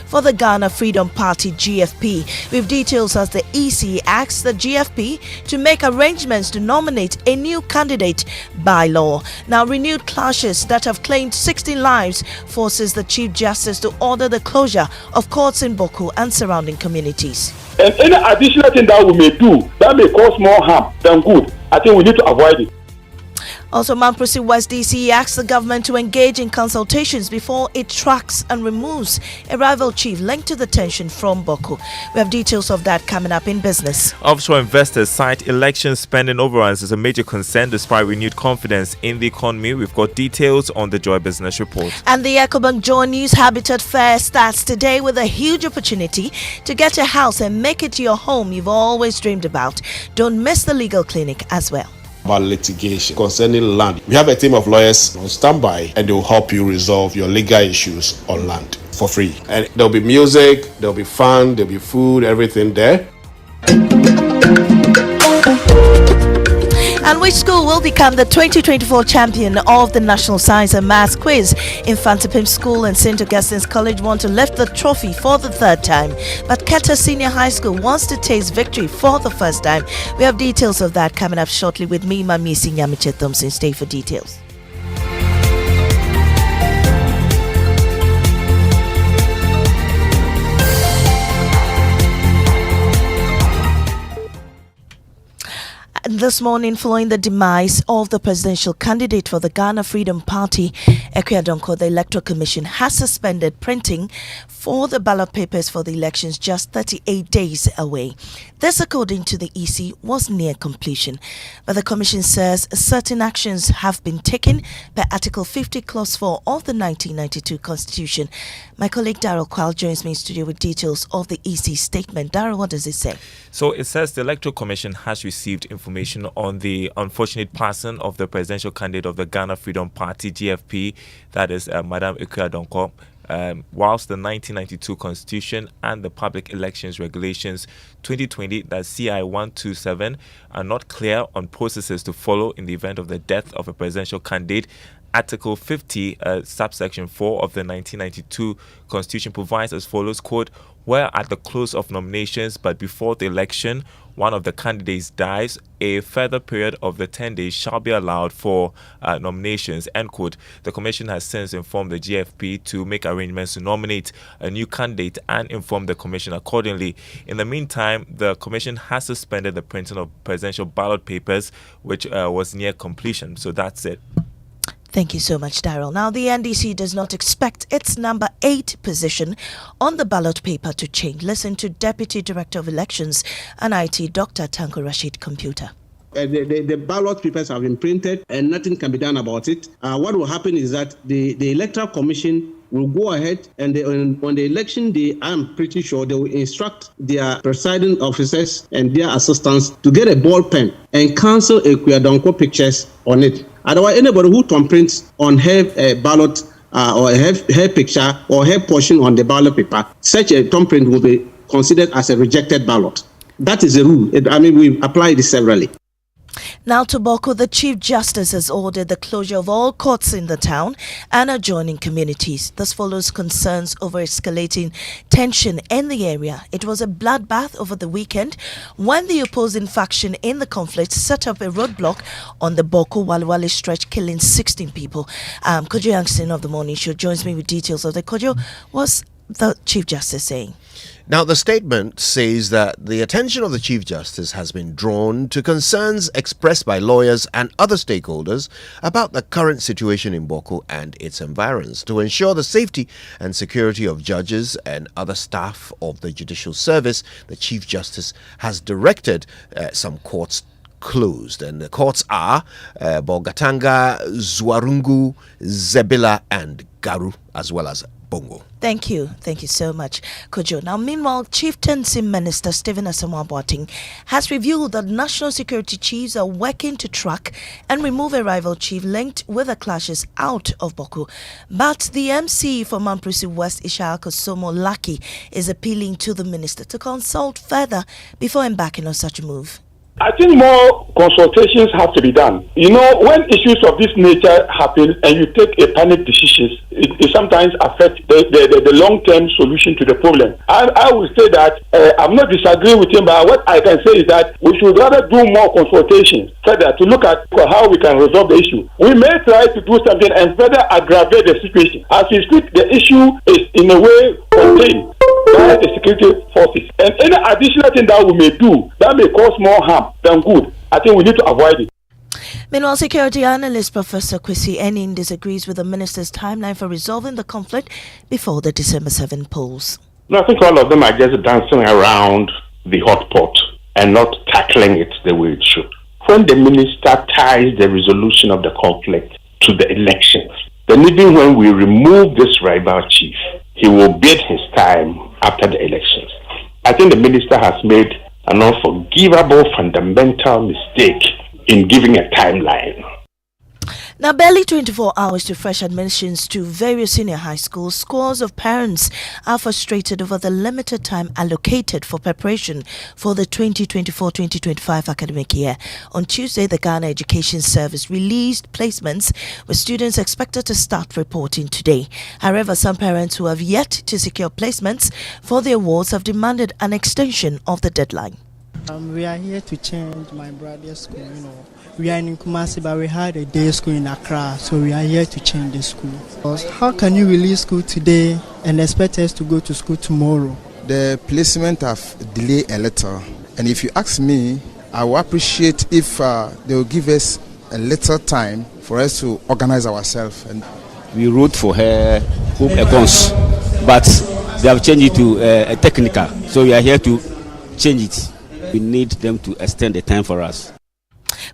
for the Ghana Freedom Party GFP. With details as the EC asks the GFP to make arrangements to nominate a new candidate by law. Now, renewed clashes that have claimed 16 lives forces the Chief Justice to order the closure of courts in Boko and surrounding communities. And any additional thing that we may do that may cause more harm than good, I think we need to avoid it. Also, Mamprasi West DC asks the government to engage in consultations before it tracks and removes a rival chief linked to the tension from Boko. We have details of that coming up in business. Offshore investors cite election spending overruns as a major concern despite renewed confidence in the economy. We've got details on the Joy Business Report. And the EcoBank Joy News Habitat Fair starts today with a huge opportunity to get a house and make it your home you've always dreamed about. Don't miss the legal clinic as well. About litigation concerning land. We have a team of lawyers on standby and they will help you resolve your legal issues on land for free. And there'll be music, there'll be fun, there'll be food, everything there. And which school will become the 2024 champion of the National Science and Maths Quiz? Infantipim School and St. Augustine's College want to lift the trophy for the third time, but Keta Senior High School wants to taste victory for the first time. We have details of that coming up shortly with me, Mamisi Nyamiche Thompson. Stay for details. This morning, following the demise of the presidential candidate for the Ghana Freedom Party, Akua Donkor, the Electoral Commission has suspended printing for the ballot papers for the elections just 38 days away. This, according to the EC, was near completion. But the Commission says certain actions have been taken per Article 50, Clause 4 of the 1992 Constitution. My colleague Daryl Kwal joins me in studio with details of the EC statement. Daryl, what does it say? So it says the Electoral Commission has received information on the unfortunate passing of the presidential candidate of the Ghana Freedom Party, GFP, that is Madam Akua Donkor. Whilst the 1992 Constitution and the Public Elections Regulations 2020, that's CI 127, are not clear on processes to follow in the event of the death of a presidential candidate, Article 50, subsection 4 of the 1992 Constitution provides as follows, quote, where at the close of nominations but before the election, one of the candidates dies, a further period of the 10 days shall be allowed for nominations, end quote. The Commission has since informed the GFP to make arrangements to nominate a new candidate and inform the Commission accordingly. In the meantime, the Commission has suspended the printing of presidential ballot papers, which was near completion. So that's it. Thank you so much, Daryl. Now, the NDC does not expect its number 8 position on the ballot paper to change. Listen to Deputy Director of Elections and IT, Dr. Tanko Rashid Computer. The ballot papers have been printed and nothing can be done about it. What will happen is that the Electoral Commission will go ahead and on the election day, I'm pretty sure they will instruct their presiding officers and their assistants to get a ball pen and cancel Akua Donkor pictures on it. Otherwise, anybody who thumbprints on her ballot or her picture or her portion on the ballot paper, such a thumbprint will be considered as a rejected ballot. That is the rule. We apply this severally. Now to Boko, the Chief Justice has ordered the closure of all courts in the town and adjoining communities. This follows concerns over escalating tension in the area. It was a bloodbath over the weekend when the opposing faction in the conflict set up a roadblock on the Boko Walwale stretch, killing 16 people. Kojo Youngson of the Morning Show joins me with details of the Kojo. What's the Chief Justice saying? Now, the statement says that the attention of the Chief Justice has been drawn to concerns expressed by lawyers and other stakeholders about the current situation in Boko and its environs. To ensure the safety and security of judges and other staff of the judicial service, the Chief Justice has directed some courts closed, and the courts are Bogatanga, Zuarungu, Zebila and Garu, as well as Bongo. Thank you so much, Kojo. Now, meanwhile, Chieftaincy Minister Stephen Asamoah Boateng has revealed that national security chiefs are working to track and remove a rival chief linked with the clashes out of Boko. But the MC for Mamprasi West, Ishaq Somo Laki, is appealing to the minister to consult further before embarking on such a move. I think more consultations have to be done. You know, when issues of this nature happen and you take a panic decision, it sometimes affects the long-term solution to the problem. I will say that I'm not disagreeing with him, but what I can say is that we should rather do more consultations further to look at how we can resolve the issue. We may try to do something and further aggravate the situation. As we speak, the issue is in a way contained by the security forces. And any additional thing that we may do that may cause more harm than good, I think we need to avoid it. Meanwhile, security analyst Professor Kwesi Enin disagrees with the minister's timeline for resolving the conflict before the December 7 polls. No, I think all of them are just dancing around the hot pot and not tackling it the way it should. When the minister ties the resolution of the conflict to the elections, then even when we remove this rival chief, he will bid his time after the elections. I think the minister has made an unforgivable fundamental mistake in giving a timeline. Now, barely 24 hours to fresh admissions to various senior high schools, scores of parents are frustrated over the limited time allocated for preparation for the 2024-2025 academic year. On Tuesday, the Ghana Education Service released placements with students expected to start reporting today. However, some parents who have yet to secure placements for the awards have demanded an extension of the deadline. We are here to change my brother's school, We are in Kumasi, but we had a day school in Accra, so we are here to change the school. How can you release school today and expect us to go to school tomorrow? The placement have delayed a little, and if you ask me, I would appreciate if they will give us a little time for us to organize ourselves. And we wrote for her home accounts, but they have changed it to a technical, so we are here to change it. We need them to extend the time for us.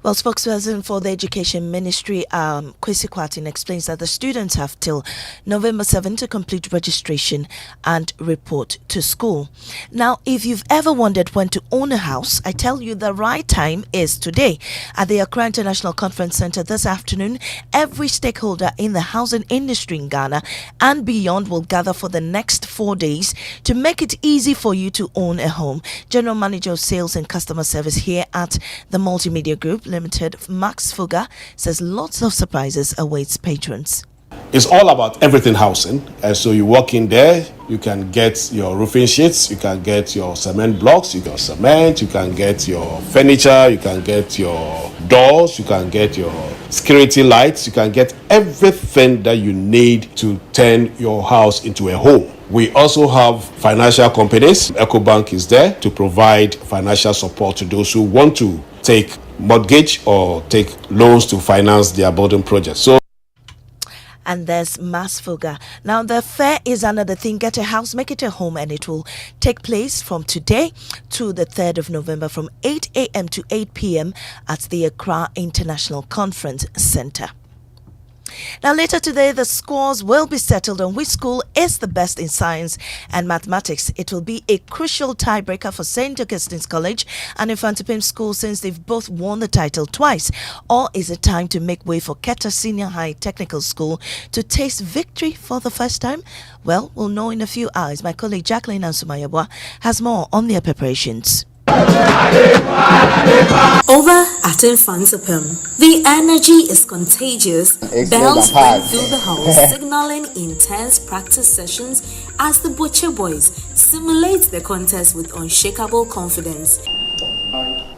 Well, spokesperson for the Education Ministry, Kwesi Kwatin, explains that the students have till November 7 to complete registration and report to school. Now, if you've ever wondered when to own a house, I tell you the right time is today. At the Accra International Conference Center this afternoon, every stakeholder in the housing industry in Ghana and beyond will gather for the next 4 days to make it easy for you to own a home. General Manager of Sales and Customer Service here at the Multimedia Group Limited, Max Fuga, says lots of surprises awaits patrons. It's all about everything housing. And so you walk in there, you can get your roofing sheets, you can get your cement blocks, you can cement, you can get your furniture, you can get your doors, you can get your security lights, you can get everything that you need to turn your house into a home. We also have financial companies. EcoBank is there to provide financial support to those who want to take mortgage or take loans to finance their building projects. And there's Mas Fuga. Now, the fair is another thing. Get a house, make it a home, and it will take place from today to the 3rd of November from 8 a.m. to 8 p.m. at the Accra International Conference Center. Now, later today, the scores will be settled on which school is the best in science and mathematics. It will be a crucial tiebreaker for St. Augustine's College and Infantipim School since they've both won the title twice. Or is it time to make way for Keta Senior High Technical School to taste victory for the first time? Well, we'll know in a few hours. My colleague Jacqueline Ansumayabwa has more on their preparations. Over at Infantipim, the energy is contagious. Bells ring through the house, signaling intense practice sessions as the Butcher Boys simulate the contest with unshakable confidence.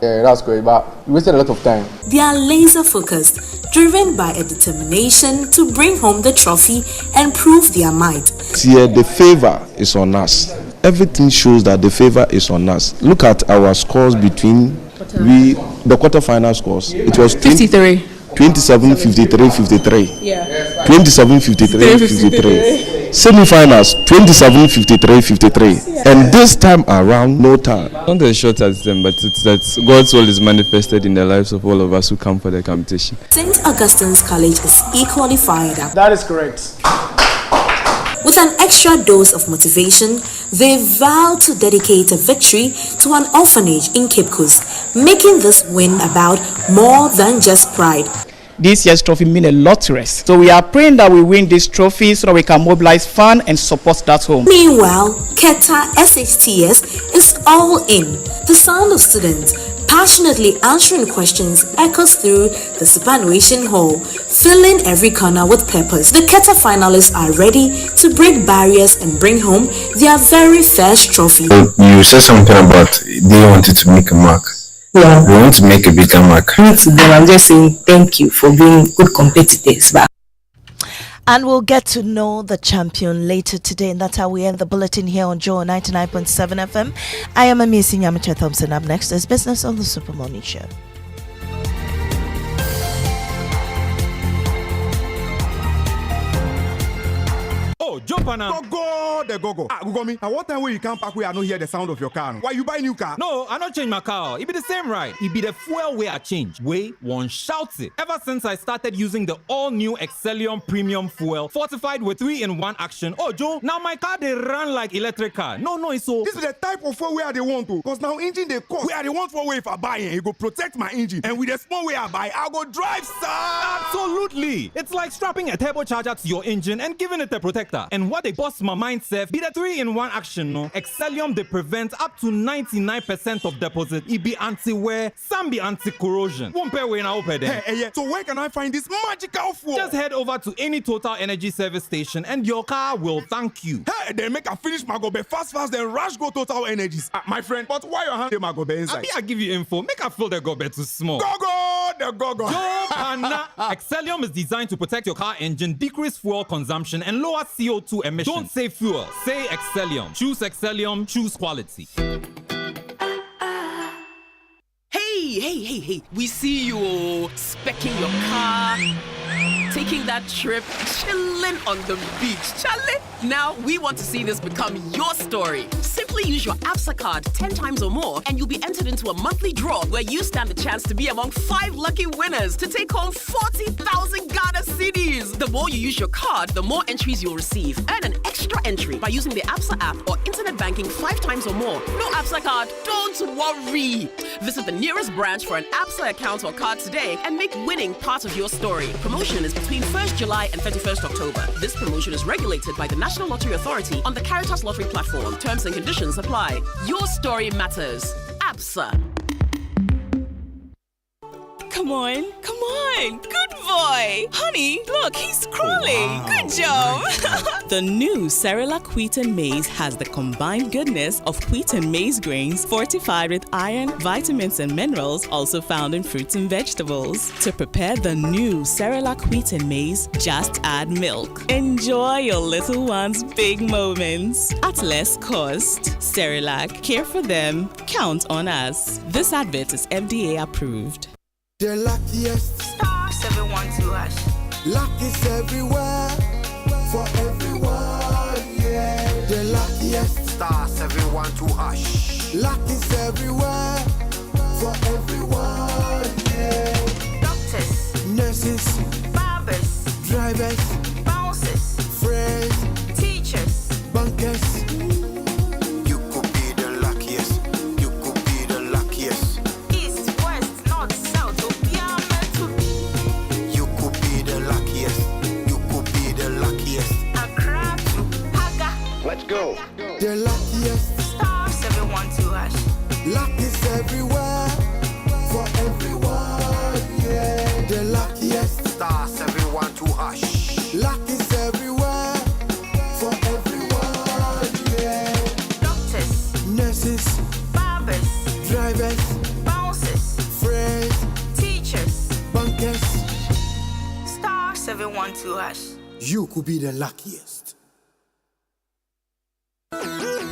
Yeah, that's great, but we wasted a lot of time. They are laser focused, driven by a determination to bring home the trophy and prove their might. Yeah, the favor is on us. Everything shows that the favor is on us. Look at our scores between the quarterfinal scores. It was 53. 27, 53, 53. Yeah. 27, 53, 53. Semi-finals, 27, 53, 53. Yeah. And this time around, no time. Not as short as them, but it's that God's will is manifested in the lives of all of us who come for the competition. St. Augustine's College is equally fired up. That is correct. With an extra dose of motivation, they vow to dedicate a victory to an orphanage in Cape Coast, making this win about more than just pride. This year's trophy means a lot to us. So we are praying that we win this trophy so that we can mobilize funds and support that home. Meanwhile, Keta SHTS is all in. The sound of students passionately answering questions echoes through the superannuation hall, filling every corner with purpose. The Keta finalists are ready to break barriers and bring home their very first trophy. You said something about they wanted to make a mark. Yeah. We want to make a bigger mark. Not to them, I'm just saying thank you for being good competitors. And we'll get to know the champion later today. And that's how we end the bulletin here on Joe 99.7 FM. I am Amazing Amateur Thompson. Up next is Business on the Super Morning Show. Oh, jump on now. Go. Ah, go me. At what time will you come back where I don't hear the sound of your car? Why you buy new car? No, I not change my car. It be the same right. It be the fuel way I change. Way one shouts it. Ever since I started using the all-new Excellium Premium Fuel, fortified with 3-in-1 action. Oh, Joe, now my car they run like electric car. No, it's so. This is the type of fuel where they want to. Cause now engine they cost. Where they want for way if I buy it, it go protect my engine. And with the small way I buy, I go drive, sir. Absolutely. It's like strapping a turbocharger to your engine and giving it a protector. And what they bust my mind safe be the 3-in-1 action, no? Excellium they prevent up to 99% of deposit. It be anti-wear, some be anti-corrosion. Won't pay when I open them. Hey, so where can I find this magical fuel? Just head over to any Total Energy service station and your car will thank you. Hey, then make a finish my gobe fast, then rush go Total Energies. My friend, but why your hand my gobe inside? I give you info. Make a fill the gobe too small. The go. Excellium is designed to protect your car engine, decrease fuel consumption, and lower CO2 emissions. Don't say fuel, say Excellium. Choose Excellium, choose quality. Hey, we see you specking your car, taking that trip, chilling on the beach. Charlie, now we want to see this become your story. Simply use your ABSA card 10 times or more and you'll be entered into a monthly draw where you stand the chance to be among 5 lucky winners to take home 40,000 Ghana cedis. The more you use your card, the more entries you'll receive. Earn an extra entry by using the ABSA app or internet banking 5 times or more. No ABSA card? Don't worry. Visit the nearest branch for an ABSA account or card today and make winning part of your story. Promotion is between 1st July and 31st October. This promotion is regulated by the National Lottery Authority on the Caritas Lottery platform. Terms and conditions apply. Your story matters. ABSA. Come on. Good boy. Honey, look, he's crawling. Wow. Good job. The new Cerelac Wheat and Maize has the combined goodness of wheat and maize grains fortified with iron, vitamins, and minerals also found in fruits and vegetables. To prepare the new Cerelac Wheat and Maize, just add milk. Enjoy your little one's big moments at less cost. Cerelac, care for them, count on us. This advert is FDA approved. The luckiest star 712 hash. Luck is everywhere for everyone. Yeah. The luckiest star 712 hash. Luck is everywhere for everyone. Yeah. Doctors, nurses, barbers, drivers, bouncers, friends, teachers, bankers. Go. The luckiest star 712 hash. Luck is everywhere for everyone. Yeah. The luckiest star 712 hash. Luck is everywhere for everyone. Yeah. Doctors, nurses, barbers, drivers, bouncers, friends, teachers, bankers. Star 712 hash. You could be the luckiest.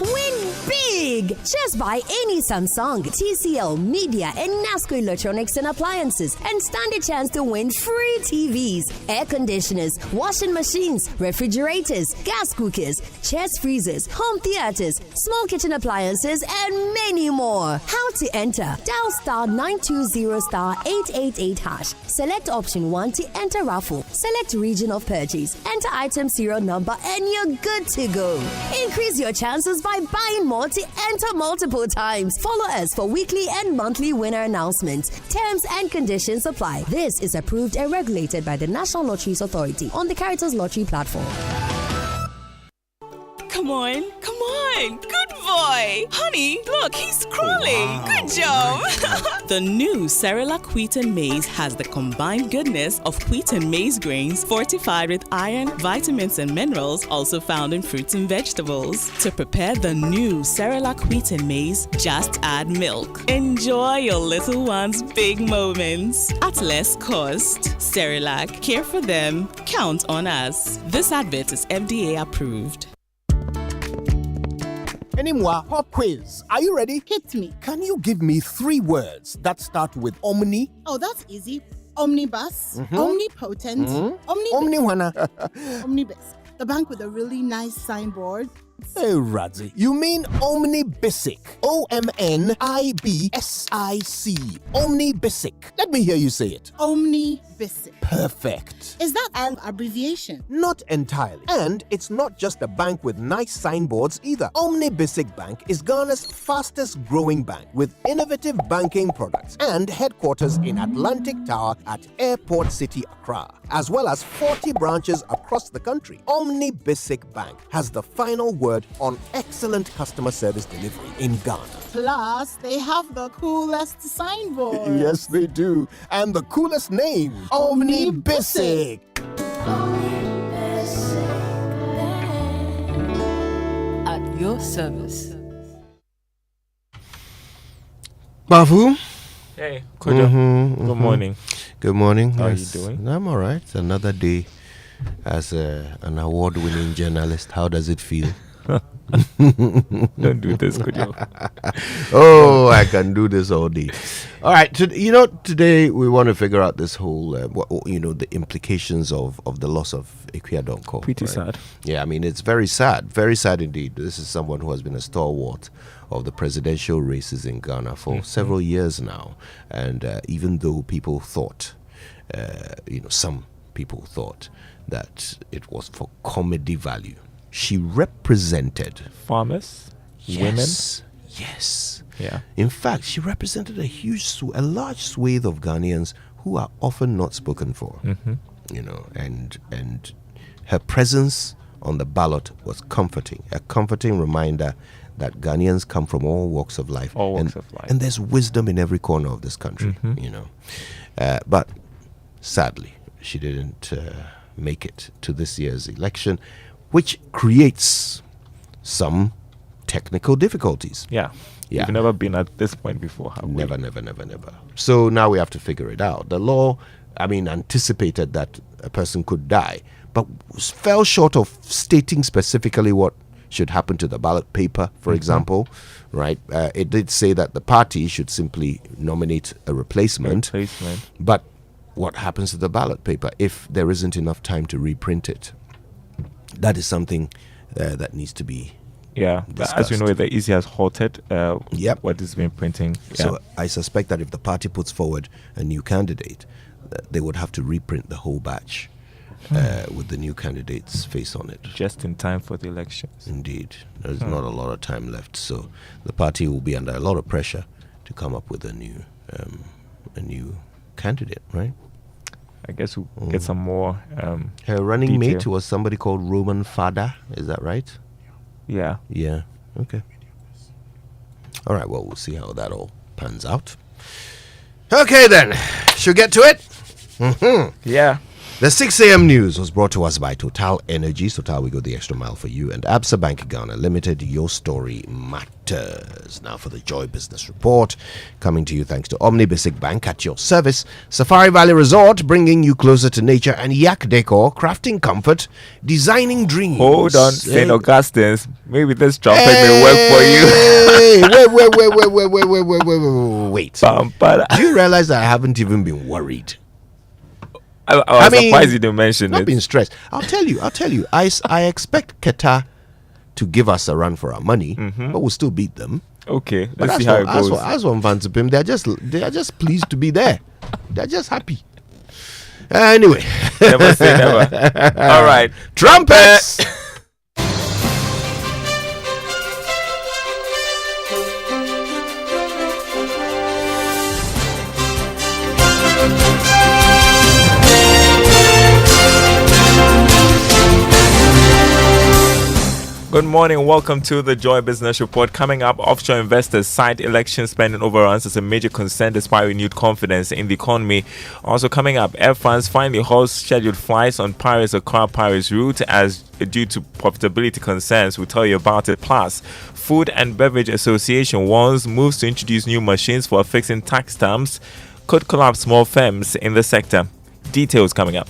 Win big! Just buy any Samsung, TCL, Media, and NASCO electronics and appliances and stand a chance to win free TVs, air conditioners, washing machines, refrigerators, gas cookers, chest freezers, home theaters, small kitchen appliances, and many more. How to enter? Dial star 920 star 888 hash. Select option 1 to enter raffle. Select region of purchase. Enter item serial number and you're good to go. Increase your chances by buying more to enter multiple times. Follow us for weekly and monthly winner announcements. Terms and conditions apply. This is approved and regulated by the National Lotteries Authority on the Caritas Lottery platform. Come on. Good boy. boy. Honey, look, he's crawling. Good job. The new Cerelac Wheat and Maize has the combined goodness of wheat and maize grains fortified with iron, vitamins, and minerals also found in fruits and vegetables. To prepare the new Cerelac Wheat and Maize, just add milk. Enjoy your little one's big moments at less cost. Cerelac, care for them, count on us. This advert is FDA approved. Anymore, pop quiz. Are you ready? Hit me. Can you give me 3 words that start with omni? Oh, that's easy. Omnibus, omnipotent, omnibus. The bank with a really nice signboard. Hey, Radzi, you mean omnibisic. OMNIBSIC. Omnibisic. Let me hear you say it. Omnibisic. Perfect. Is that an abbreviation? Not entirely. And it's not just a bank with nice signboards either. Omnibisic Bank is Ghana's fastest growing bank with innovative banking products and headquarters in Atlantic Tower at Airport City, Accra, as well as 40 branches across the country. Omnibisic Bank has the final word on excellent customer service delivery in Ghana. Plus, they have the coolest signboard. Yes, they do. And the coolest name, Omnibisic. At your service. Bafu? Hey, Kojo. Good morning. Good morning. How are you doing? I'm all right. It's another day as an award-winning journalist. How does it feel? Don't do this, Kojo. Oh, I can do this all day. All right. Today we want to figure out this whole, the implications of the loss of Akua Donkor. Pretty right? sad. Yeah, I mean, it's very sad indeed. This is someone who has been a stalwart of the presidential races in Ghana for several years now. And even though people thought, some people thought that it was for comedy value, she represented farmers, women. Yes. Yeah. In fact, she represented a large swathe of Ghanaians who are often not spoken for. And her presence on the ballot was comforting, a comforting reminder that Ghanaians come from all walks of life. And there's wisdom in every corner of this country, But sadly, she didn't make it to this year's election, which creates some technical difficulties. Yeah. We've never been at this point before, have we? Never. So now we have to figure it out. The law, anticipated that a person could die, but fell short of stating specifically what should happen to the ballot paper, for example, right? It did say that the party should simply nominate a replacement. But what happens to the ballot paper if there isn't enough time to reprint it? That is something that needs to be discussed. As we know, the EC has halted what is being printing. So I suspect that if the party puts forward a new candidate, they would have to reprint the whole batch with the new candidate's face on it. Just in time for the elections. Indeed. There's not a lot of time left. So the party will be under a lot of pressure to come up with a new candidate, right? I guess we'll get some more. Her running detail. mate was somebody called Roman Fada. Is that right? Yeah. Yeah. Okay. All right. Well, we'll see how that all pans out. Okay, then. Should we get to it? Yeah. The 6 a.m. news was brought to us by Total Energies. Total, we go the extra mile for you. And Absa Bank Ghana Limited, your story matters. Now for the Joy Business Report, coming to you thanks to Omnibisic Bank at your service. Safari Valley Resort, bringing you closer to nature. And Yak Decor, crafting comfort, designing dreams. Hold on, St. Augustine's. Maybe this trumpet may work for you. Wait. Do you realize that I haven't even been worried? I was surprised you didn't mention not it. Being stressed. I'll tell you. I expect Qatar to give us a run for our money, but we'll still beat them. Okay, But let's see how it goes. As one Van Pim, they are just pleased to be there. They're just happy. Anyway, Never say never. All right, trumpets. Good morning. Welcome to the Joy Business Report. Coming up, offshore investors cite election spending overruns as a major concern despite renewed confidence in the economy. Also coming up, Air France finally halts scheduled flights on Paris-Accra-Paris route as due to profitability concerns. We'll tell you about it. Plus, Food and Beverage Association warns moves to introduce new machines for affixing tax stamps could collapse small firms in the sector. Details coming up.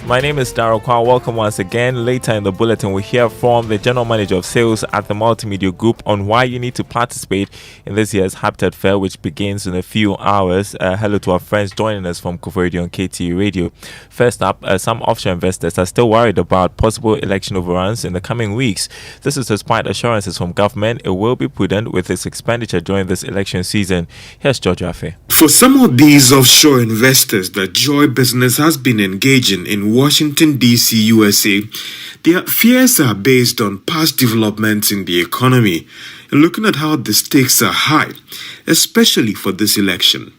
My name is Darryl Kwa. Welcome once again. Later in the bulletin, we'll hear from the General Manager of Sales at the Multimedia Group on why you need to participate in this year's Habitat Fair, which begins in a few hours. Hello to our friends joining us from Kufo Radio and KTU Radio. First up, some offshore investors are still worried about possible election overruns in the coming weeks. This is despite assurances from government it will be prudent with its expenditure during this election season. Here's George Afe. For some of these offshore investors that Joy Business has been engaging in Washington, D.C., USA, their fears are based on past developments in the economy and looking at how the stakes are high, especially for this election.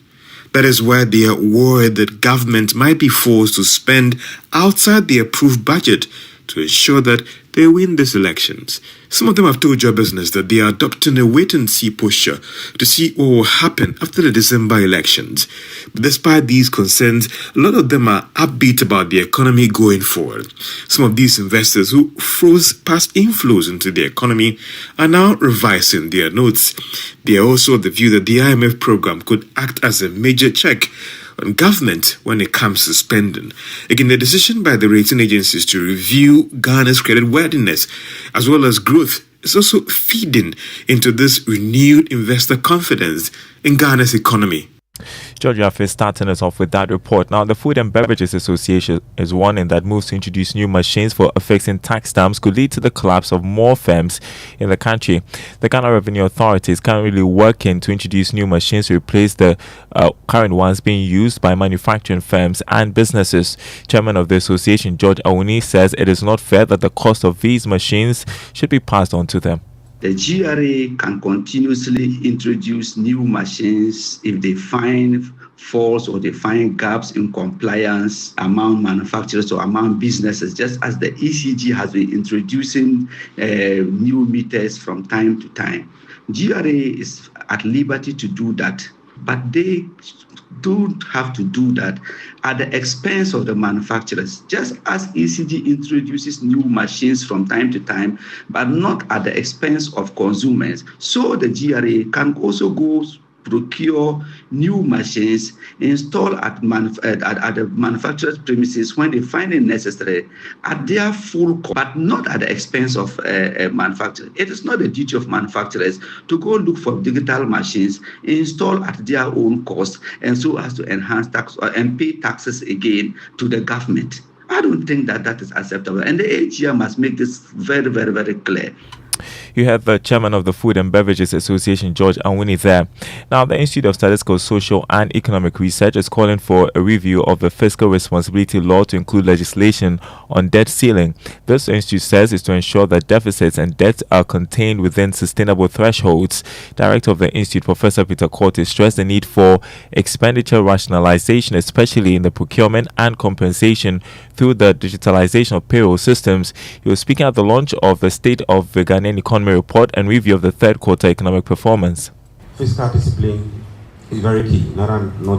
That is why they are worried that government might be forced to spend outside the approved budget to ensure that they win these elections. Some of them have told Joy Business that they are adopting a wait-and-see posture to see what will happen after the December elections. But despite these concerns, a lot of them are upbeat about the economy going forward. Some of these investors who froze past inflows into the economy are now revising their notes. They are also of the view that the IMF program could act as a major check on government when it comes to spending. Again, the decision by the rating agencies to review Ghana's credit worthiness as well as growth is also feeding into this renewed investor confidence in Ghana's economy. George Afe starting us off with that report. Now, the Food and Beverages Association is warning that moves to introduce new machines for affixing tax stamps could lead to the collapse of more firms in the country. The Ghana Revenue Authority is currently working to introduce new machines to replace the current ones being used by manufacturing firms and businesses. Chairman of the association, George Awuni, says it is not fair that the cost of these machines should be passed on to them. The GRA can continuously introduce new machines if they find faults or they find gaps in compliance among manufacturers or among businesses, just as the ECG has been introducing new meters from time to time. GRA is at liberty to do that, but they don't have to do that at the expense of the manufacturers, just as ECG introduces new machines from time to time, but not at the expense of consumers. So the GRA can also go procure new machines, install at the manufacturer's premises when they find it necessary at their full cost, but not at the expense of manufacturers. It is not the duty of manufacturers to go look for digital machines, install at their own cost, and so as to enhance tax and pay taxes again to the government. I don't think that that is acceptable. And the AGM must make this very, very, very clear. You have the chairman of the Food and Beverages Association, George Awuni, there. Now, the Institute of Statistical, Social and Economic Research is calling for a review of the fiscal responsibility law to include legislation on debt ceiling. This institute says is to ensure that deficits and debts are contained within sustainable thresholds. Director of the institute, Professor Peter Cortes, stressed the need for expenditure rationalization, especially in the procurement and compensation through the digitalization of payroll systems. He was speaking at the launch of the State of the Ghanaian Economy report and review of the third quarter economic performance. Fiscal discipline is very key, not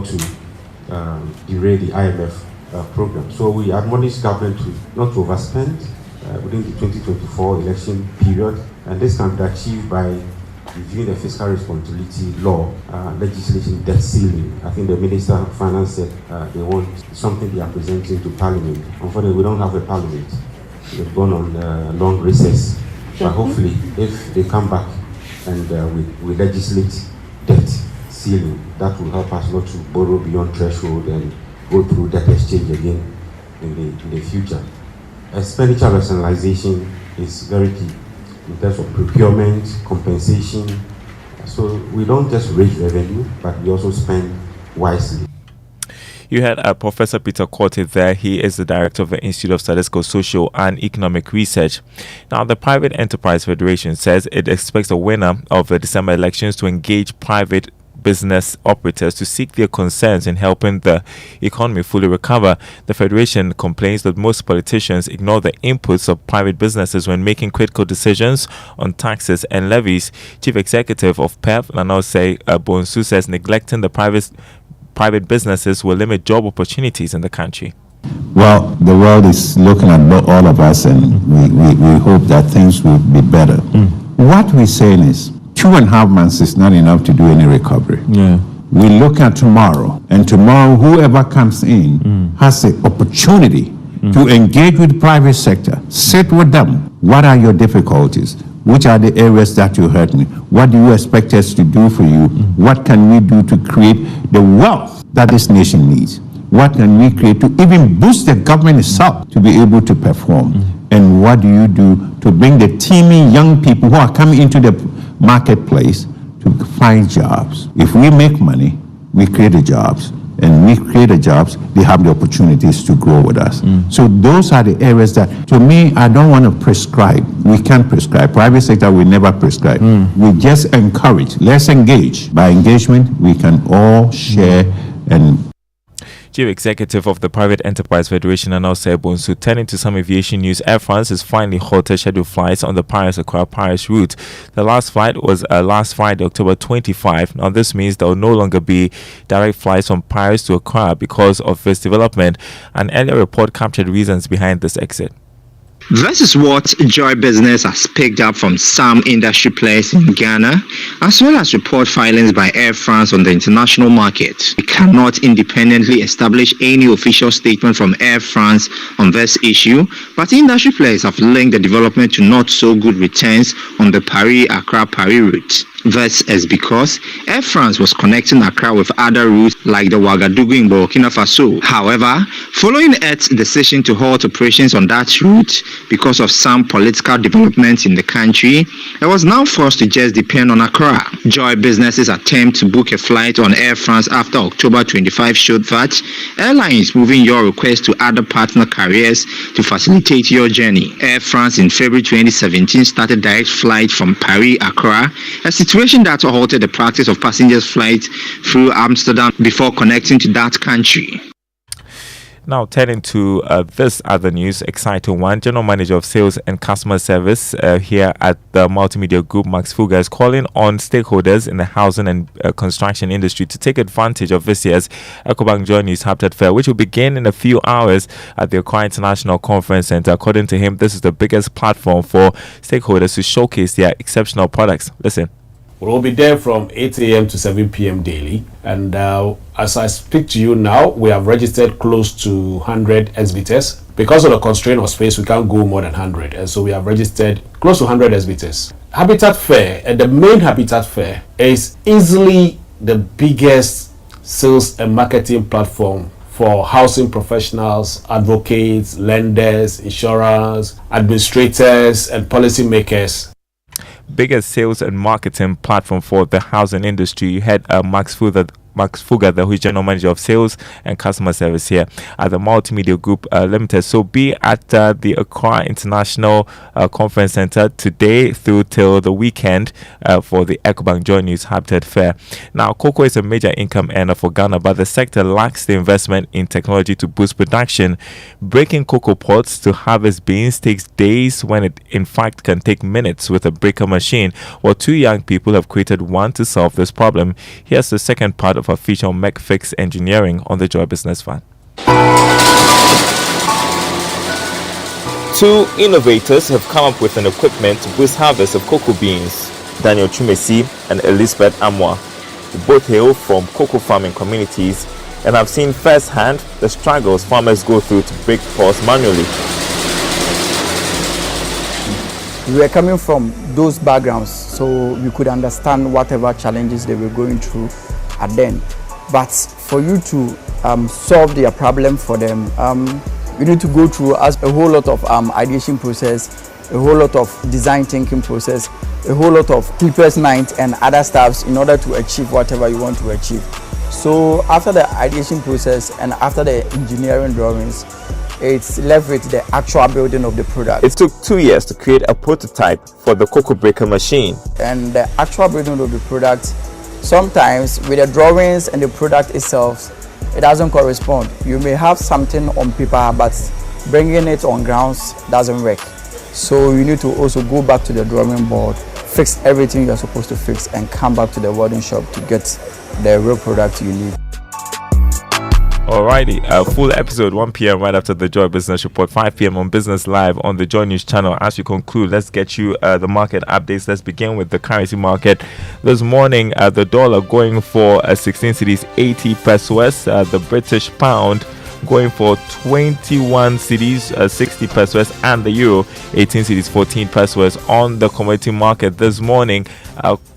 to derail the IMF program. So we admonish government not to overspend within the 2024 election period, and this can be achieved by reviewing the fiscal responsibility law, legislation, debt ceiling. I think the Minister of Finance said they want something they are presenting to Parliament. Unfortunately, we don't have a Parliament. We've gone on long recess. But hopefully, if they come back and we legislate debt ceiling, that will help us not to borrow beyond threshold and go through debt exchange again in the future. Expenditure rationalization is very key in terms of procurement, compensation. So we don't just raise revenue, but we also spend wisely. You had Professor Peter Cortes there. He is the director of the Institute of Statistical, Social and Economic Research. Now, the Private Enterprise Federation says it expects the winner of the December elections to engage private business operators to seek their concerns in helping the economy fully recover. The Federation complains that most politicians ignore the inputs of private businesses when making critical decisions on taxes and levies. Chief Executive of PEF, Lanose Bonsu, says neglecting the private businesses will limit job opportunities in the country. Well, the world is looking at all of us, and we hope that things will be better. What we're saying is 2.5 months is not enough to do any recovery. We look at tomorrow, and tomorrow whoever comes in has the opportunity to engage with the private sector, sit with them. What are your difficulties? Which are the areas that you hurt me? What do you expect us to do for you? What can we do to create the wealth that this nation needs? What can we create to even boost the government itself to be able to perform? And what do you do to bring the teeming young people who are coming into the marketplace to find jobs? If we make money, we create the jobs. And we create the jobs, they have the opportunities to grow with us. So those are the areas that, to me, I don't want to prescribe. We can't prescribe. Private sector will never prescribe. We just encourage. Let's engage. By engagement, we can all share and Chief Executive of the Private Enterprise Federation, Anose Bonsu, turning to some aviation news. Air France has finally halted scheduled flights on the Paris-Accra-Paris route. The last flight was last Friday, October 25. Now, this means there will no longer be direct flights from Paris to Accra because of this development. An earlier report captured reasons behind this exit. This is what Joy Business has picked up from some industry players in Ghana, as well as report filings by Air France on the international market. We cannot independently establish any official statement from Air France on this issue, but industry players have linked the development to not so good returns on the Paris-Accra-Paris route. This is because Air France was connecting Accra with other routes like the Ouagadougou in Burkina Faso. However, following its decision to halt operations on that route because of some political developments in the country, it was now forced to just depend on Accra. Joy Business's attempt to book a flight on Air France after October 25 showed that airlines moving your request to other partner carriers to facilitate your journey. Air France in February 2017 started direct flight from Paris-Accra, a situation that halted the practice of passengers flights through Amsterdam before connecting to that country. Now, turning to this other news, exciting one. General Manager of Sales and Customer Service here at the Multimedia Group, Max Fuga, is calling on stakeholders in the housing and construction industry to take advantage of this year's Akua Donkor News Habitat Fair, which will begin in a few hours at the Akua International Conference Center. According to him, this is the biggest platform for stakeholders to showcase their exceptional products. Listen. We'll be there from 8 a.m. to 7 p.m. daily. And as I speak to you now, we have registered close to 100 exhibitors. Because of the constraint of space, we can't go more than 100. And so we have registered close to 100 exhibitors. Habitat Fair, and the main Habitat Fair, is easily the biggest sales and marketing platform for housing professionals, advocates, lenders, insurers, administrators, and policymakers. Biggest sales and marketing platform for the housing industry. You had Max Fuga, who is General Manager of Sales and Customer Service here at the Multimedia Group Limited. So be at the Accra International Conference Center today through till the weekend for the Akua Donkor News Habitat Fair. Now, cocoa is a major income earner for Ghana, but the sector lacks the investment in technology to boost production. Breaking cocoa pods to harvest beans takes days when it in fact can take minutes with a breaker machine. Well, two young people have created one to solve this problem. Here's the second part of a feature on McFix Engineering on the Joy Business Fan. Two innovators have come up with an equipment to boost harvest of cocoa beans. Daniel Chumesi and Elizabeth Amwa, who both hail from cocoa farming communities and have seen firsthand the struggles farmers go through to break pods manually. We were coming from those backgrounds, so you could understand whatever challenges they were going through at then. But for you to solve their problem for them, you need to go through a whole lot of ideation process, a whole lot of design thinking process, a whole lot of sleepless nights and other stuffs in order to achieve whatever you want to achieve. So after the ideation process and after the engineering drawings, it's left with the actual building of the product. It took 2 years to create a prototype for the cocoa breaker machine. And the actual building of the product sometimes with the drawings and the product itself, it doesn't correspond. You may have something on paper, but bringing it on grounds doesn't work. So you need to also go back to the drawing board, fix everything you're supposed to fix, and come back to the welding shop to get the real product you need. Alrighty, a full episode 1 p.m. right after the Joy Business Report, 5 p.m. on Business Live on the Joy News channel. As we conclude, let's get you the market updates. Let's begin with the currency market. This morning, the dollar going for 16 cedis 80 pesos, the British pound going for 21 cedis 60 pesos, and the euro 18 cedis 14 pesos. On the commodity market this morning,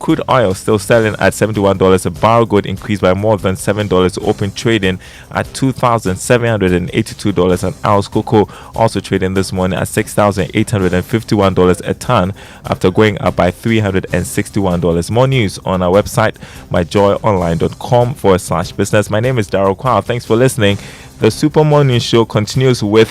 crude oil still selling at $71 a barrel. Gold increased by more than $7 to open trading at $2,782 an ounce. Cocoa also trading this morning at $6,851 a ton after going up by $361. More news on our website, myjoyonline.com/business. My name is Daryl Kwao. Thanks for listening. The Super Morning Show continues with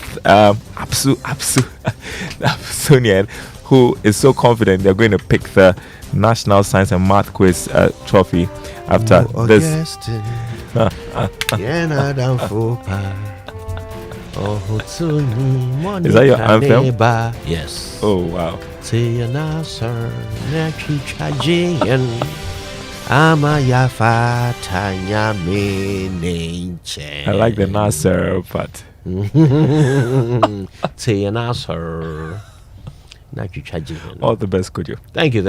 Absunian, who is so confident they're going to pick the National Science and Math Quiz trophy after this. Is that your anthem? Yes. Oh, wow. I like the Nasser part. All the best, could you? Thank you.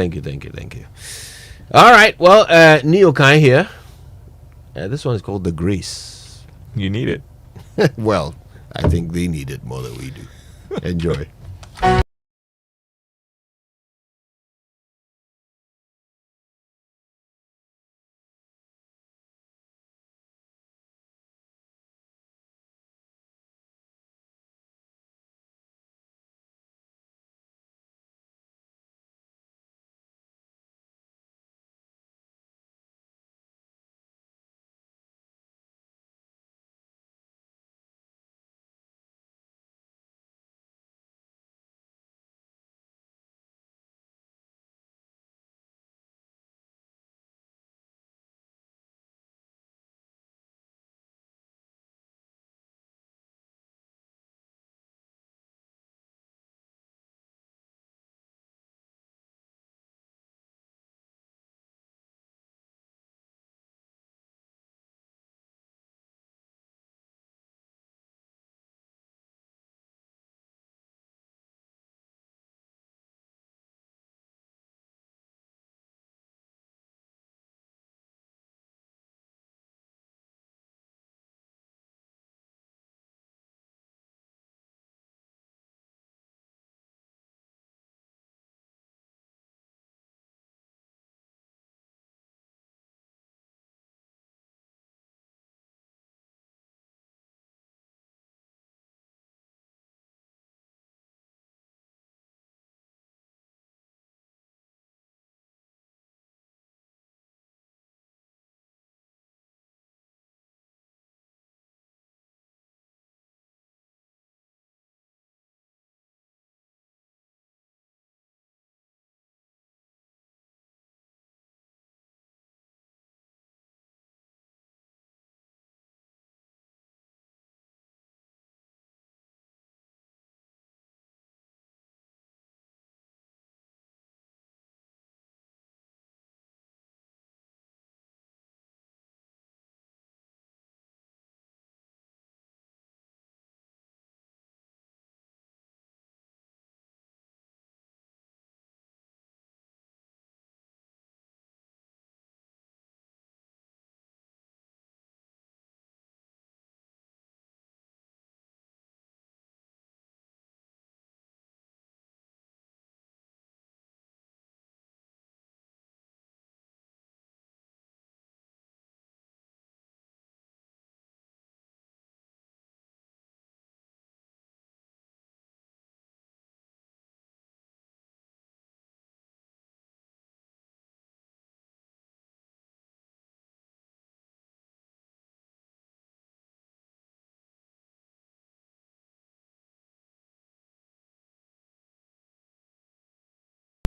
All right, well, Neokai here. This one is called The Grace. You need it. Well, I think they need it more than we do. Enjoy.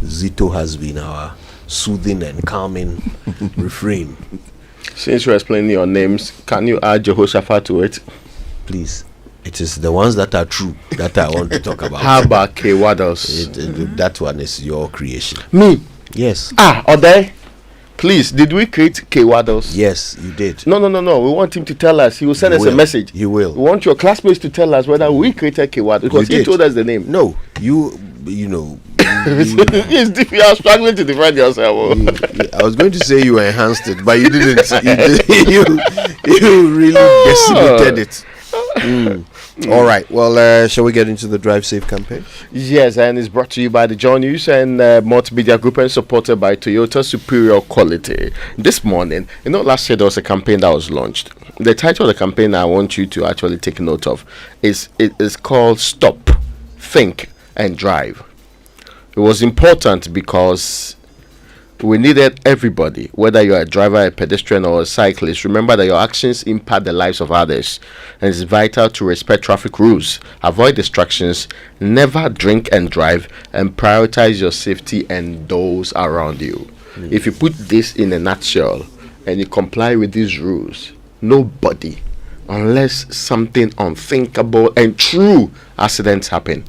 Zito has been our soothing and calming refrain. Since you're explaining your names, can you add Jehoshaphat to it? Please. It is the ones that are true that I want to talk about. How about K. Waddles? That one is your creation. Me? Yes. Ode? Please, did we create K. Waddles? Yes, you did. No. We want him to tell us. He will send us a message. He will. We want your classmates to tell us whether we created K. Waddles, because he told us the name. No, you know. You are struggling to defend yourself. I was going to say you enhanced it, but you didn't. You really decimated it. All right. Well, shall we get into the Drive Safe campaign? Yes, and it's brought to you by the Joy News and Multimedia Group and supported by Toyota Superior Quality. This morning, last year there was a campaign that was launched. The title of the campaign I want you to actually take note of is called Stop, Think, and Drive. It was important because we needed everybody, whether you're a driver, a pedestrian, or a cyclist. Remember that your actions impact the lives of others, and it's vital to respect traffic rules, avoid distractions, never drink and drive, and prioritize your safety and those around you. If you put this in a nutshell and you comply with these rules, nobody, unless something unthinkable and true accidents happen,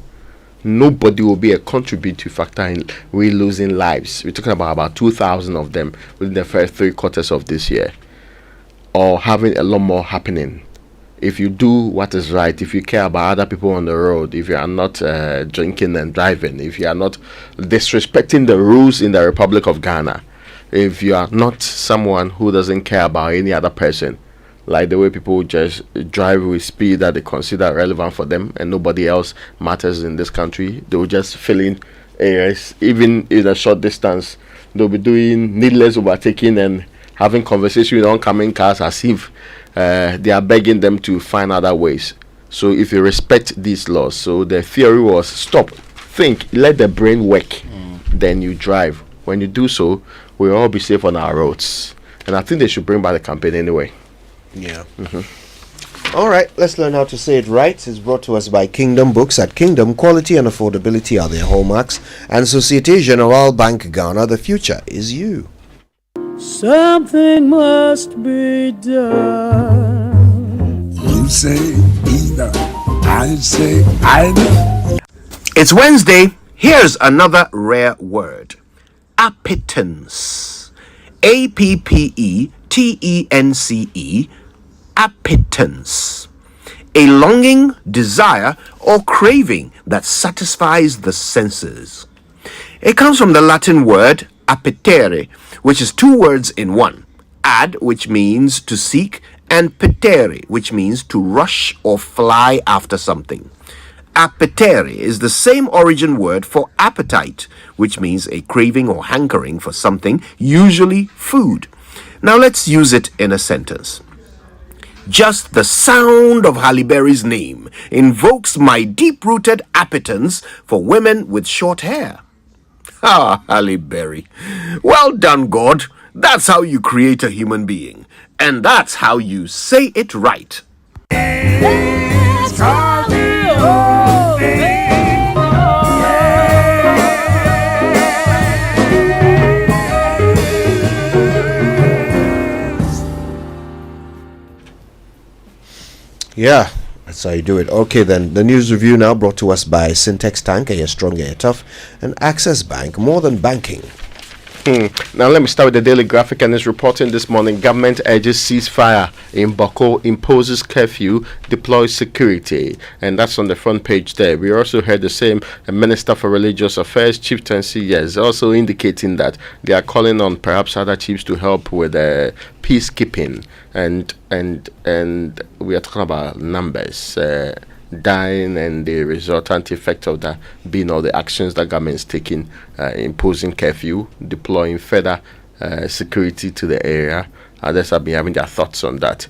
nobody will be a contributing factor in we losing lives. We're talking about 2,000 of them within the first 3 quarters of this year, or having a lot more happening. If you do what is right, if you care about other people on the road, if you are not drinking and driving, if you are not disrespecting the rules in the Republic of Ghana, if you are not someone who doesn't care about any other person, like the way people just drive with speed that they consider relevant for them and nobody else matters in this country, they will just fill in areas, even in a short distance. They'll be doing needless overtaking and having conversation with oncoming cars as if they are begging them to find other ways. So if you respect these laws, so the theory was stop, think, let the brain work, then you drive. When you do so, we'll all be safe on our roads. And I think they should bring back the campaign anyway. Yeah. All right, let's learn how to say it right. It's brought to us by Kingdom Books. At Kingdom, quality and affordability are their hallmarks. And Societe Generale Bank Ghana, the future is you. Something must be done. You say either, I say either. It's Wednesday. Here's another rare word. Appetence. A-P-P-E-T-E-N-C-E. Appetence. A longing, desire, or craving that satisfies the senses. It comes from the Latin word appetere, which is 2 words in one. Ad, which means to seek, and petere, which means to rush or fly after something. Appetere is the same origin word for appetite, which means a craving or hankering for something, usually food. Now let's use it in a sentence. Just the sound of Halle Berry's name invokes my deep-rooted appetence for women with short hair. Ah, Halle Berry. Well done, God. That's how you create a human being. And that's how you say it right. Yeah, that's how you do it. Okay, then the news review now brought to us by Syntex Tank, a strong, a tough, and Access Bank, more than banking. Now let me start with the Daily Graphic, and it's reporting this morning: government urges ceasefire in Bako, imposes curfew, deploys security, and that's on the front page there. We also heard the same Minister for Religious Affairs, Chieftaincy, yes, also indicating that they are calling on perhaps other chiefs to help with peacekeeping, and we are talking about numbers. Dying and the resultant effect of that being all the actions that government is taking, imposing curfew, deploying further security to the area. Others have been having their thoughts on that.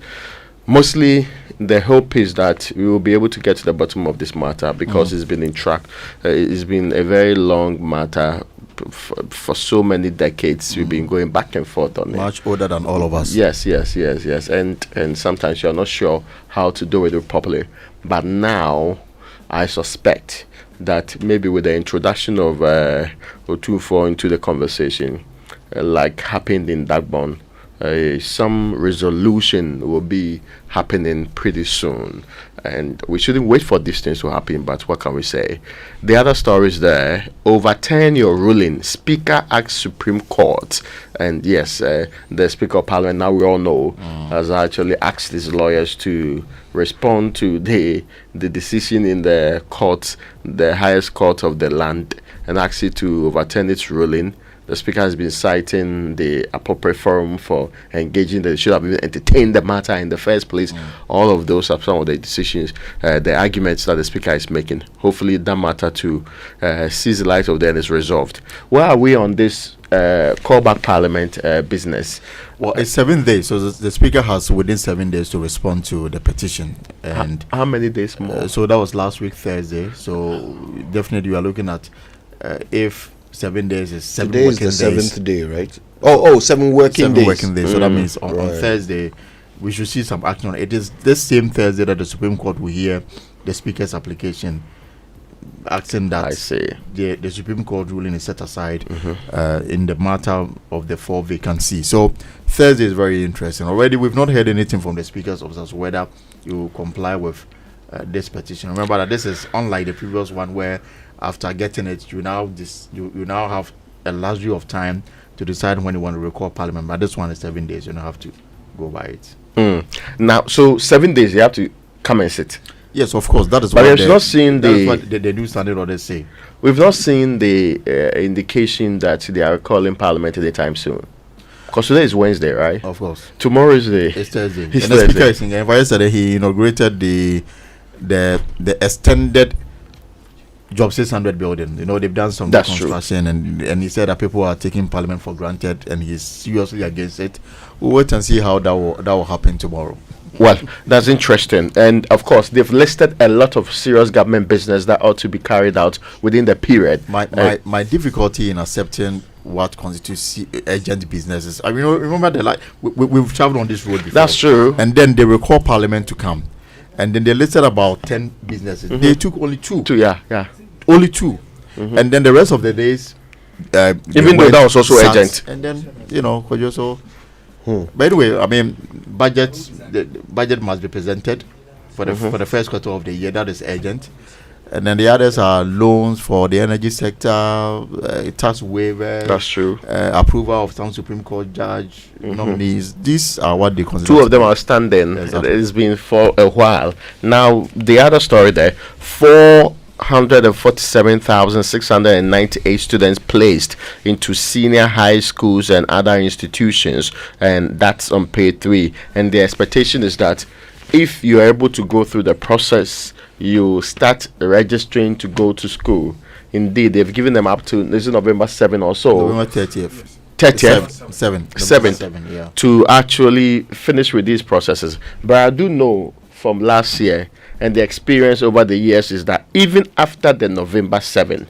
Mostly the hope is that we will be able to get to the bottom of this matter, because it's been in track. It's been a very long matter. For so many decades, we've been going back and forth on it. Much older than all of us. Yes. And sometimes you're not sure how to do it properly. But now, I suspect that maybe with the introduction of Otufo into the conversation, like happened in Dagbon. Some resolution will be happening pretty soon, and we shouldn't wait for these things to happen. But what can we say? The other stories there: overturn your ruling. Speaker asks Supreme Court, and yes, the Speaker of Parliament, now we all know, has actually asked his lawyers to respond to the decision in the court, the highest court of the land, and ask it to overturn its ruling. The Speaker has been citing the appropriate forum for engaging that they should have even entertained the matter in the first place. All of those are some of the decisions, the arguments that the Speaker is making. Hopefully that matter to sees the light of day and is resolved. Where are we on this callback Parliament business? Well, it's 7 days, so the Speaker has within 7 days to respond to the petition. And how many days more? So that was last week, Thursday. So definitely we are looking at if 7 days is 7 Today working is the days. 7th day, right? Oh, 7 working days. 7 working days. So that means on Right. Thursday, we should see some action on it. It is this same Thursday that the Supreme Court will hear the Speaker's application, asking that the Supreme Court ruling is set aside in the matter of the 4 vacancies. So Thursday is very interesting. Already we've not heard anything from the Speaker's office as whether you comply with this petition. Remember that this is unlike the previous one where after getting it, you now have a luxury of time to decide when you want to recall Parliament. But this one is 7 days. You don't have to go by it. Now, so 7 days you have to come and sit. Yes, of course. That is but what we've not seen the new standard orders say. We've not seen the indication that they are calling Parliament anytime soon. Because today is Wednesday, right? Of course. Tomorrow is the It's Thursday. It's And the Speaker is in. Yesterday he inaugurated the extended Job 600 building. You know, they've done some construction, and he said that people are taking Parliament for granted, and he's seriously against it. We'll wait and see how that will happen tomorrow. Well, that's interesting. And of course, they've listed a lot of serious government business that ought to be carried out within the period. My difficulty in accepting what constitutes urgent businesses. I mean, remember we've traveled on this road before. That's true. And then they recall Parliament to come, and then they listed about 10 businesses. They took only 2. Only 2. And then the rest of the days, even though that was also urgent. And then by the way, I mean, the budget must be presented for the first quarter of the year. That is urgent. And then the others are loans for the energy sector, tax waivers. That's true. Approval of some Supreme Court judge nominees. These are what they consider. 2 of them are standing. Exactly. It's been for a while. Now, the other story there, 447,698 students placed into senior high schools and other institutions, and that's on page 3. And the expectation is that if you are able to go through the process, you start registering to go to school. Indeed, they've given them up to November 7 or so. November 30th. 7, yeah. To actually finish with these processes. But I do know from last year and the experience over the years is that even after the November 7,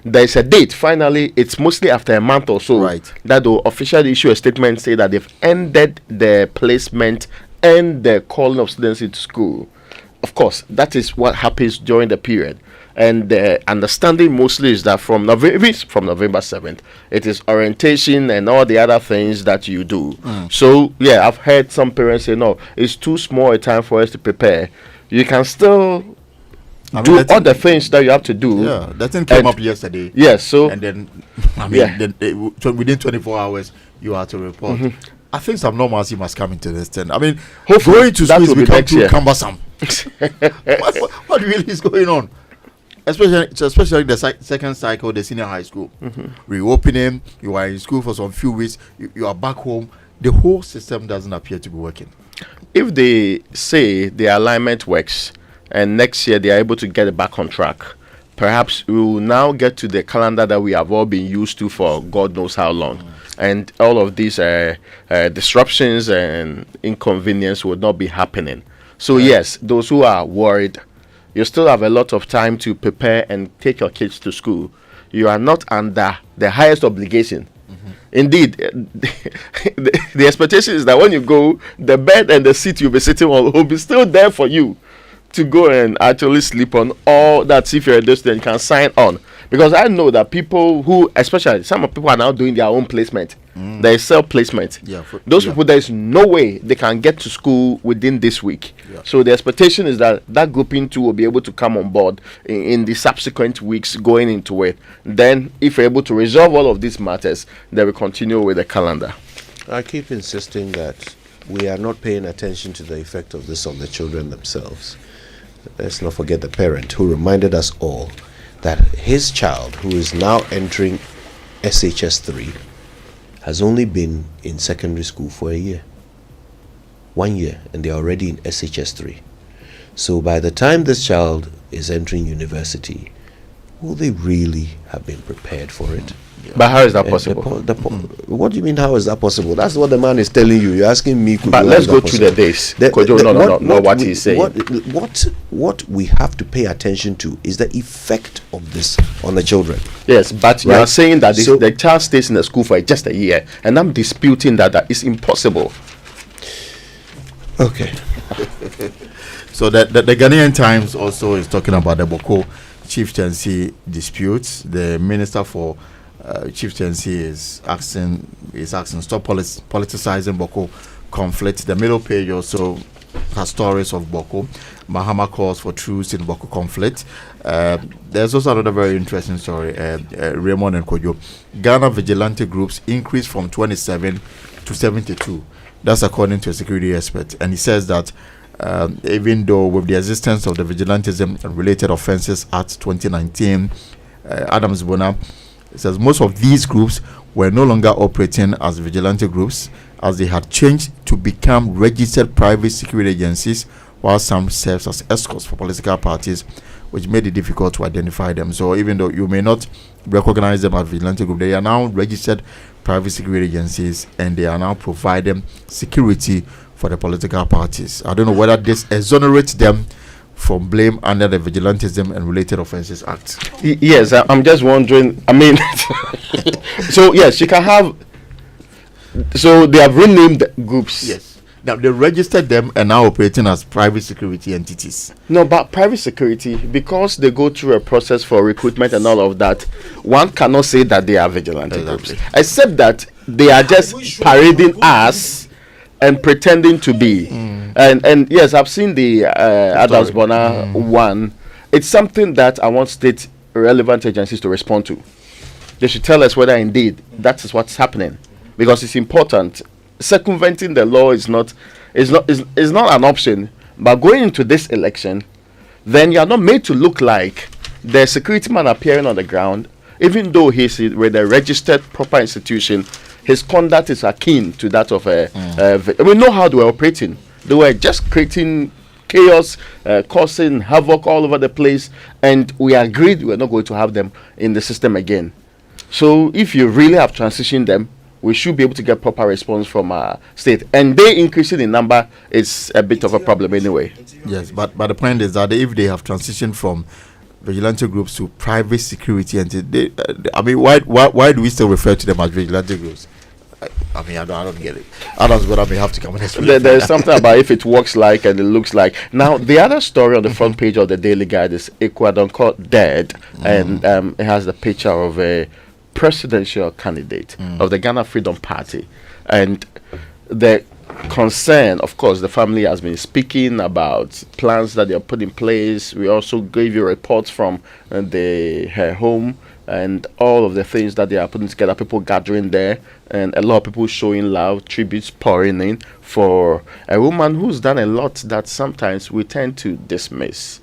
there is a date. Finally, it's mostly after a month or so that they'll officially issue a statement say that they've ended the placement and the calling of students into school. Of course, that is what happens during the period. And the understanding mostly is that from November 7th, it is orientation and all the other things that you do. So, yeah, I've heard some parents say, no, it's too small a time for us to prepare. You can still do all the things that you have to do. Yeah, that thing came up yesterday. Yes, so. And then, then within 24 hours, you have to report. I think some normalcy must come into this thing. I mean, going to school become too cumbersome. What really is going on? Especially the second cycle, the senior high school. Reopening, you are in school for some few weeks, you are back home. The whole system doesn't appear to be working. If they say the alignment works and next year they are able to get it back on track, perhaps we will now get to the calendar that we have all been used to for God knows how long. And all of these disruptions and inconvenience would not be happening. So yes, those who are worried, you still have a lot of time to prepare and take your kids to school. You are not under the highest obligation. Indeed, the expectation is that when you go, the bed and the seat you'll be sitting on will be still there for you to go and actually sleep on. All that, if you're a student, you can sign on. Because I know that people who, especially some people, are now doing their own placement. They self placement. Those people, there is no way they can get to school within this week. So the expectation is that that grouping too will be able to come on board in the subsequent weeks going into it. Then, if we're able to resolve all of these matters, then we continue with the calendar. I keep insisting that we are not paying attention to the effect of this on the children themselves. Let's not forget the parent who reminded us all that his child, who is now entering SHS 3, has only been in secondary school for a year. 1 year, and they're already in SHS 3. So by the time this child is entering university, will they really have been prepared for it? But how is that possible? What do you mean, how is that possible? That's what the man is telling you. You're asking me. But let's go through the days. What he's saying. What we have to pay attention to is the effect of this on the children. Yes, but you are saying that the child stays in the school for just a year, and I'm disputing that is impossible. Okay. So the Ghanaian Times also is talking about the Boko chieftaincy disputes. The minister for chieftaincy is asking stop politicizing Boko conflict. The middle page also has stories of Boko. Mahama calls for truce in Boko conflict. There's also another very interesting story. Raymond and Kojo. Ghana vigilante groups increased from 27 to 72. That's according to a security expert. And he says that even though with the existence of the Vigilantism and Related Offences Act 2019, Adams Bona says most of these groups were no longer operating as vigilante groups, as they had changed to become registered private security agencies, while some serves as escorts for political parties, which made it difficult to identify them. So even though you may not recognize them as vigilante group, they are now registered private security agencies, and they are now providing security for the political parties. I don't know whether this exonerates them from blame under the Vigilantism and Related Offences Act. Yes, I'm just wondering. I mean, so yes, you can have. So they have renamed groups. Yes. Now they registered them and now operating as private security entities. No, but private security, because they go through a process for recruitment and all of that, one cannot say that they are vigilante groups, except that they are just parading us and pretending to be. And yes, I've seen the Adams Bona one. It's something that I want state relevant agencies to respond to. They should tell us whether indeed that is what's happening, because it's important. Circumventing the law is not an option. But going into this election, then you are not made to look like the security man appearing on the ground, even though he's with a registered proper institution. His conduct is akin to that of we know how they were operating. They were just creating chaos, causing havoc all over the place, and we agreed we're not going to have them in the system again. So if you really have transitioned them, we should be able to get proper response from our state. And they increasing in number is a bit of a problem anyway. Yes, but the point is that if they have transitioned from vigilante groups to private security entities, I mean, why do we still refer to them as vigilante groups? I mean, I don't get it. Adam's gonna have to come and explain. There's something about if it works like and it looks like. Now, the other story on the front page of the Daily Guide is Akua Donkor dead, and it has the picture of a presidential candidate of the Ghana Freedom Party, and the concern, of course, the family has been speaking about plans that they are put in place. We also gave you reports from her home and all of the things that they are putting together, people gathering there, and a lot of people showing love, tributes pouring in for a woman who's done a lot that sometimes we tend to dismiss.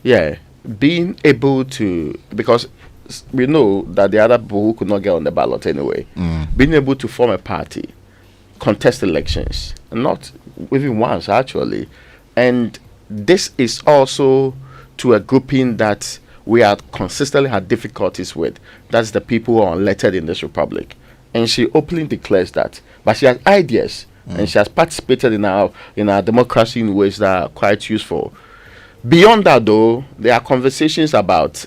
Yeah, being able to, because we know that the other people who could not get on the ballot anyway, being able to form a party, contest elections, not even once actually, and this is also to a grouping that we have consistently had difficulties with. That's the people who are elected in this republic, and she openly declares that. But she has ideas, and she has participated in our democracy in ways that are quite useful. Beyond that, though, there are conversations about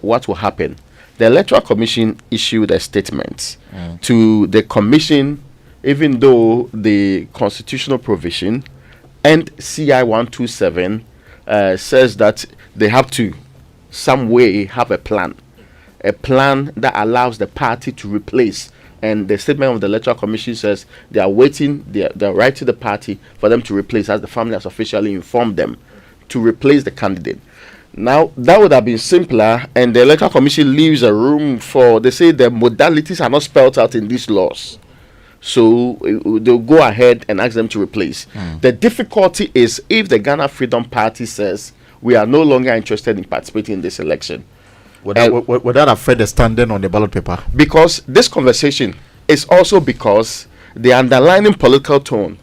what will happen. The Electoral Commission issued a statement to the Commission, even though the constitutional provision and CI 127 says that they have to some way have a plan. a plan that allows the party to replace. And the statement of the Electoral Commission says they are waiting, they're writing the party for them to replace, as the family has officially informed them, to replace the candidate. Now, that would have been simpler, and the Electoral Commission leaves a room for, they say the modalities are not spelled out in these laws. So they'll go ahead and ask them to replace. The difficulty is if the Ghana Freedom Party says, we are no longer interested in participating in this election. Would that affect the standing on the ballot paper? Because this conversation is also because the underlying political tone,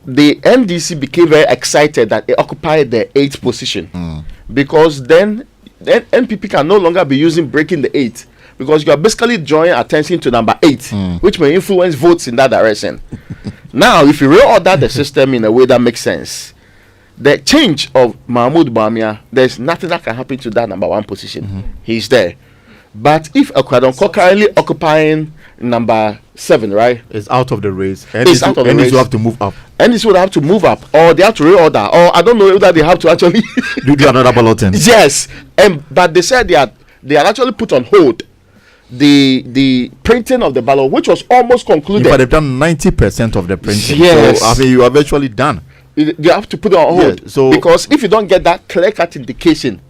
the NDC became very excited that it occupied the 8th position. Because then NPP can no longer be using breaking the 8, because you are basically drawing attention to number 8, which may influence votes in that direction. Now, if you reorder the system in a way that makes sense, the change of Mahmoud Bamia, there's nothing that can happen to that number 1 position. He's there. But if Akua Donkor currently occupying number 7, right? It's out of the race. It's out of the race. will have to move up. NDC would have to move up, or they have to reorder, or I don't know whether they have to actually do another balloting. Yes, but they said they had actually put on hold the printing of the ballot, which was almost concluded. But they've done 90% of the printing. Yes. So, I mean, you are virtually done. You have to put it on hold. So because if you don't get that clear-cut indication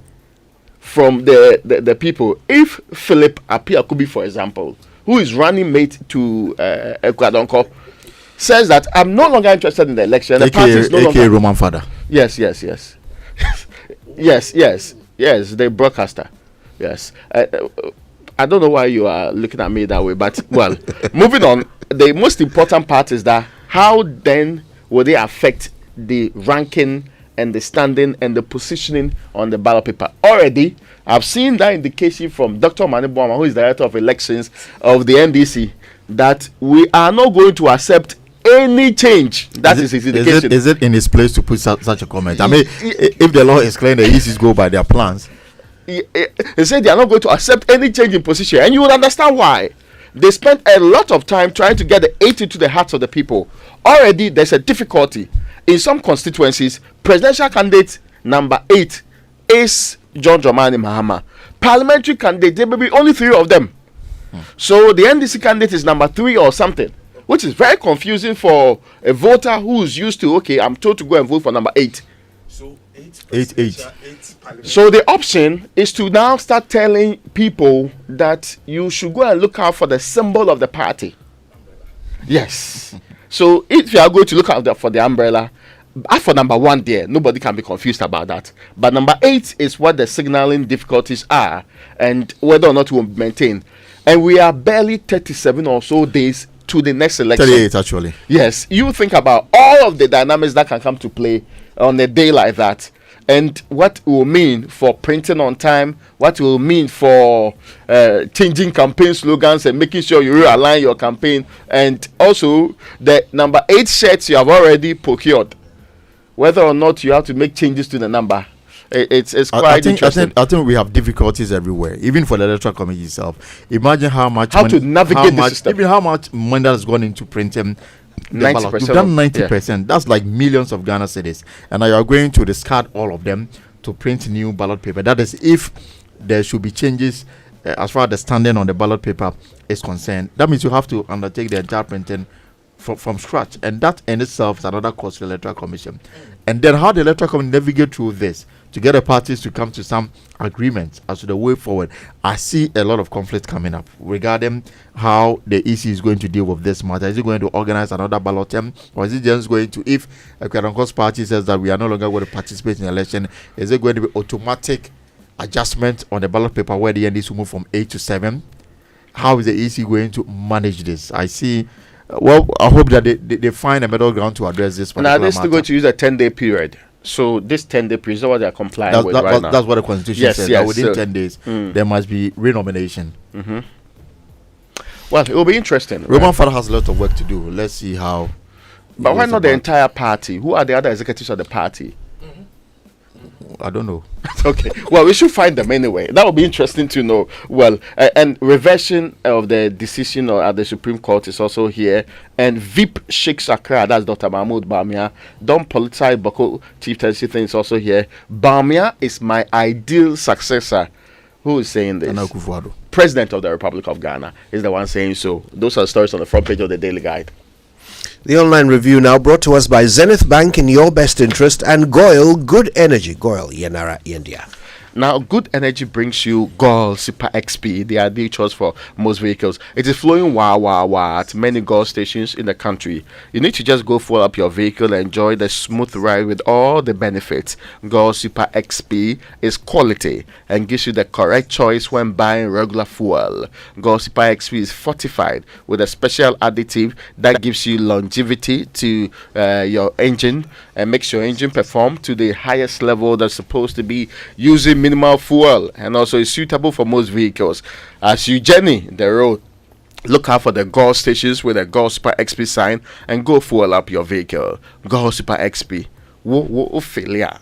from the people, if Philip Apiakubi, for example, who is running mate to Akua Donkor, says that I'm no longer interested in the election, the party is no longer Roman father. Yes. yes, the broadcaster. Yes. I don't know why you are looking at me that way, but well, moving on. The most important part is that how then will they affect the ranking and the standing and the positioning on the ballot paper? Already, I've seen that indication from Dr. Mani Boama, who is Director of Elections of the NDC, that we are not going to accept any change. That is his indication. Is it in his place to put such a comment? I mean, if the law is clear, the ECs go by their plans. He said they are not going to accept any change in position, and you will understand why. They spent a lot of time trying to get the 8 into the hearts of the people. Already, there's a difficulty. In some constituencies, presidential candidate number 8 is John Dramani Mahama. Parliamentary candidate, there may be only 3 of them. So the NDC candidate is number 3 or something, which is very confusing for a voter who's used to, okay, I'm told to go and vote for number 8. So 8. So the option is to now start telling people that you should go and look out for the symbol of the party. Yes. So if you are going to look out for the umbrella, as for number 1 there, nobody can be confused about that. But number 8 is what the signaling difficulties are, and whether or not we will maintain. And we are barely 37 or so days to the next election. 38 actually. Yes. You think about all of the dynamics that can come to play on a day like that, and what it will mean for printing on time, what it will mean for changing campaign slogans and making sure you realign your campaign, and also the number 8 shirts you have already procured, whether or not you have to make changes to the number. It's quite interesting. I think we have difficulties everywhere, even for the Electoral Committee itself. Imagine how much to navigate the system, even how much money has gone into printing. 90%. You've done 90%. Yeah. That's like millions of Ghana cedis, and now you are going to discard all of them to print new ballot paper. That is, if there should be changes as far as the standing on the ballot paper is concerned. That means you have to undertake the entire printing from scratch, and that in itself is another cost to the Electoral Commission. And then how the Electoral Commission navigate through this to get the parties to come to some agreement as to the way forward. I see a lot of conflict coming up regarding how the EC is going to deal with this matter. Is it going to organize another ballot or is it just going to, if Akua Donkor's party says that we are no longer going to participate in the election, is it going to be automatic adjustment on the ballot paper where the NDC will move from 8 to 7? How is the EC going to manage this? I see. Well, I hope that they find a middle ground to address this. Now they're still going to use a 10-day period. So this 10-day period is what they are complying with right now. That's what the Constitution says. That within 10 days, there must be renomination. Well, it will be interesting. Roman Father has a lot of work to do. Let's see how. But why not the entire party? Who are the other executives of the party? I don't know. Okay. Well, we should find them anyway. That would be interesting to know. Well, and reversion of the decision at the Supreme Court is also here. And VIP Sheikh Sakra, that's Dr. Mahmoud Bamia. Don't politicize Boko Chief Tensi thing is also here. Bamia is my ideal successor Who is saying this? Nana Akufo-Addo. President of the Republic of Ghana is the one saying so. Those are stories on the front page of the Daily Guide. The online review now brought to us by Zenith Bank, in your best interest, and Goyle Good Energy. Goyle Yenara India. Now, Good Energy brings you Gold Super XP, the ideal choice for most vehicles. It is flowing at many Gold stations in the country. You need to just go fuel up your vehicle and enjoy the smooth ride with all the benefits. Gold Super XP is quality and gives you the correct choice when buying regular fuel. Gold Super XP is fortified with a special additive that gives you longevity to your engine and makes your engine perform to the highest level that's supposed to be, using minimal fuel, and also is suitable for most vehicles. As you journey the road, look out for the Gold stations with a Gold Super XP sign and go fuel up your vehicle. Gold Super XP. Wo filia.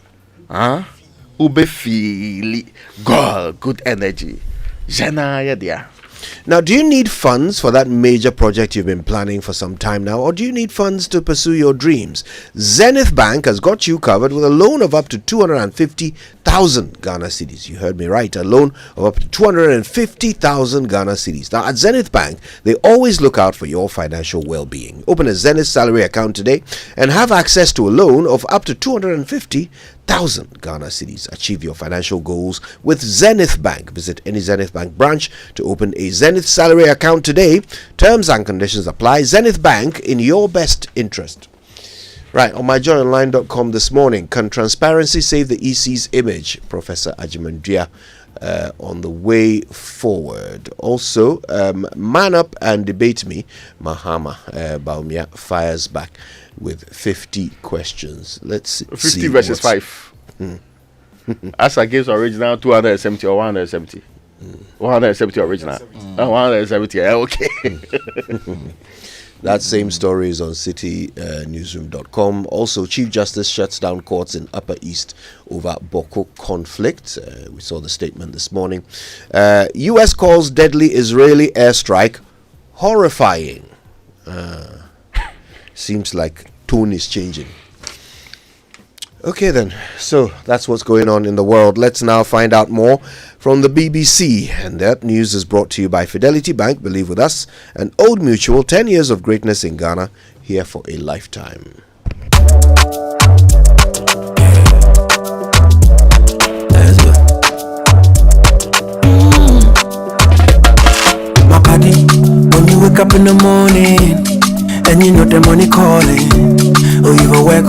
Ube fili. Gold Good Energy. Jana yadia. Now, do you need funds for that major project you've been planning for some time now, or do you need funds to pursue your dreams? Zenith Bank has got you covered with a loan of up to 250,000 Ghana cedis. You heard me right, a loan of up to 250,000 Ghana cedis. Now, at Zenith Bank, they always look out for your financial well-being. Open a Zenith salary account today and have access to a loan of up to 250,000 Ghana cedis. Achieve your financial goals with Zenith Bank. Visit any Zenith Bank branch to open a Zenith salary account today. Terms and conditions apply. Zenith Bank, in your best interest. Right, on myjoyonline.com this morning, can transparency save the EC's image? Professor Ajimandria on the way forward. Also, Man Up and Debate Me, Mahama Baumia fires back with 50 questions. Let's see. 50 versus 5. As against original 270 or 170. 170 original. 170. Okay. That same story is on citynewsroom.com. Also, Chief Justice shuts down courts in Upper East over Boko conflict. We saw the statement this morning. U.S. calls deadly Israeli airstrike horrifying. Seems like tone is changing. Okay then, so that's what's going on in the world. Let's now find out more from the BBC, and that news is brought to you by Fidelity Bank, believe with us, and Old Mutual, 10 years of greatness in Ghana, here for a lifetime. My body, when you wake up in the morning, and you know the money calling, oh you go work,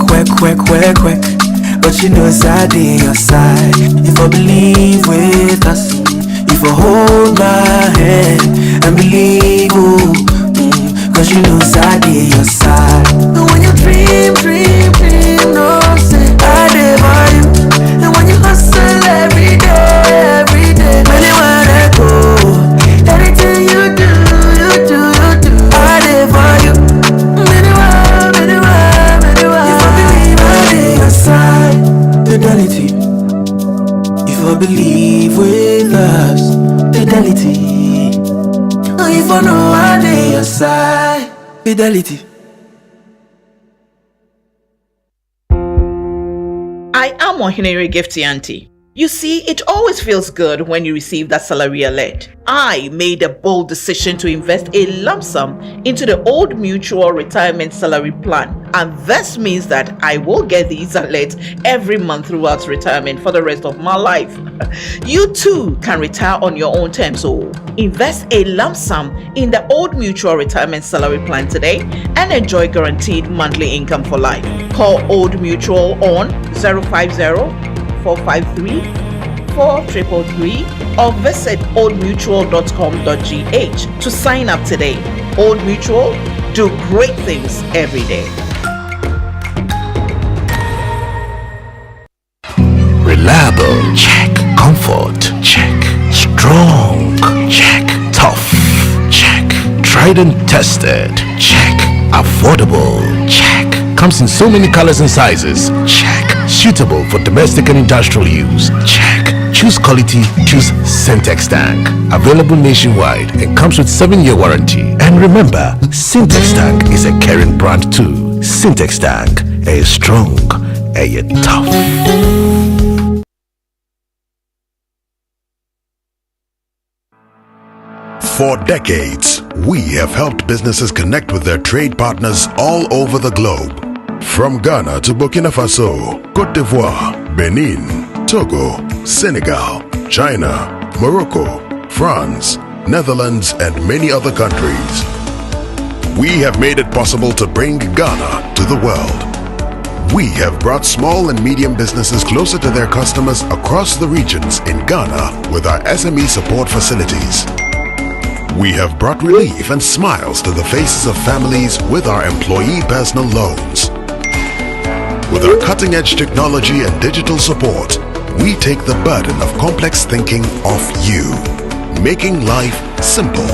but you know it's out in your side. If I believe with us, if I hold my hand and believe, cause you know it's out in your side. And when you dream, no say I live for you. And when you hustle every day, anywhere I go, anything you do, I live for you. If I believe I live your side. Fidelity. If I believe with us, fidelity. Oh, if I know I lay your side, fidelity. I am Ohinere Gifty Auntie. You see, it always feels good when you receive that salary alert. I made a bold decision to invest a lump sum into the Old Mutual Retirement Salary Plan. And this means that I will get these alerts every month throughout retirement for the rest of my life. You too can retire on your own terms. So invest a lump sum in the Old Mutual Retirement Salary Plan today and enjoy guaranteed monthly income for life. Call Old Mutual on 050-453-4333 or visit oldmutual.com.gh to sign up today. Old Mutual, do great things every day. Reliable, check. Comfort, check. Strong, check. Tough, check. Tried and tested, check. Affordable, check. Comes in so many colors and sizes, check. Suitable for domestic and industrial use, check. Choose quality, choose Syntex Tank. Available nationwide and comes with 7-year warranty. And remember, Syntex Tank is a caring brand too. Syntex Tank, a strong, a tough. For decades, we have helped businesses connect with their trade partners all over the globe. From Ghana to Burkina Faso, Côte d'Ivoire, Benin, Togo, Senegal, China, Morocco, France, Netherlands, and many other countries. We have made it possible to bring Ghana to the world. We have brought small and medium businesses closer to their customers across the regions in Ghana with our SME support facilities. We have brought relief and smiles to the faces of families with our employee personal loans. With our cutting-edge technology and digital support, we take the burden of complex thinking off you, making life simple.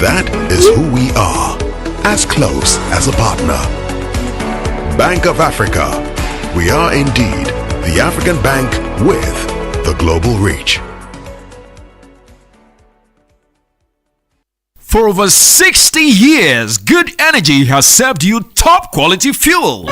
That is who we are, as close as a partner. Bank of Africa. We are indeed the African bank with the global reach. For over 60 years, Good Energy has served you top quality fuels.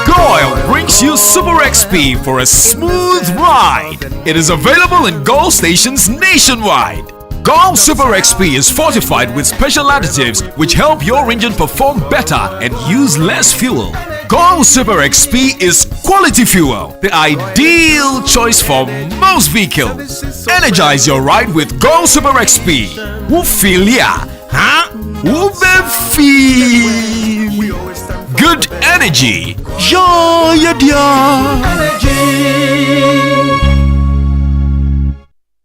Goil brings you Super XP for a smooth ride. It is available in Goil stations nationwide. Goil Super XP is fortified with special additives which help your engine perform better and use less fuel. Goil Super XP is quality fuel, the ideal choice for most vehicles. Energize your ride with Goil Super XP. Who feel ya? Huh? Who be feel? Good energy. Joy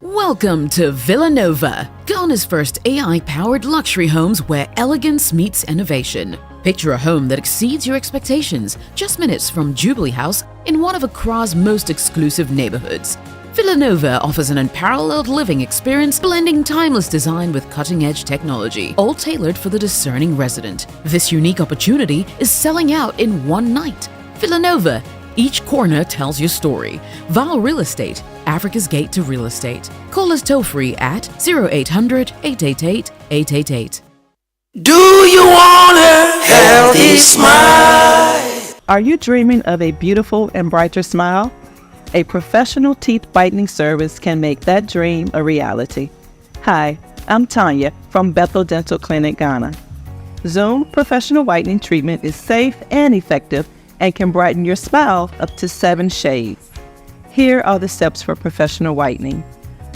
Welcome to Villanova, Ghana's first AI-powered luxury homes where elegance meets innovation. Picture a home that exceeds your expectations, just minutes from Jubilee House in one of Accra's most exclusive neighborhoods. Villanova offers an unparalleled living experience, blending timeless design with cutting-edge technology, all tailored for the discerning resident. This unique opportunity is selling out in one night. Villanova, each corner tells your story. Val Real Estate, Africa's Gate to Real Estate. Call us toll-free at 0800-888-888. Do you want a healthy smile? Are you dreaming of a beautiful and brighter smile? A professional teeth whitening service can make that dream a reality. Hi, I'm Tanya from Bethel Dental Clinic, Ghana. Zoom Professional Whitening Treatment is safe and effective and can brighten your smile up to 7 shades. Here are the steps for professional whitening.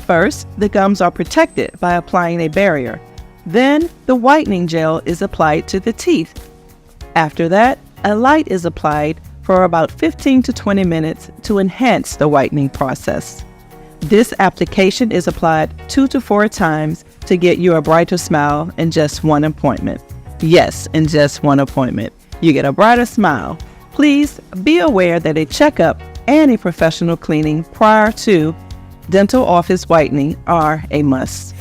First, the gums are protected by applying a barrier. Then, the whitening gel is applied to the teeth. After that, a light is applied for about 15 to 20 minutes to enhance the whitening process. This application is applied 2 to 4 times to get you a brighter smile in just one appointment. Yes, in just one appointment, you get a brighter smile. Please be aware that a checkup and a professional cleaning prior to dental office whitening are a must.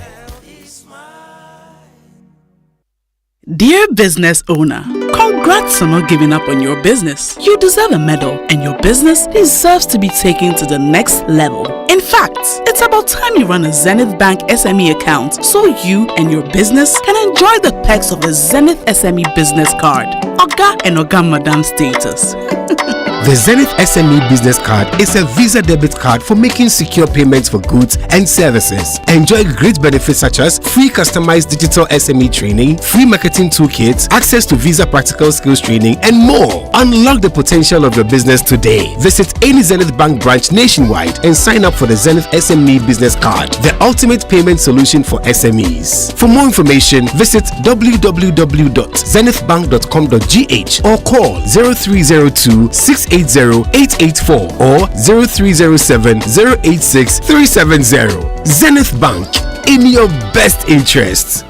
Dear business owner, congrats on not giving up on your business. You deserve a medal and your business deserves to be taken to the next level. In fact, it's about time you run a Zenith Bank SME account so you and your business can enjoy the perks of a Zenith SME business card. Oga and Oga Madam status. The Zenith SME Business Card is a Visa debit card for making secure payments for goods and services. Enjoy great benefits such as free customized digital SME training, free marketing toolkits, access to Visa practical skills training, and more. Unlock the potential of your business today. Visit any Zenith Bank branch nationwide and sign up for the Zenith SME Business Card, the ultimate payment solution for SMEs. For more information, visit www.zenithbank.com.gh or call 0302 680-884 or 0307-086-370. Zenith Bank, in your best interests.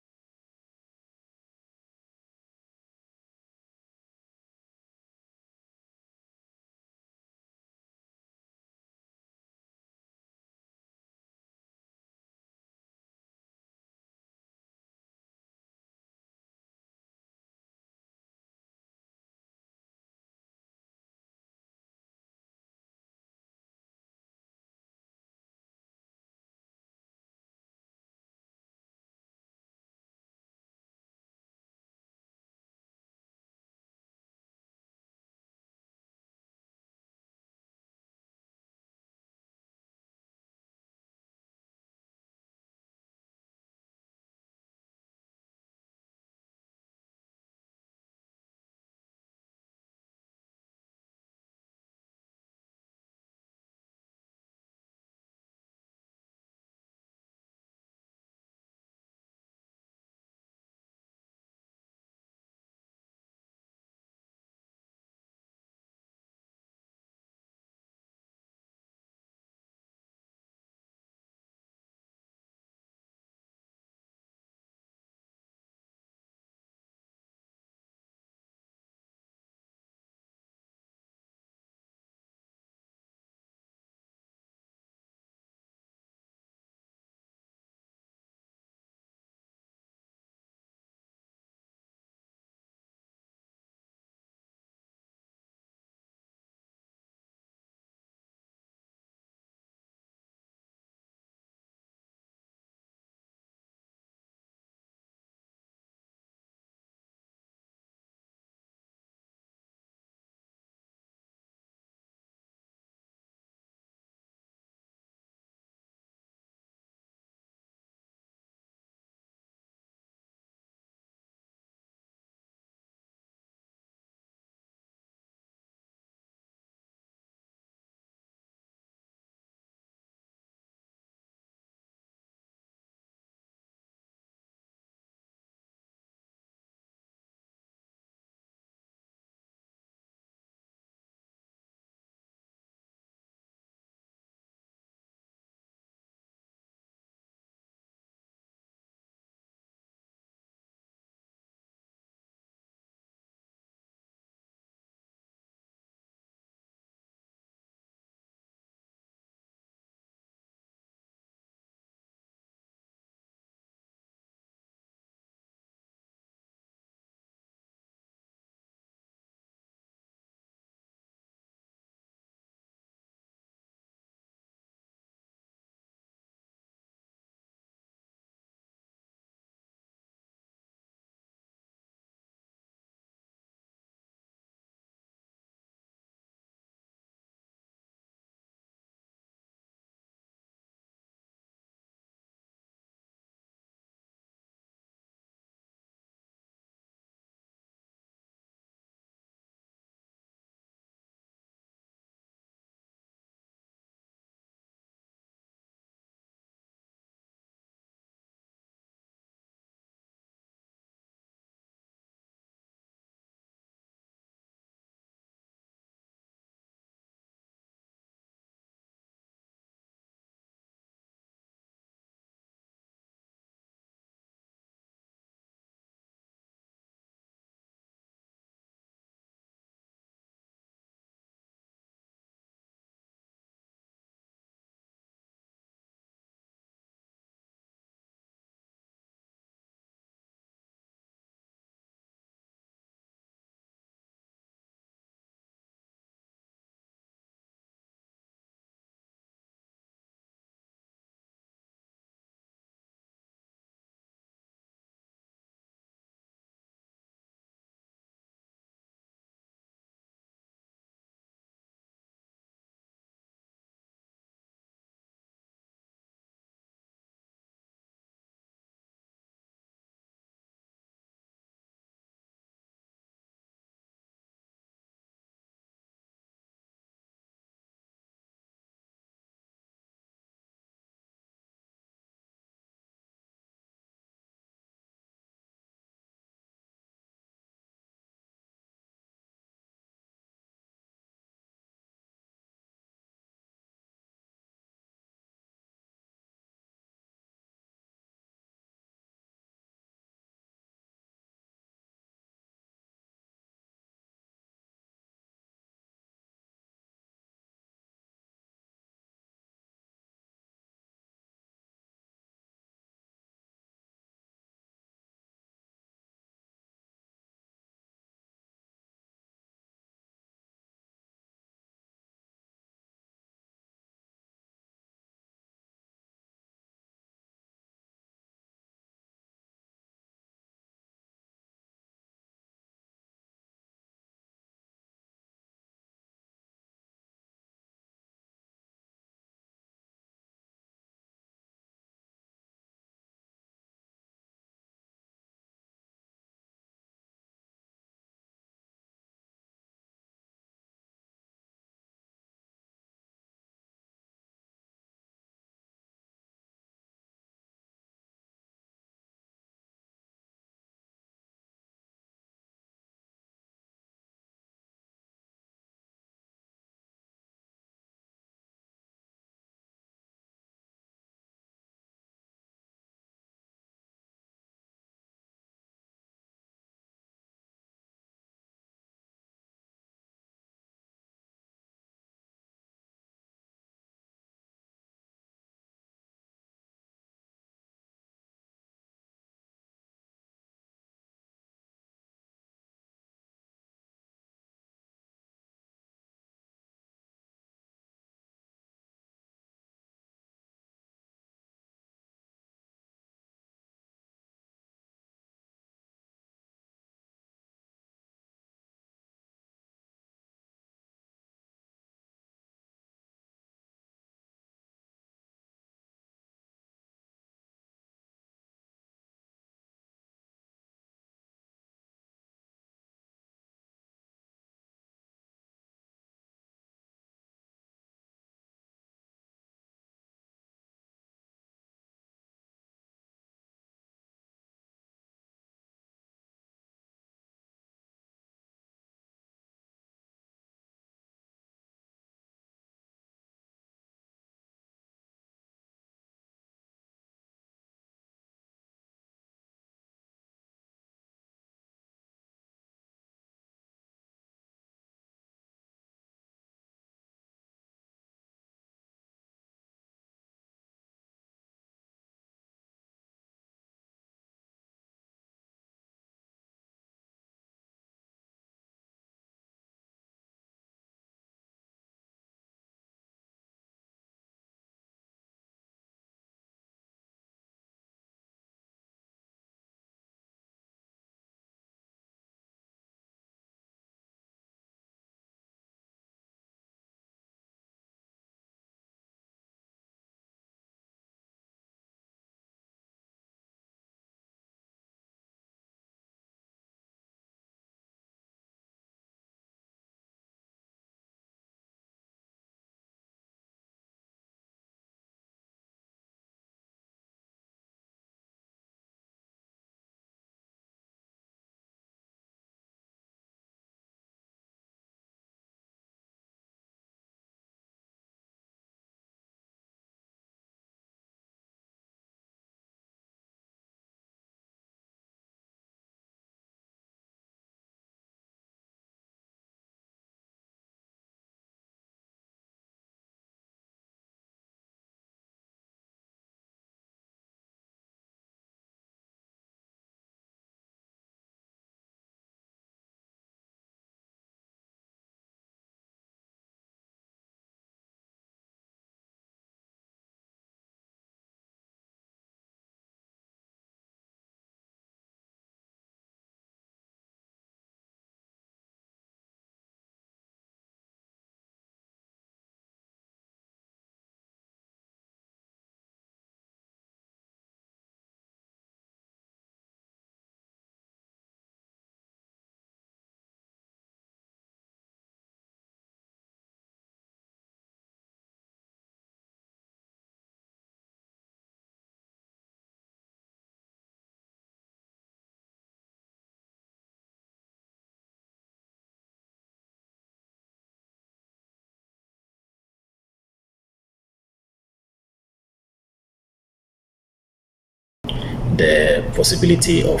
the possibility of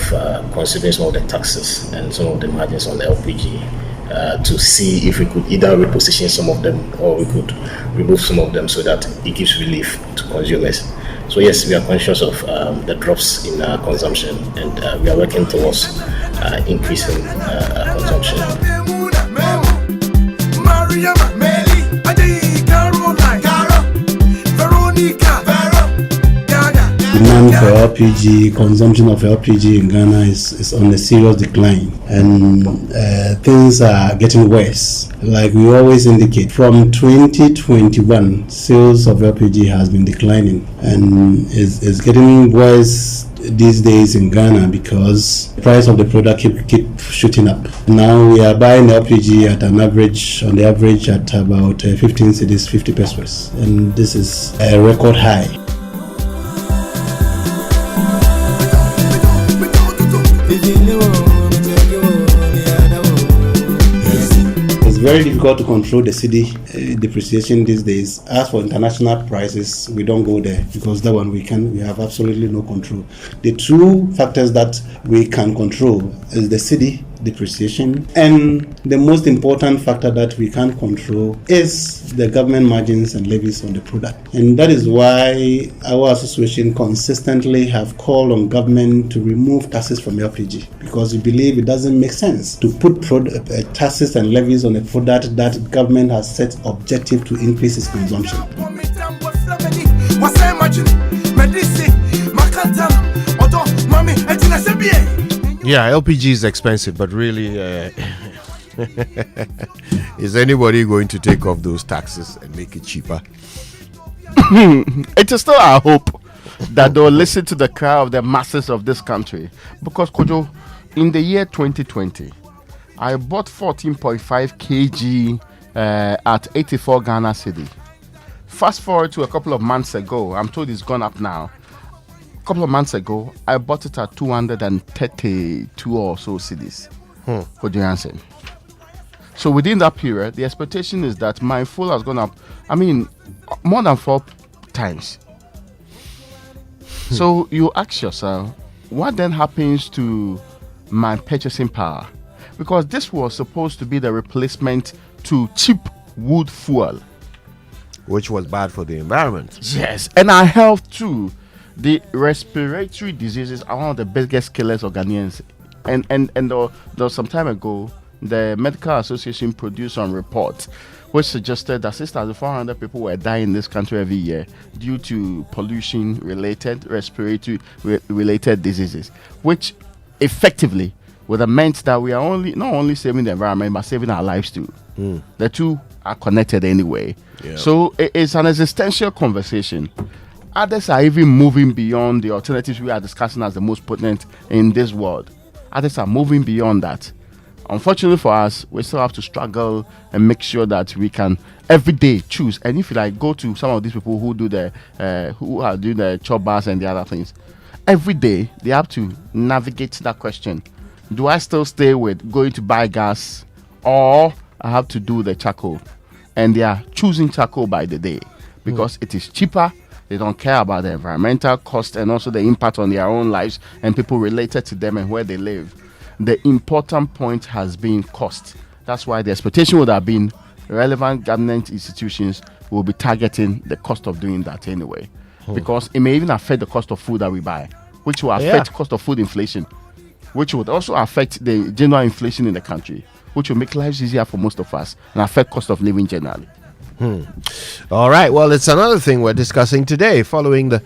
considering some of the taxes and some of the margins on the LPG to see if we could either reposition some of them or we could remove some of them so that it gives relief to consumers. So yes, we are conscious of the drops in consumption, and we are working towards increasing consumption. Demand for LPG, consumption of LPG in Ghana is on a serious decline, and things are getting worse. Like we always indicate, from 2021, sales of LPG has been declining, and it's getting worse these days in Ghana because the price of the product keep shooting up. Now we are buying LPG at an average, on the average, at about 15 cedis, 50 pesos, and this is a record high. It's very difficult to control the cedi depreciation these days. As for international prices, we don't go there because that one we have absolutely no control. The two factors that we can control is the cedi depreciation, and the most important factor that we can't control is the government margins and levies on the product. And that is why our association consistently have called on government to remove taxes from LPG, because we believe it doesn't make sense to put taxes and levies on a product that government has set objective to increase its consumption. Yeah, LPG is expensive, but really, is anybody going to take off those taxes and make it cheaper? It is still our hope that they'll listen to the cry of the masses of this country. Because, Kojo, in the year 2020, I bought 14.5 kg at 84 Ghana cedi. Fast forward to a couple of months ago, I'm told it's gone up now. A couple of months ago, I bought it at 232 or so cedis. For the answer. So within that period, the expectation is that my fuel has gone up, more than 4 times. So you ask yourself, what then happens to my purchasing power? Because this was supposed to be the replacement to cheap wood fuel, which was bad for the environment. Yes, and our health too. The respiratory diseases are one of the biggest killers of Ghanaians. And there was some time ago, the Medical Association produced some reports which suggested that 6,400 people were dying in this country every year due to pollution-related, respiratory-related diseases, which effectively would have meant that we are not only saving the environment, but saving our lives too. The two are connected anyway. Yeah. So it's an existential conversation. Others are even moving beyond the alternatives we are discussing as the most potent in this world. Others are moving beyond that. Unfortunately for us, we still have to struggle and make sure that we can every day choose. And if you go to some of these people who do who are doing the chop bars and the other things, every day they have to navigate that question: do I still stay with going to buy gas, or I have to do the charcoal? And they are choosing charcoal by the day because it is cheaper. They don't care about the environmental cost and also the impact on their own lives and people related to them and where they live. The important point has been cost. That's why the expectation would have been relevant government institutions will be targeting the cost of doing that anyway. Because it may even affect the cost of food that we buy, which will affect cost of food inflation, which would also affect the general inflation in the country, which will make lives easier for most of us and affect cost of living generally. All right. Well, it's another thing we're discussing today following the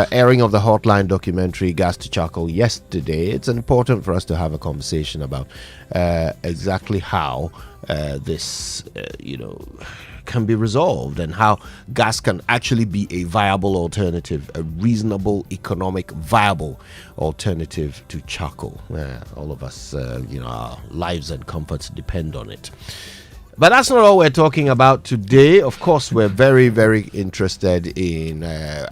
airing of the Hotline documentary Gas to Charcoal yesterday. It's important for us to have a conversation about exactly how this, can be resolved and how gas can actually be a viable alternative, a reasonable, economic, viable alternative to charcoal. All of us, our lives and comforts depend on it. But that's not all we're talking about today. Of course, we're very, very interested in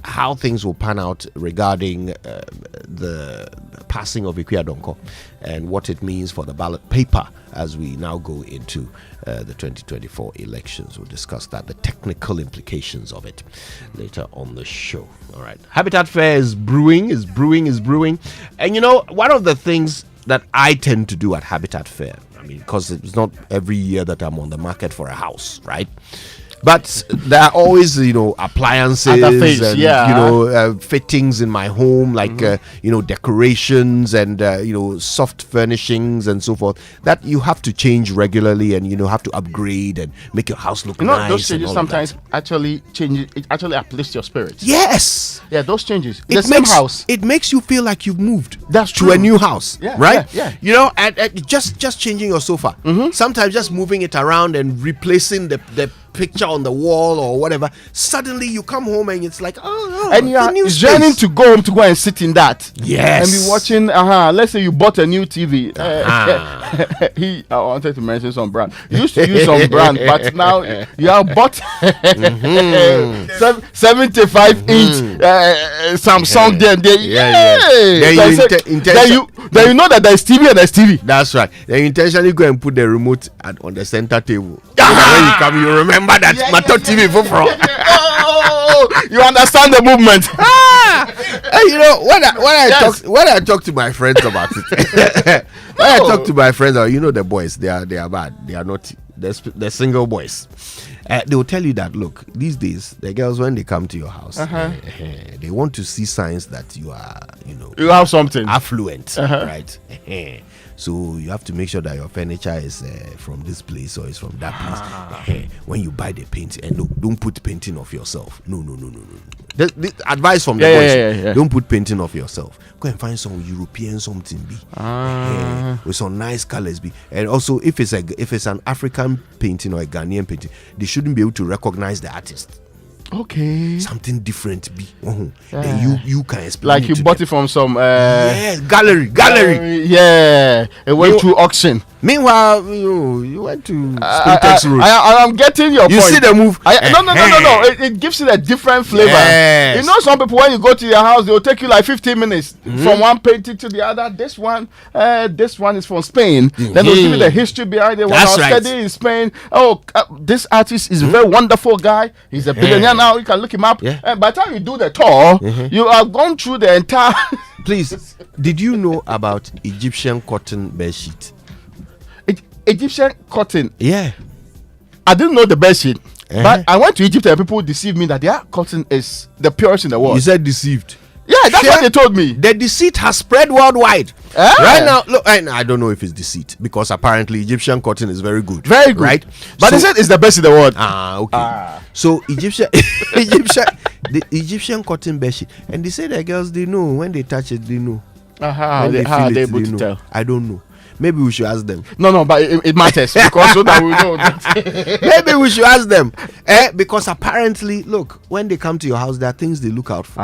how things will pan out regarding the passing of Akua Donkor and what it means for the ballot paper as we now go into the 2024 elections. We'll discuss that, the technical implications of it later on the show. All right. Habitat Fair is brewing. And you know, one of the things that I tend to do at Habitat Fair, I mean, because it's not every year that I'm on the market for a house, right? But there are always, appliances and, fittings in my home, like, decorations and, soft furnishings and so forth that you have to change regularly and, have to upgrade and make your house look nice. Those changes sometimes actually change. It actually uplifts your spirits. Yes. Yeah, those changes. The same house. It makes you feel like you've moved. That's true. To a new house, right? Yeah. And just changing your sofa. Sometimes just moving it around and replacing the picture on the wall or whatever, suddenly you come home and it's like, and you are yearning to go home to go and sit in that, yes, and be watching. Let's say you bought a new TV. I wanted to mention some brand. You used to use some brand, but now you have bought 75-inch Samsung. Then you know that there's TV and there's TV. That's right. Then you intentionally go and put the remote on the center table. When you come, you remember that Mato TV for you understand the movement. When I talk to my friends about it, I talk to my friends, the boys, they are bad. They are not. They're single boys. They will tell you that, look, these days the girls, when they come to your house, they want to see signs that you are, you have something affluent, right? So you have to make sure that your furniture is from this place or is from that place. When you buy the paint, and look, don't put painting of yourself. No. The advice from the boys: don't put painting of yourself. Go and find some European something with some nice colors. And also, if it's an African painting or a Ghanaian painting, they shouldn't be able to recognize the artist. Okay, something different then you can explain like you bought it from some gallery it went through auction. Meanwhile, you went to Spintex Road. I'm getting your point. You see the move? No. It gives it a different flavor. Yes. Some people, when you go to your house, they'll take you like 15 minutes from one painting to the other. This one is from Spain. Then they'll give you the history behind it. When I was studying in Spain, this artist is a very wonderful guy. He's a billionaire now. You can look him up. And by the time you do the tour, you have gone through the entire. Please, did you know about Egyptian cotton bed sheet? Egyptian cotton. Yeah. I didn't know the bed sheet. But I went to Egypt and people deceived me that their cotton is the purest in the world. You said deceived. Yeah, that's what they told me. The deceit has spread worldwide. Right now, look, I don't know if it's deceit because apparently Egyptian cotton is very good. Very good. Right? But they said it's the best in the world. Okay. So the Egyptian cotton bed sheet. And they say the girls, they know when they touch it, they know. How they able to tell? I don't know. Maybe we should ask them. No, but it matters because so that we know that. Maybe we should ask them. Because apparently, look, when they come to your house, there are things they look out for.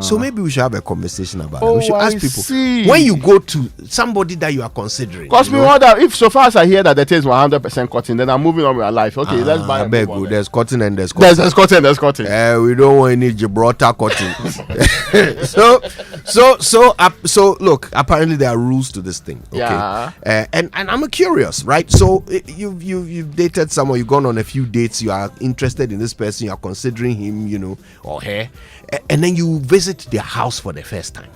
So maybe we should have a conversation about it. We should ask people. When you go to somebody that you are considering. Because me wonder, if so far as I hear that the things 100% cotton, then I'm moving on with my life. Okay, let's buy a big one. There's cotton and there's cotton. There's cotton. We don't want any Gibraltar cotton. So look, apparently there are rules to this thing. Okay. Yeah. And I'm curious, right? So you've dated someone, you've gone on a few dates, you are interested in this person, you are considering him, or her, and then you visit their house for the first time.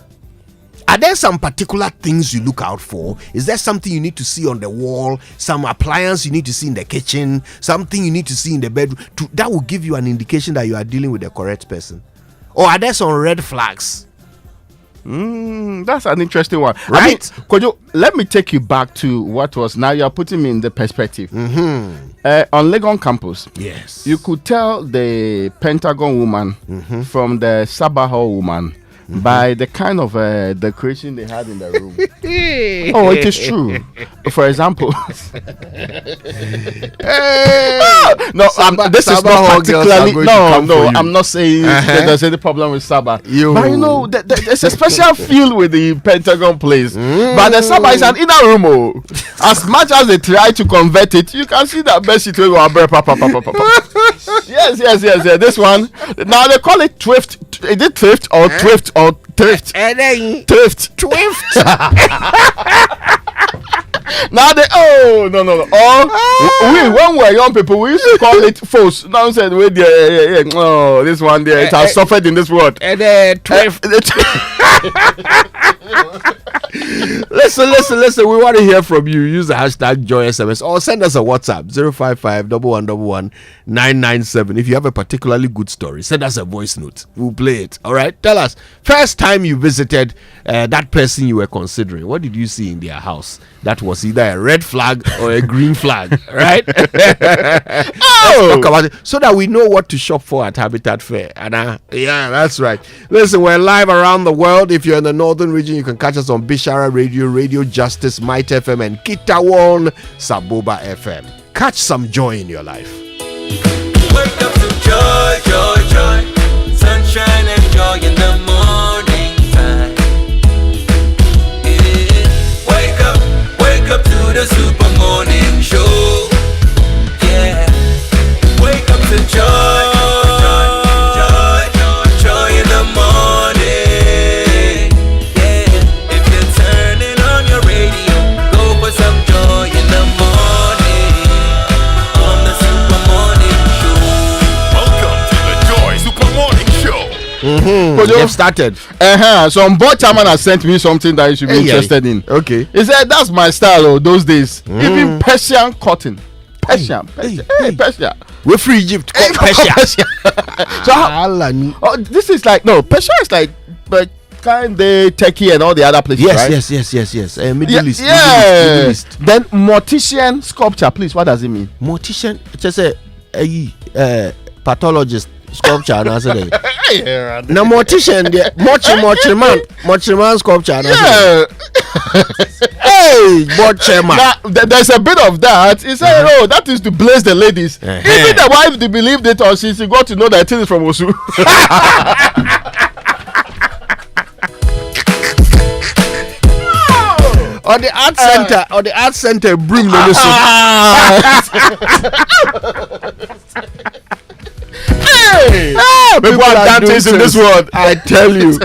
Are there some particular things you look out for? Is there something you need to see on the wall, some appliance you need to see in the kitchen, something you need to see in the bedroom that will give you an indication that you are dealing with the correct person? Or are there some red flags? That's an interesting one, right? Kojo, let me take you back to what was. Now you are putting me in the perspective. On Legon campus, yes, you could tell the Pentagon woman from the Sabah woman by the kind of decoration they had in the room. Oh, it is true. For example, this is not particularly. No, I'm not saying there's any problem with Saba. But you know, there's a special feel with the Pentagon place. But the Saba is an inner room. Oh. As much as they try to convert it, you can see that best situation. Yes. This one. Now they call it thrift. Is it thrift or thrift or thrift? Thrift. Now they no. When we were young people, we used to call it false. Now said wait there, oh this one there, it has suffered in this world. Thrift. Listen. We want to hear from you. Use the hashtag JoySMS or send us a WhatsApp 055-1111-997. If you have a particularly good story, send us a voice note. We'll play it. All right. Tell us first time you visited that person you were considering. What did you see in their house that was either a red flag or a green flag? Right. Let's talk about it so that we know what to shop for at Habitat Fair. And yeah, that's right. Listen, we're live around the world. If you're in the northern region, you can catch us on Bishara Radio, Radio Justice, Might FM, and Kitawan Saboba FM. Catch some joy in your life. Wake up to joy, joy, joy. Sunshine and joy in the morning time. Yeah. Wake up to the super morning show. Yeah. Wake up to joy. Get started. So board chairman has sent me something that you should be interested in. Okay. He said that's my style those days. Even Persian cotton. Persian. We're free Egypt. Persia. So this is like Persia is like kind of Turkey and all the other places. Yes. Middle East. Middle East. Then mortician sculpture, please. What does it mean? Mortician. Just a pathologist. Sculpture and I said now mortician mochiman sculpture and hey mochiman. Now there's a bit of that. He said that is to bless the ladies. Even the wife they believed it or she got to know that it is from Osu. Or the art center bring people are dancing in this world, I tell you.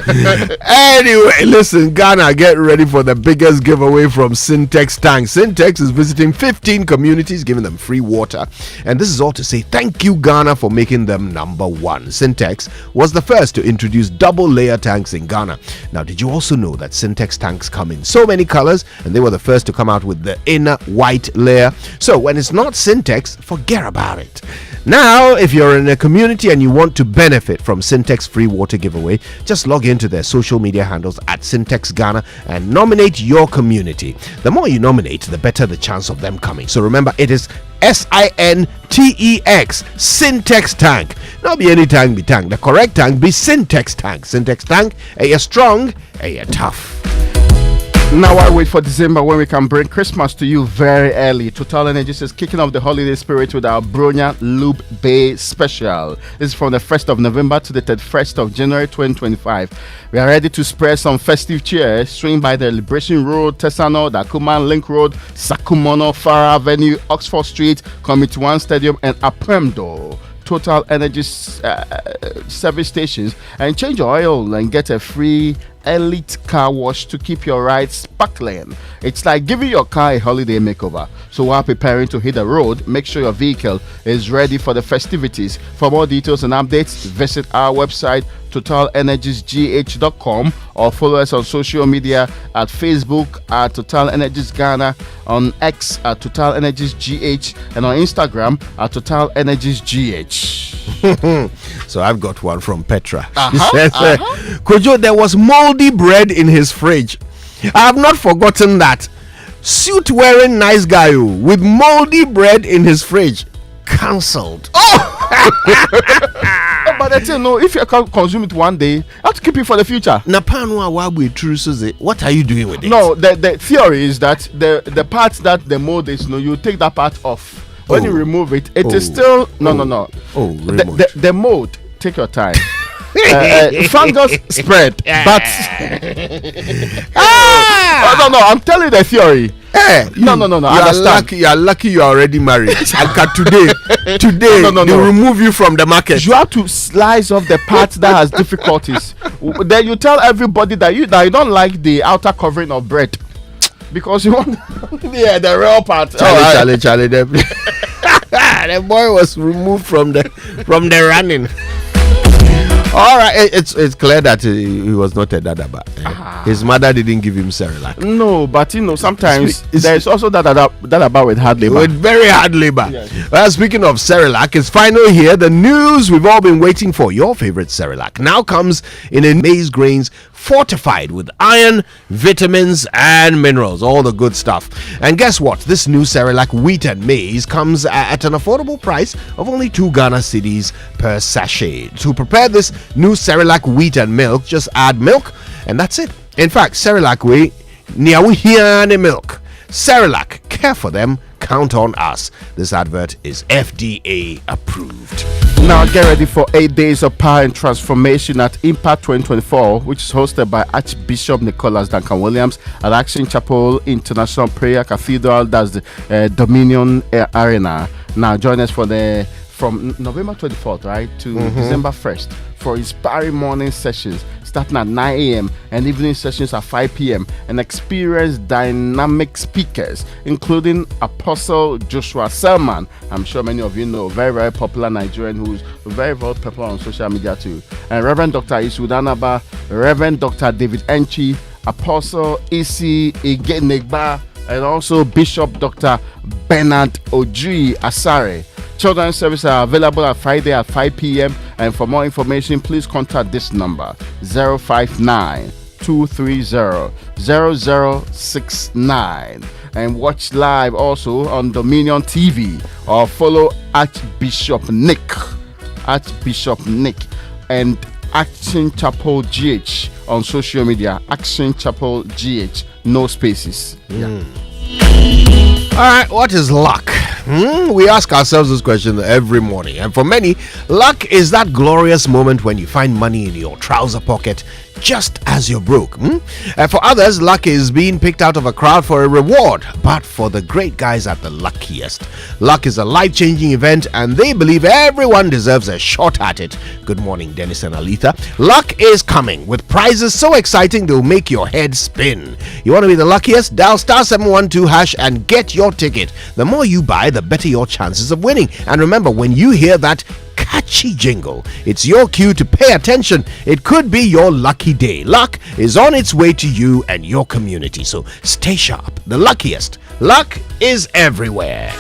Anyway, listen, Ghana, get ready for the biggest giveaway from Syntex Tank. Syntex is visiting 15 communities, giving them free water. And this is all to say thank you, Ghana, for making them number one. Syntex was the first to introduce double layer tanks in Ghana. Now, did you also know that Syntex tanks come in so many colors, and they were the first to come out with the inner white layer? So when it's not Syntex, forget about it. Now, if you're in a community and you want to benefit from Syntex free water giveaway, just log into their social media handles at Syntex Ghana and nominate your community. The more you nominate, the better the chance of them coming. So remember, it is SINTEX, Syntex Tank. Not be any tank, be tank. The correct tank be Syntex Tank. Syntex Tank, you're strong, you're tough. Now I wait for December when we can bring Christmas to you very early. Total Energies is kicking off the holiday spirit with our Bronya Loop Bay special. This is from the 1st of November to the 31st of January 2025. We are ready to spread some festive cheer. Swing by the Liberation Road, Tesano, Dakuman Link Road, Sakumono, Farah Avenue, Oxford Street, Committee 1 Stadium, and Apremdo. Total Energy service stations, and change your oil and get a free elite car wash to keep your ride sparkling. It's like giving your car a holiday makeover. So while preparing to hit the road, make sure your vehicle is ready for the festivities. For more details and updates, visit our website totalenergiesgh.com or follow us on social media at Facebook at Total Energies Ghana, on X at Total Energies GH, and on Instagram at Total Energies GH. So I've got one from Petra. She says, Kojo, there was moldy bread in his fridge. I have not forgotten that. Suit wearing nice guy with moldy bread in his fridge. Cancelled. But But I say no. If you can consume it one day, you have to keep it for the future. What are you doing with it? No, the theory is that the parts that the mold is, you take that part off. When you remove it, it is still no. The mold. Take your time. Fungus spread, but no, I'm telling you the theory. No. You are lucky you are already married. And today they remove you from the market. You have to slice off the part that has difficulties. Then you tell everybody that you don't like the outer covering of bread because you want the real part. Charlie. The boy was removed from the running. All right, it's clear that he was not a dadaba. His mother didn't give him Cerelac. No, but sometimes there's also dadaba with hard labor. With very hard labor. Yes. Well, speaking of Cerelac, it's finally here. The news we've all been waiting for. Your favorite Cerelac now comes in maize grains fortified with iron, vitamins, and minerals. All the good stuff. And guess what? This new Cerelac wheat and maize comes at an affordable price of only 2 Ghana cedis per sachet. To prepare this new Cerelac wheat and milk, just add milk and that's it. In fact, Cerelac we niawihiane milk. Cerelac, care for them, count on us. This advert is FDA approved. Now get ready for 8 days of power and transformation at Impact 2024, which is hosted by Archbishop Nicholas Duncan Williams at Action Chapel International Prayer Cathedral. That's the Dominion Arena. Now join us from November 24th, right, to December 1st for inspiring morning sessions starting at 9 a.m. and evening sessions at 5 p.m. and experience dynamic speakers, including Apostle Joshua Selman. I'm sure many of you know, very, very popular Nigerian who's very, very popular on social media too. And Reverend Dr. Isu Danaba, Reverend Dr. David Enchi, Apostle Isi Igenegba, and also Bishop Dr. Bernard Ojui Asare. Children's services are available at Friday at 5 p.m. And for more information, please contact this number 059-230-0069 and watch live also on Dominion TV or follow Archbishop Nick and Action Chapel GH on social media. Action Chapel GH, no spaces. All right, what is luck? We ask ourselves this question every morning, and for many, luck is that glorious moment when you find money in your trouser pocket just as you're broke. For others, luck is being picked out of a crowd for a reward. But for the great guys at the luckiest, luck is a life-changing event, and they believe everyone deserves a shot at it. Good morning, Dennis and Alita. Luck is coming with prizes so exciting they'll make your head spin. You want to be the luckiest? Dial *712# and get your ticket. The more you buy, the better your chances of winning. And remember, when you hear that catchy jingle, it's your cue to pay attention. It could be your lucky day. Luck is on its way to you and your community, so stay sharp. The luckiest. Luck is everywhere.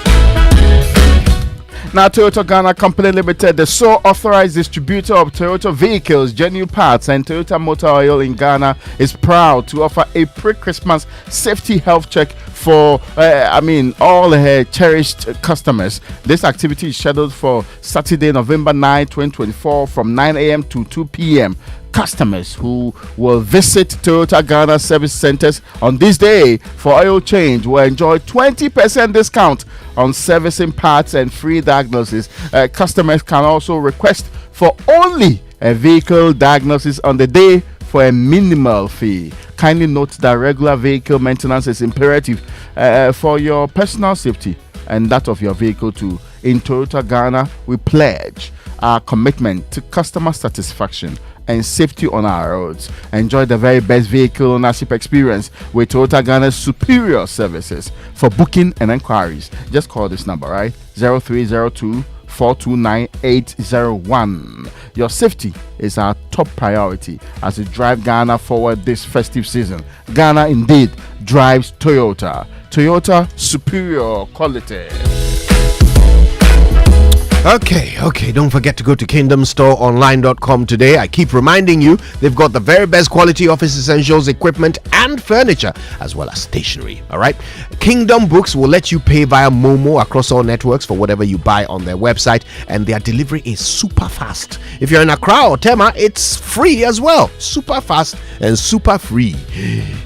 Now, Toyota Ghana Company Limited, the sole authorized distributor of Toyota vehicles, genuine parts, and Toyota Motor Oil in Ghana, is proud to offer a pre-Christmas safety health check for, all her cherished customers. This activity is scheduled for Saturday, November 9, 2024, from 9 a.m. to 2 p.m. Customers who will visit Toyota Ghana service centers on this day for oil change will enjoy 20% discount on servicing parts and free diagnosis. Customers can also request for only a vehicle diagnosis on the day for a minimal fee. Kindly note that regular vehicle maintenance is imperative for your personal safety and that of your vehicle too. In Toyota Ghana, we pledge our commitment to customer satisfaction and safety on our roads. Enjoy the very best vehicle ownership experience with Toyota Ghana's superior services. For booking and inquiries, just call this number, right? 0302-429-801. Your safety is our top priority as we drive Ghana forward this festive season. Ghana indeed drives Toyota. Toyota, superior quality. Okay. Don't forget to go to kingdomstoreonline.com today. I keep reminding you, they've got the very best quality office essentials, equipment, and furniture, as well as stationery. All right. Kingdom Books will let you pay via Momo across all networks for whatever you buy on their website, and their delivery is super fast. If you're in Accra or Tema, it's free as well. Super fast and super free.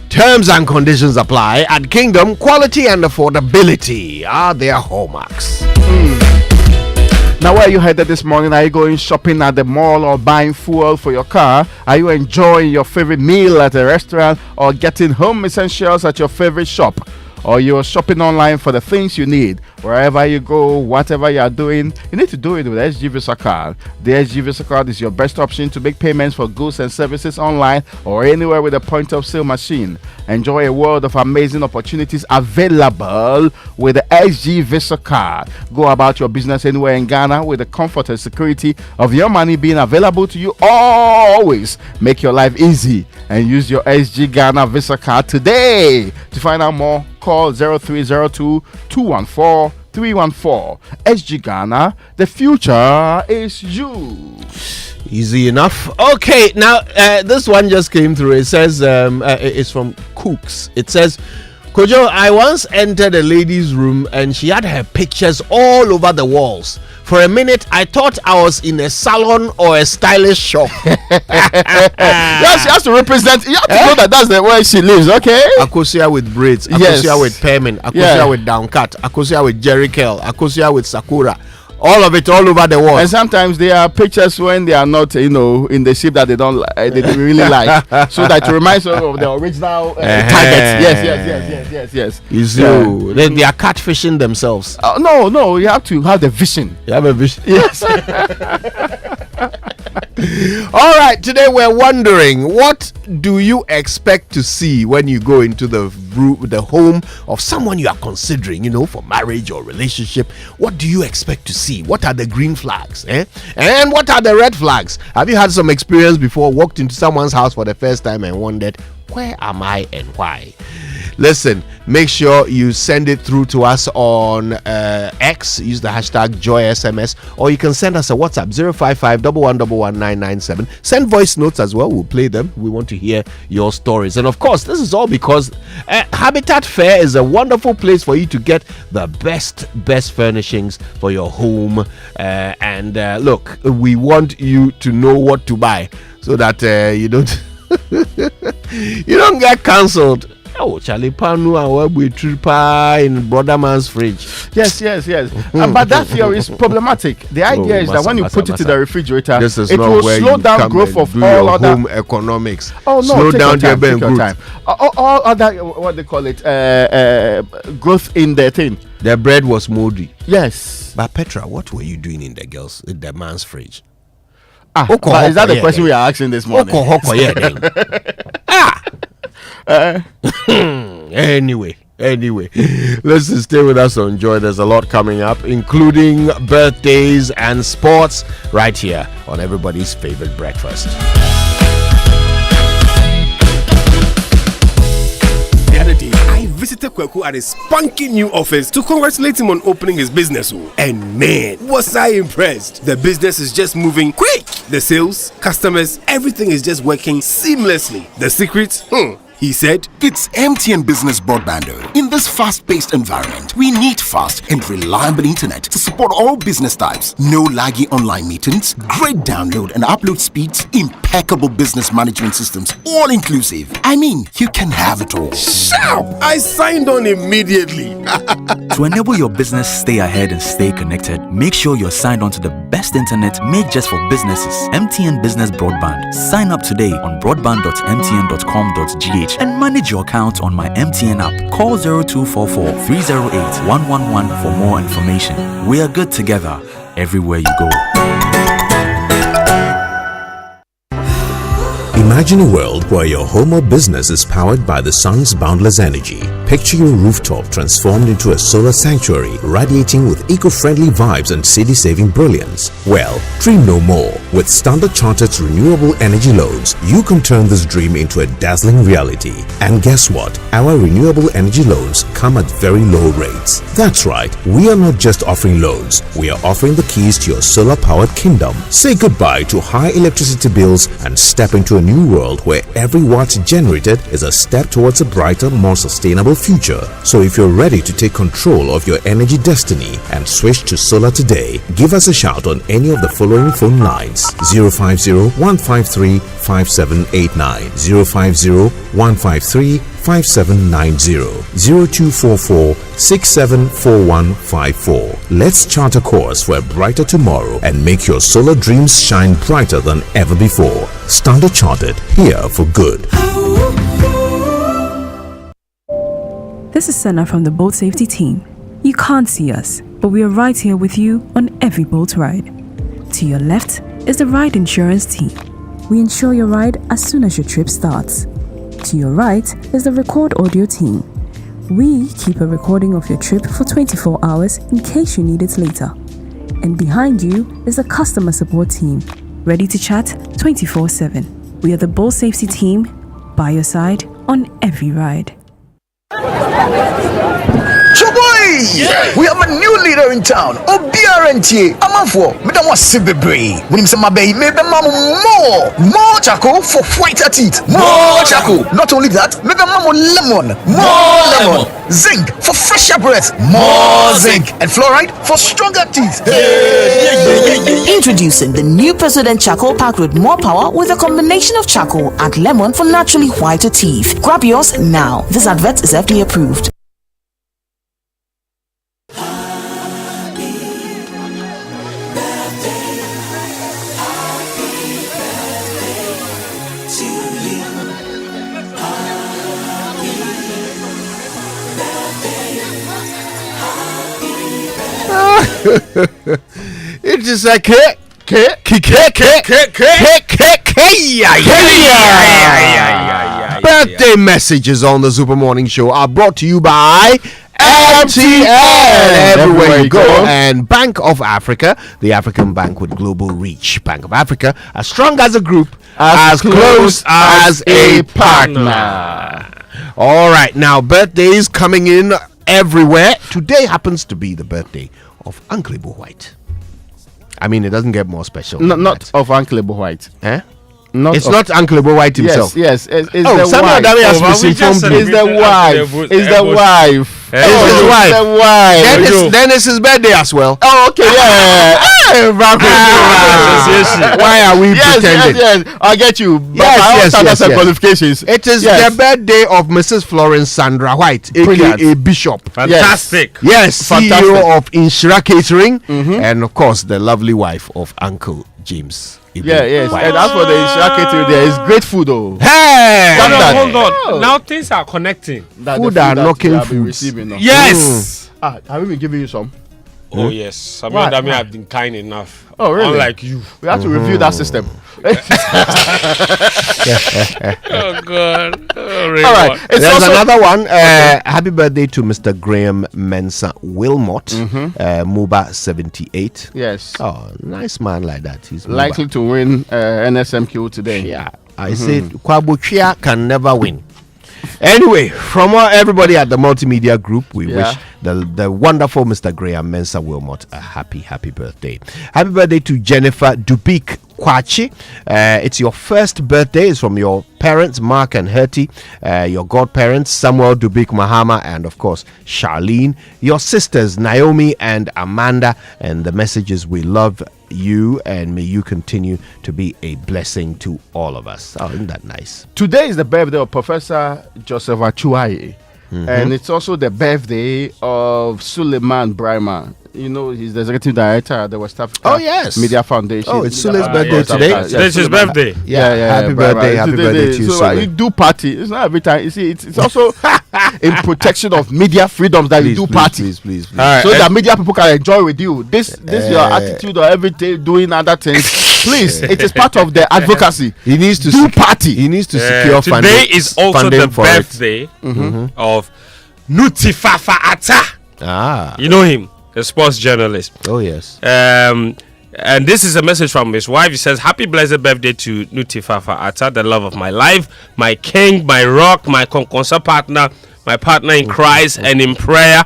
Terms and conditions apply. At Kingdom, quality and affordability are their hallmarks. Now, where are you headed this morning? Are you going shopping at the mall or buying fuel for your car? Are you enjoying your favorite meal at a restaurant or getting home essentials at your favorite shop? Or you're shopping online for the things you need? Wherever you go, whatever you are doing, you need to do it with SG Visa Card. The SG Visa Card is your best option to make payments for goods and services online or anywhere with a point of sale machine. Enjoy a world of amazing opportunities available with the SG Visa Card. Go about your business anywhere in Ghana with the comfort and security of your money being available to you always. Make your life easy and use your SG Ghana Visa Card today. To find out more, call 0302 214 314. SG Ghana, the future is you. Easy enough. Okay, now this one just came through. It says it's from Cooks. It says, Kojo, I once entered a lady's room and she had her pictures all over the walls. For a minute, I thought I was in a salon or a stylish shop. Yes, she has to represent. You have to know that that's the way she lives, okay? Akosia with braids, Akosia with permin, Akosia with downcut, Akosia with jerry curl, Akosia with sakura. All of it all over the world. And sometimes there are pictures when they are not, in the shape that they don't really like, so that it reminds them of the original targets. Yes. You see, they are catfishing themselves. No, you have to have the vision. You have a vision. Yes. All right, today we're wondering, what do you expect to see when you go into the home of someone you are considering, for marriage or relationship? What do you expect to see? What are the green flags? And what are the red flags? Have you had some experience before, walked into someone's house for the first time and wondered, where am I and why? Listen, make sure you send it through to us on X. Use the hashtag JoySMS, or you can send us a WhatsApp 055-111-997. Send voice notes as well. We'll play them. We want to hear your stories. And of course, this is all because Habitat Fair is a wonderful place for you to get the best furnishings for your home. Look, we want you to know what to buy so that you don't you don't get cancelled. Oh, Charlie Panu and we in brother man's fridge. Yes. But that theory is problematic. The idea is that when you put it in the refrigerator, it will slow down growth of all other home economics. Oh no, slow down take your time. All other, what they call it, growth in the thing. The bread was moldy. Yes. But Petra, what were you doing in the man's fridge? But is that the question we are asking this morning? Anyway, let's stay with us on Joy. There's a lot coming up, including birthdays and sports, right here on everybody's favorite breakfast. The other day, I visited Kweku at his spunky new office to congratulate him on opening his business. And man, was I impressed. The business is just moving quick. The sales, customers, everything is just working seamlessly. The secret? He said, it's MTN Business Broadband. In this fast-paced environment, we need fast and reliable internet to support all business types. No laggy online meetings, great download and upload speeds, impeccable business management systems, all inclusive. I mean, you can have it all. Sharp! I signed on immediately. To enable your business stay ahead and stay connected, make sure you're signed on to the best internet made just for businesses. MTN Business Broadband. Sign up today on broadband.mtn.com.gh and manage your account on my MTN app. Call 0244 308 111 for more information. We are good together everywhere you go. Imagine a world where your home or business is powered by the sun's boundless energy. Picture your rooftop transformed into a solar sanctuary, radiating with eco-friendly vibes and city-saving brilliance. Well, dream no more. With Standard Chartered's renewable energy loans, you can turn this dream into a dazzling reality. And guess what? Our renewable energy loans come at very low rates. That's right, we are not just offering loans, we are offering the keys to your solar-powered kingdom. Say goodbye to high electricity bills and step into a new world where every watt generated is a step towards a brighter, more sustainable future. So if you're ready to take control of your energy destiny and switch to solar today, give us a shout on any of the following phone lines: 050-153-5789, 050-153-5790, 0244-674154. Let's chart a course for a brighter tomorrow and make your solar dreams shine brighter than ever before. Standard Chartered, here for good. This is Senna from the Boat Safety Team. You can't see us, but we are right here with you on every boat ride. To your left is the Ride Insurance Team. We insure your ride as soon as your trip starts. To your right is the Record Audio Team. We keep a recording of your trip for 24 hours in case you need it later. And behind you is the Customer Support Team, ready to chat 24/7. We are the Boat Safety Team, by your side on every ride. Choboy! Yeah. We have a new leader in town. Obiarenti. Amafo. Madam was Sibebre. When him say my baby, maybe more charcoal for whiter teeth. More charcoal. Not only that, maybe lemon. More lemon. Zinc for fresher breath. More zinc. And fluoride for stronger teeth. Introducing the new President Charcoal packed with more power with a combination of charcoal and lemon for naturally whiter teeth. Grab yours now. This advert is FDA approved. It is a birthday messages on the Super Morning Show are brought to you by MTN. Everywhere you go. And Bank of Africa, the African bank with global reach. Bank of Africa, as strong as a group, as close as a partner. All right, now birthdays coming in everywhere. Today happens to be the birthday of Uncle Ibu White. I mean, it doesn't get more special. Not of Uncle Ibu White. Eh? It's not Uncle Ibu White himself. Yes. It's the wife. Has misinformed you. It's the wife. It's the wife. Then it's his birthday as well. Oh, okay, yeah. Why are we pretending? Yes, I'll get you. Yes. Qualifications. It is the birthday of Mrs. Florence Sandra White, aka Bishop. Fantastic. Yes, CEO of Inshira Catering, and of course the lovely wife of Uncle James. Yes. And as for the Inshira Catering, there is great food though. Hey! Hold on. Now things are connecting. Food are knocking food. Yes. Have we been giving you some? Oh yes. I mean, I've been kind enough. Oh really? Unlike you. We have to review that system. Oh God. All right. There's another one. Happy birthday to Mr. Graham Mensah Wilmot, MOBA 78. Yes. Oh, nice man like that. He's likely to win NSMQ today. Yeah. I said Kwabuchia can never win. Anyway, from everybody at the Multimedia Group, we wish the wonderful Mr. Graham Mensah Wilmot a happy birthday. Happy birthday to Jennifer Dubik Kwachi. It's your first birthday. It's from your parents, Mark and Hertie, your godparents, Samuel Dubik Mahama, and of course, Charlene, your sisters, Naomi and Amanda, and the messages: we love you and may you continue to be a blessing to all of us. Oh, isn't that nice? Today is the birthday of Professor Joseph Achuaye, and it's also the birthday of Suleiman Brahma. You know, he's the executive director at the West Africa Media Foundation. Oh, it's Sulei's birthday today. Today's his birthday. Yeah. Happy birthday to you, so you do party. It's not every time. You see, it's also in protection of media freedoms that you do party. Please. So that media people can enjoy with you. This your attitude or every day doing other things. Please, it is part of the advocacy. He needs to party. He needs to secure funding. Today is also the birthday of Nutifafa Ata. You know him, the sports journalist. Oh yes. And this is a message from his wife. He says, "Happy blessed birthday to Nutifafa Ata, the love of my life, my king, my rock, my conconsa partner, my partner in Christ and in prayer.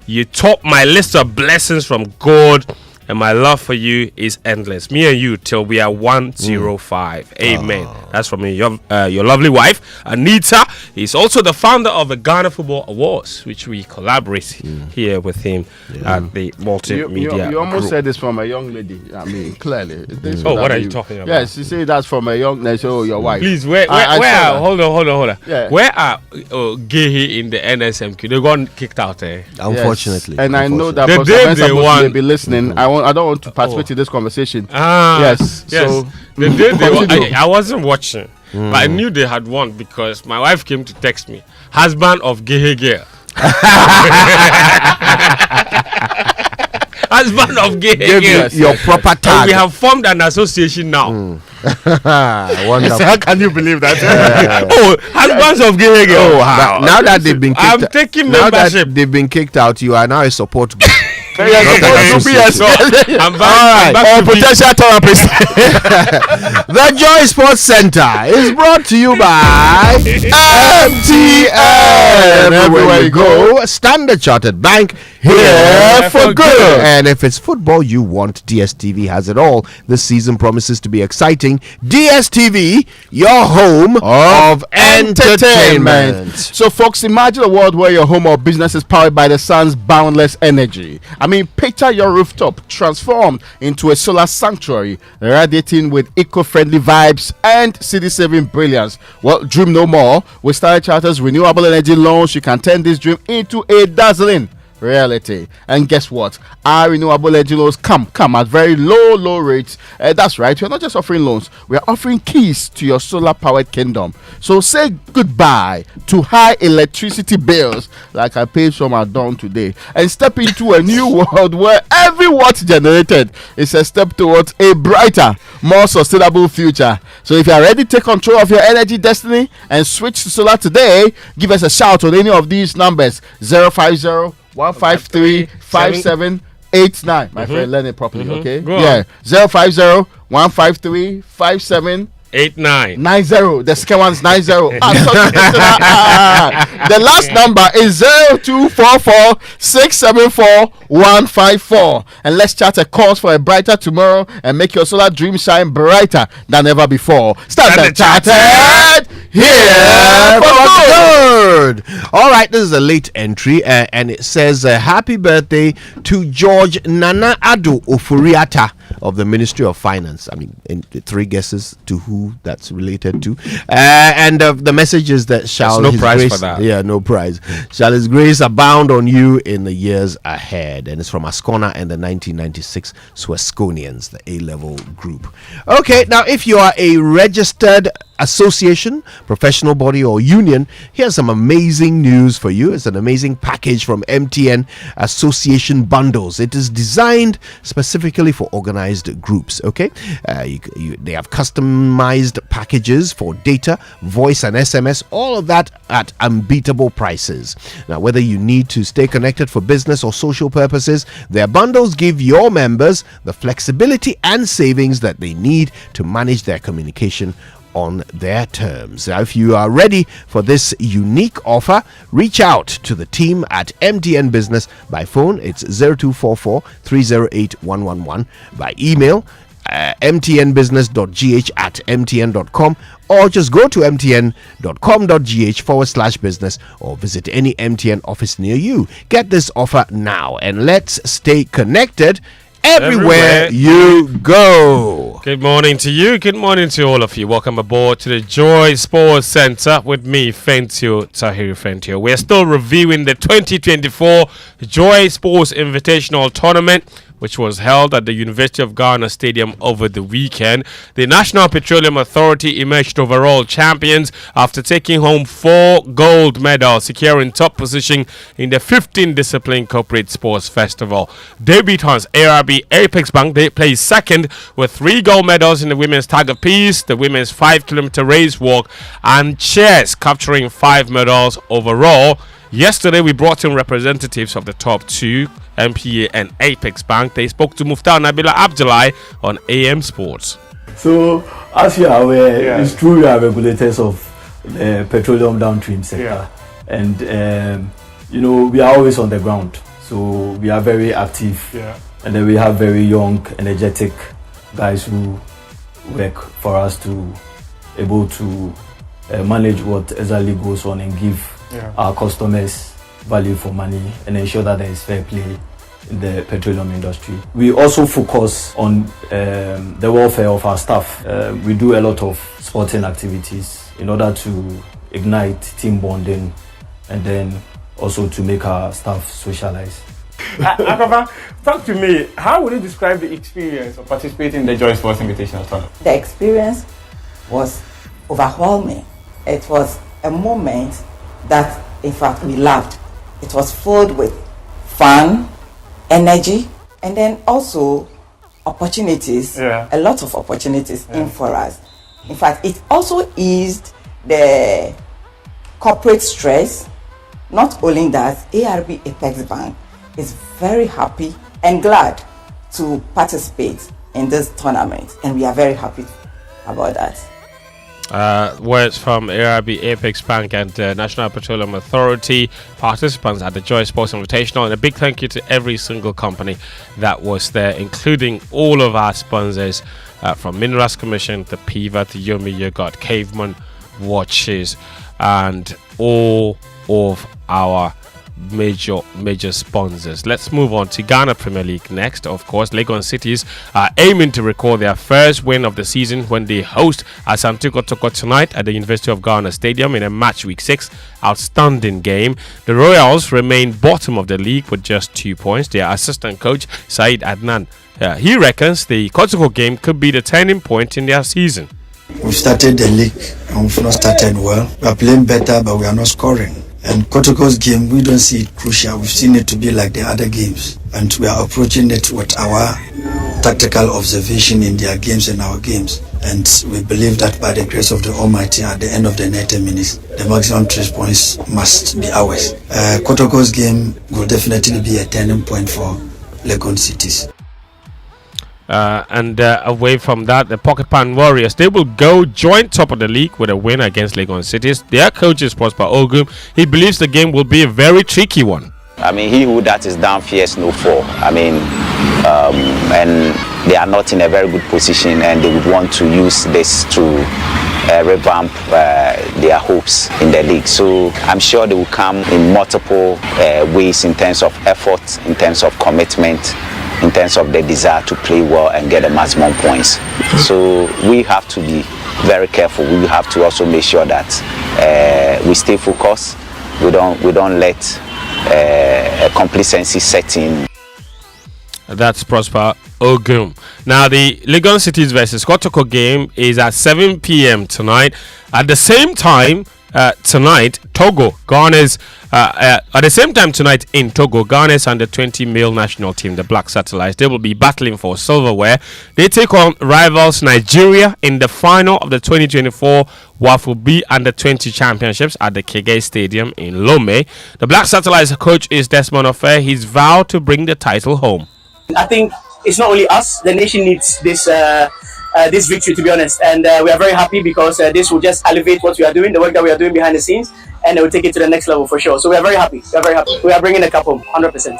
You top my list of blessings from God, and my love for you is endless. Me and you till we are 105. Amen." That's from your lovely wife, Anita. He's also the founder of the Ghana Football Awards, which we collaborate here with him at the multimedia. You almost group. said this from a young lady. I mean, clearly. What are you talking about? Yes, you say that's from a young lady. Oh, your wife. Please, where hold on. Yeah. Where are Gehi in the NSMQ? They got kicked out, eh? Unfortunately. Yes. And I know that the day they won, may be listening. I don't want to participate in this conversation. Yes. So the day they won, I wasn't watching, but I knew they had won because my wife came to text me, husband of Gehe Girl. Husband of Gehe Girl. Your proper tag. We have formed an association now. Wonderful. How can you believe that? Husbands of Gehe Girl. Now that they've been kicked I'm taking membership. That they've been kicked out, you are now a support group. I'm back potential therapist. The Joy Sports Center is brought to you by MTN. Everywhere you go, Standard Chartered Bank, here for good. And if it's football you want, DSTV has it all. This season promises to be exciting. DSTV, your home of entertainment. So, folks, imagine a world where your home or business is powered by the sun's boundless energy. I mean, picture your rooftop transformed into a solar sanctuary, radiating with eco-friendly vibes and city-saving brilliance. Well, dream no more. With Standard Chartered's renewable energy loans, you can turn this dream into a dazzling reality. And guess what? Our renewable energy loans come at very low rates. That's right, we're not just offering loans, we're offering keys to your solar powered kingdom. So say goodbye to high electricity bills like I paid from our dawn today, and step into a new world where every watt generated is a step towards a brighter, more sustainable future. So if you are ready to take control of your energy destiny and switch to solar today, give us a shout on any of these numbers: 050-153-5789. My friend, learn it properly, okay? Go 050-153-5789. 89. The second one is 90. The last number is 0244-674-154. And let's start a course for a brighter tomorrow and make your solar dream shine brighter than ever before. Standard Chartered, here for good. All right, this is a late entry, and it says happy birthday to George Nana Ado Ofuriata of the Ministry of Finance. I mean, in 3 guesses to who that's related to, and the message is that shall no his prize grace, for that. no prize, shall his grace abound on you in the years ahead. And it's from Ascona and the 1996 Swesconians, the A-level group. Okay, now if you are a registered association, professional body, or union, here's some amazing news for you. It's an amazing package from MTN Association Bundles. It is designed specifically for organized groups. Okay, they have customized packages for data, voice, and SMS, all of that at unbeatable prices. Now, whether you need to stay connected for business or social purposes, their bundles give your members the flexibility and savings that they need to manage their communication on their terms. Now, if you are ready for this unique offer, reach out to the team at MTN Business by phone. It's 0244 308 111, by email mtnbusiness.gh@mtn.com, or just go to mtn.com.gh/business or visit any MTN office near you. Get this offer now and let's stay connected everywhere you go. Good morning to you. Good morning to all of you. Welcome aboard to the Joy Sports Center with me, Fentio Tahiri Fentio. We're still reviewing the 2024 Joy Sports Invitational Tournament, which was held at the University of Ghana Stadium over the weekend. The National Petroleum Authority emerged overall champions after taking home 4 gold medals, securing top position in the 15-discipline Corporate Sports Festival. Debutants ARB Apex Bank, they placed second with 3 gold medals in the women's tag of peace, the women's 5-kilometer race walk, and chess, capturing 5 medals overall. Yesterday, we brought in representatives of the top two, MPA and Apex Bank. They spoke to Muftar Nabila Abdullahi on AM Sports. So, as you are aware, it's true we are regulators of the petroleum downstream sector. And, we are always on the ground. So, we are very active. And then we have very young, energetic guys who work for us to able to manage what exactly goes on and give our customers value for money and ensure that there is fair play in the petroleum industry. We also focus on the welfare of our staff. We do a lot of sporting activities in order to ignite team bonding and then also to make our staff socialize. Akava, talk to me. How would you describe the experience of participating in the Joy Sports Invitational Tournament? The experience was overwhelming. It was a moment that, in fact, we loved. It was filled with fun, energy, and then also opportunities, a lot of opportunities in for us. In fact, it also eased the corporate stress. Not only that, ARB Apex Bank is very happy and glad to participate in this tournament, and we are very happy about that. Words from ARB Apex Bank and National Petroleum Authority, participants at the Joy Sports Invitational, and a big thank you to every single company that was there, including all of our sponsors from Minerals Commission to Piva to Yomi Yogurt, Caveman Watches, and all of our major sponsors. Let's move on to Ghana Premier League next. Of course, Legon Cities are aiming to record their first win of the season when they host Asante Kotoko tonight at the University of Ghana Stadium in a match week 6 outstanding game. The Royals remain bottom of the league with just 2 points. Their assistant coach Said Adnan, he reckons the Kotoko game could be the turning point in their season. We've started the league and we've not started well. We are playing better, but we are not scoring. And Kotoko's game, we don't see it crucial. We've seen it to be like the other games. And we are approaching it with our tactical observation in their games and our games. And we believe that by the grace of the Almighty, at the end of the 90 minutes, the maximum 3 points must be ours. Kotoko's game will definitely be a turning point for Legon Cities. And away from that, the Pocket Pan Warriors, they will go joint top of the league with a win against Legon Cities. Their coach is Prosper Ogum. He believes the game will be a very tricky one. I mean, he who that is down fears no fall. I mean, and they are not in a very good position, and they would want to use this to revamp their hopes in the league. So I'm sure they will come in multiple ways in terms of effort, in terms of commitment, in terms of the desire to play well and get the maximum points. So we have to be very careful. We have to also make sure that we stay focused. We don't let complacency set in. That's Prosper Ogum. Now the Legon Cities versus Kotoko game is at 7 p.m. tonight. At the same time tonight, Togo, Ghana's at the same time tonight in Togo, Ghana's under 20 male national team, the Black Satellites, they will be battling for silverware. They take on rivals Nigeria in the final of the 2024 WAFU B under 20 championships at the Kege Stadium in Lome. The Black Satellites coach is Desmond Ofe. He's vowed to bring the title home. I think it's not only us, the nation needs this this victory, to be honest, and we are very happy because this will just elevate what we are doing, the work that we are doing behind the scenes, and it will take it to the next level for sure. So we are very happy. We are bringing the cup home 100%.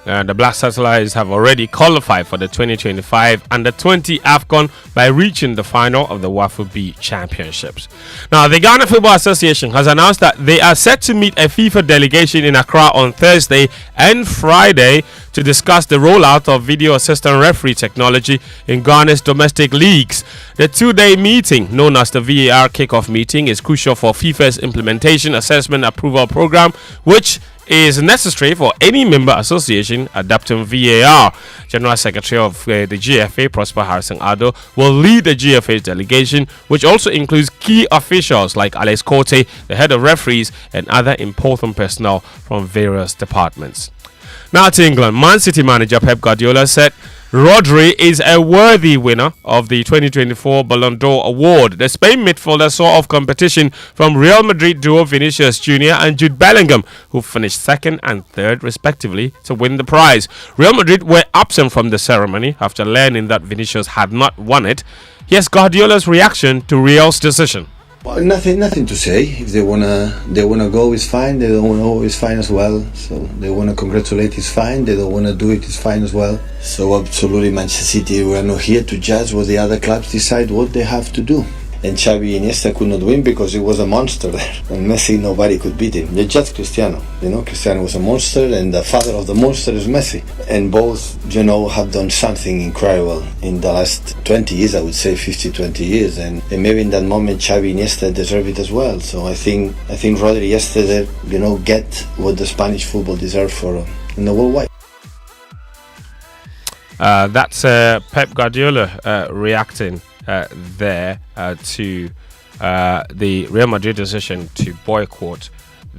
The Black Satellites have already qualified for the 2025 Under-20 AFCON by reaching the final of the WAFU B Championships. Now, the Ghana Football Association has announced that they are set to meet a FIFA delegation in Accra on Thursday and Friday to discuss the rollout of video assistant referee technology in Ghana's domestic leagues. The two-day meeting, known as the VAR kickoff meeting, is crucial for FIFA's implementation assessment approval program, which is necessary for any member association adopting VAR. General Secretary of the GFA, Prosper Harrison Ado, will lead the GFA's delegation, which also includes key officials like Alex Cote, the head of referees, and other important personnel from various departments. Now to England. Man City manager Pep Guardiola said Rodri is a worthy winner of the 2024 Ballon d'Or award. The Spain midfielder saw off competition from Real Madrid duo Vinicius Jr. and Jude Bellingham, who finished second and third respectively to win the prize. Real Madrid were absent from the ceremony after learning that Vinicius had not won it. Here's Guardiola's reaction to Real's decision. Well, nothing to say. If they wanna go, it's fine. They don't wanna go, it's fine as well. So they wanna congratulate, it's fine. They don't wanna do it, it's fine as well. So absolutely, Manchester City, we are not here to judge what the other clubs decide what they have to do. And Xavi Iniesta could not win because he was a monster there. And Messi, nobody could beat him. They judged Cristiano. Cristiano was a monster, and the father of the monster is Messi. And both, have done something incredible in the last 20 years, I would say 20 years. And maybe in that moment, Xavi Iniesta deserved it as well. So I think Rodri yesterday, get what the Spanish football deserves for in the worldwide. That's Pep Guardiola reacting there to the Real Madrid decision to boycott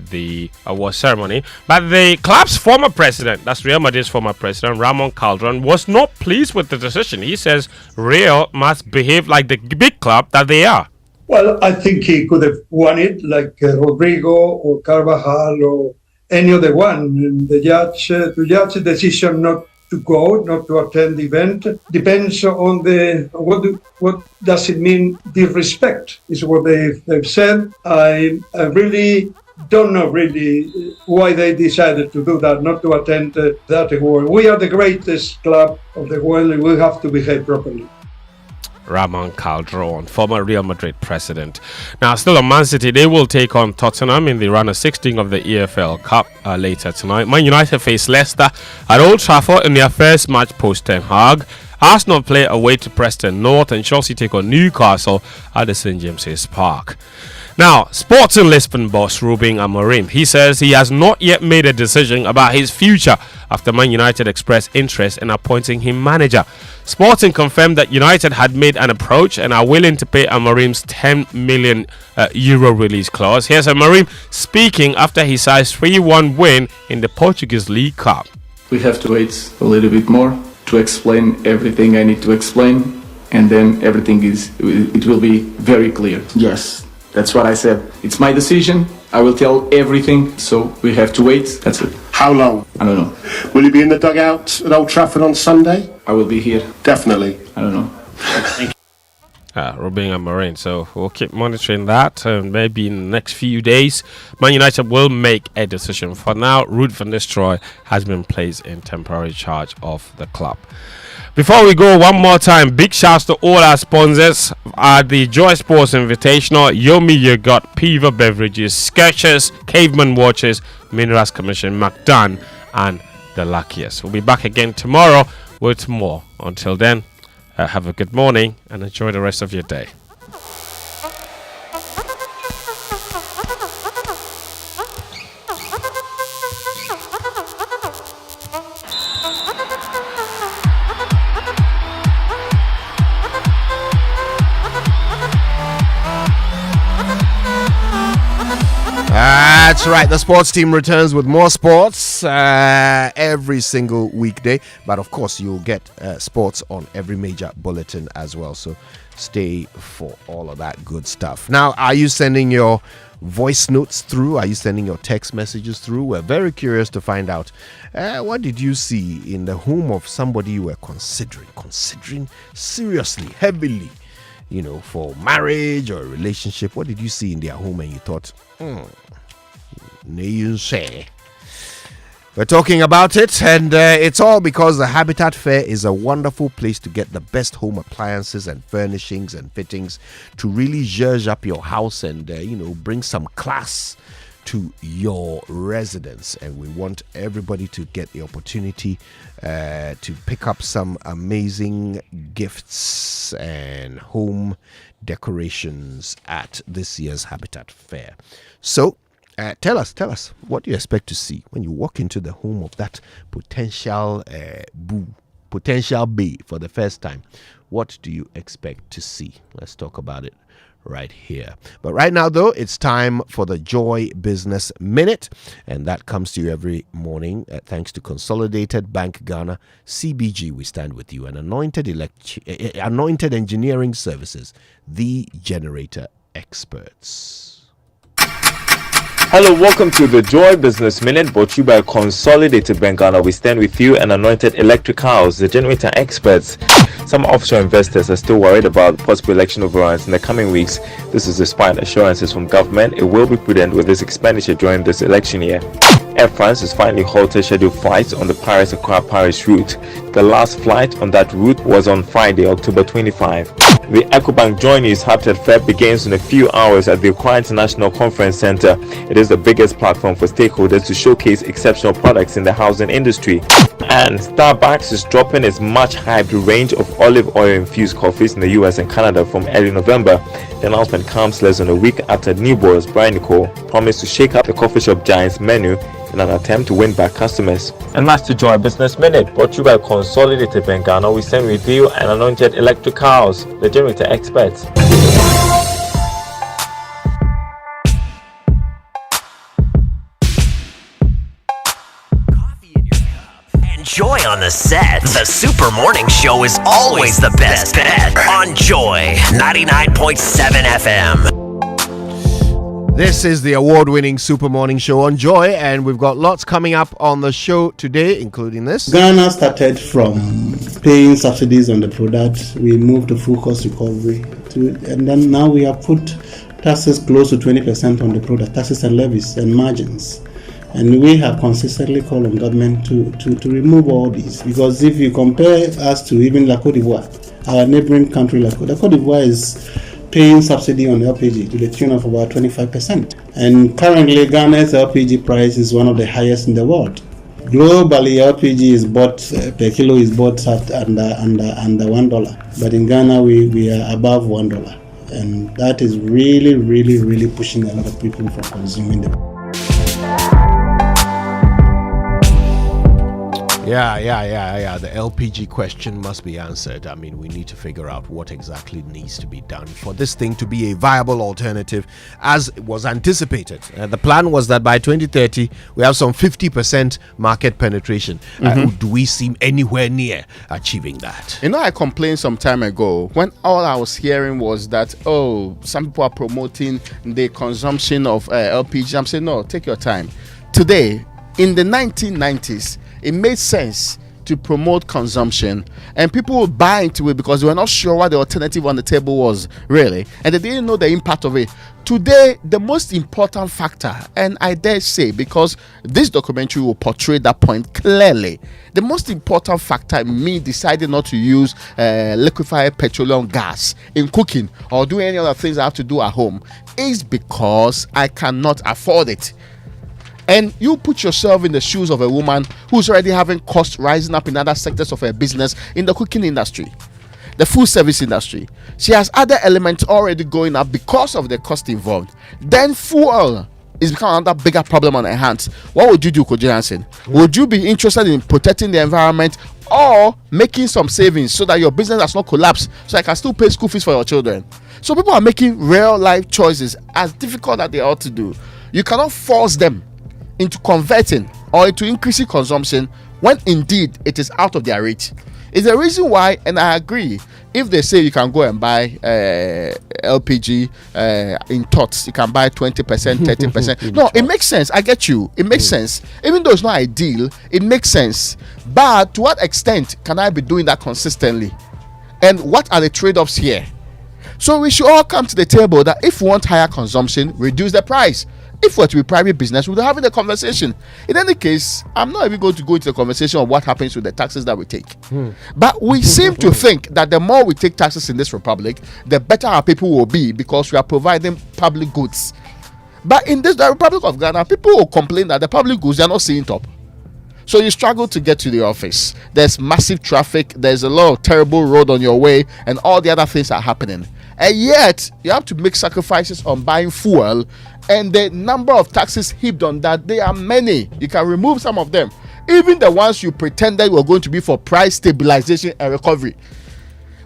the award ceremony. But the club's former president, that's Real Madrid's former president, Ramon Calderon, was not pleased with the decision. He says Real must behave like the big club that they are. Well, I think he could have won it like Rodrigo or Carvajal or any other one. And the judge decision not to go, not to attend the event, depends on what does it mean, disrespect, is what they've said. I really don't know why they decided to do that, not to attend that award. We are the greatest club of the world and we have to behave properly. Ramon Calderon, former Real Madrid president. Now, still on Man City, they will take on Tottenham in the round of 16 of the EFL Cup later tonight. Man United face Leicester at Old Trafford in their first match post Ten Hag. Arsenal play away to Preston North, and Chelsea take on Newcastle at the St James's Park. Now, Sporting Lisbon boss Ruben Amorim, he says he has not yet made a decision about his future after Man United expressed interest in appointing him manager. Sporting confirmed that United had made an approach and are willing to pay Amorim's €10 million release clause. Here's Amorim speaking after his size 3-1 win in the Portuguese League Cup. We have to wait a little bit more to explain everything I need to explain, and then it will be very clear. Yes. That's what I said. It's my decision. I will tell everything. So we have to wait. That's it. How long? I don't know. Will you be in the dugout at Old Trafford on Sunday? I will be here. Definitely. I don't know. Thank you. Ruben Amorim. So we'll keep monitoring that. And maybe in the next few days, Man United will make a decision. For now, Ruud van Nistelrooy has been placed in temporary charge of the club. Before we go, one more time, big shouts to all our sponsors at the Joy Sports Invitational: Yomi Yogurt, Piva Beverages, Skechers, Caveman Watches, Minerals Commission, McDonald, and The Luckiest. We'll be back again tomorrow with more. Until then, have a good morning and enjoy the rest of your day. That's right. The sports team returns with more sports every single weekday. But of course, you'll get sports on every major bulletin as well. So stay for all of that good stuff. Now, are you sending your voice notes through? Are you sending your text messages through? We're very curious to find out. What did you see in the home of somebody you were considering seriously, heavily, for marriage or a relationship? What did you see in their home and you thought, we're talking about it, and it's all because the Habitat Fair is a wonderful place to get the best home appliances and furnishings and fittings to really zhuzh up your house and bring some class to your residence. And we want everybody to get the opportunity to pick up some amazing gifts and home decorations at this year's Habitat Fair. So tell us, what do you expect to see when you walk into the home of that potential bae for the first time? What do you expect to see? Let's talk about it right here. But right now, though, it's time for the Joy Business Minute, and that comes to you every morning thanks to Consolidated Bank Ghana, CBG. We stand with you, and anointed engineering services, the generator experts. Hello, welcome to the Joy Business Minute, brought to you by Consolidated Bank Ghana. We stand with you and Anointed Electric House, the generator experts. Some offshore investors are still worried about possible election overruns in the coming weeks. This is despite assurances from government it will be prudent with this expenditure during this election year. Air France has finally halted scheduled flights on the Paris-Accra-Paris route. The last flight on that route was on Friday, October 25. The EcoBank Joy News Habitat Fair begins in a few hours at the Akua International Conference Center. It is the biggest platform for stakeholders to showcase exceptional products in the housing industry. And Starbucks is dropping its much-hyped range of olive oil-infused coffees in the US and Canada from early November. The announcement comes less than a week after New Boys Brian Nicole promised to shake up the coffee shop giant's menu in an attempt to win back customers. And that's the Joy Business Minute, brought to you by Consolidated Bank Ghana. We stand with you and Anointed Electric House, the generator experts. Joy on the set. The Super Morning Show is always the best bet on Joy 99.7 FM. This is the award-winning Super Morning Show on Joy, and we've got lots coming up on the show today, including this. Ghana started from paying subsidies on the product. We moved to full cost recovery, and then now we have put taxes close to 20% on the product, taxes and levies and margins. And we have consistently called on government to remove all these, because if you compare us to even La Côte d'Ivoire, our neighboring country, La Côte d'Ivoire is paying subsidy on LPG to the tune of about 25%. And currently, Ghana's LPG price is one of the highest in the world. Globally, LPG is bought per kilo is bought at under $1, but in Ghana we are above $1, and that is really pushing a lot of people from consuming them. Yeah. The LPG question must be answered. I mean, we need to figure out what exactly needs to be done for this thing to be a viable alternative, as was anticipated. The plan was that by 2030, we have some 50% market penetration. Do we seem anywhere near achieving that? You know, I complained some time ago when all I was hearing was that, some people are promoting the consumption of LPG. I'm saying, no, take your time. Today, in the 1990s, it made sense to promote consumption, and people would buy into it because they were not sure what the alternative on the table was, really, and they didn't know the impact of it. Today, the most important factor, and I dare say, because this documentary will portray that point clearly, the most important factor in me deciding not to use liquefied petroleum gas in cooking or doing any other things I have to do at home is because I cannot afford it. And you put yourself in the shoes of a woman who's already having costs rising up in other sectors of her business, in the cooking industry, the food service industry. She has other elements already going up because of the cost involved. Then fuel is becoming another bigger problem on her hands. What would you do, Koji Hansen? Would you be interested in protecting the environment or making some savings so that your business does not collapse, so I can still pay school fees for your children? So people are making real life choices, as difficult as they ought to do. You cannot force them into converting or into increasing consumption when indeed it is out of their reach. It's the reason why, and I agree, if they say you can go and buy LPG in tots, you can buy 20%, 30%. No, it makes sense. I get you. It makes sense. Even though it's not ideal, it makes sense. But to what extent can I be doing that consistently? And what are the trade-offs here? So we should all come to the table that if we want higher consumption, reduce the price. If we're to be private business, we're having a conversation. In any case, I'm not even going to go into the conversation of what happens with the taxes that we take. But we seem to think that the more we take taxes in this republic, the better our people will be, because we are providing public goods. But in the Republic of Ghana, people will complain that the public goods are not seeing top. So you struggle to get to the office. There's massive traffic. There's a lot of terrible road on your way, and all the other things are happening. And yet, you have to make sacrifices on buying fuel, and the number of taxes heaped on that, they are many. You can remove some of them. Even the ones you pretended were going to be for price stabilization and recovery.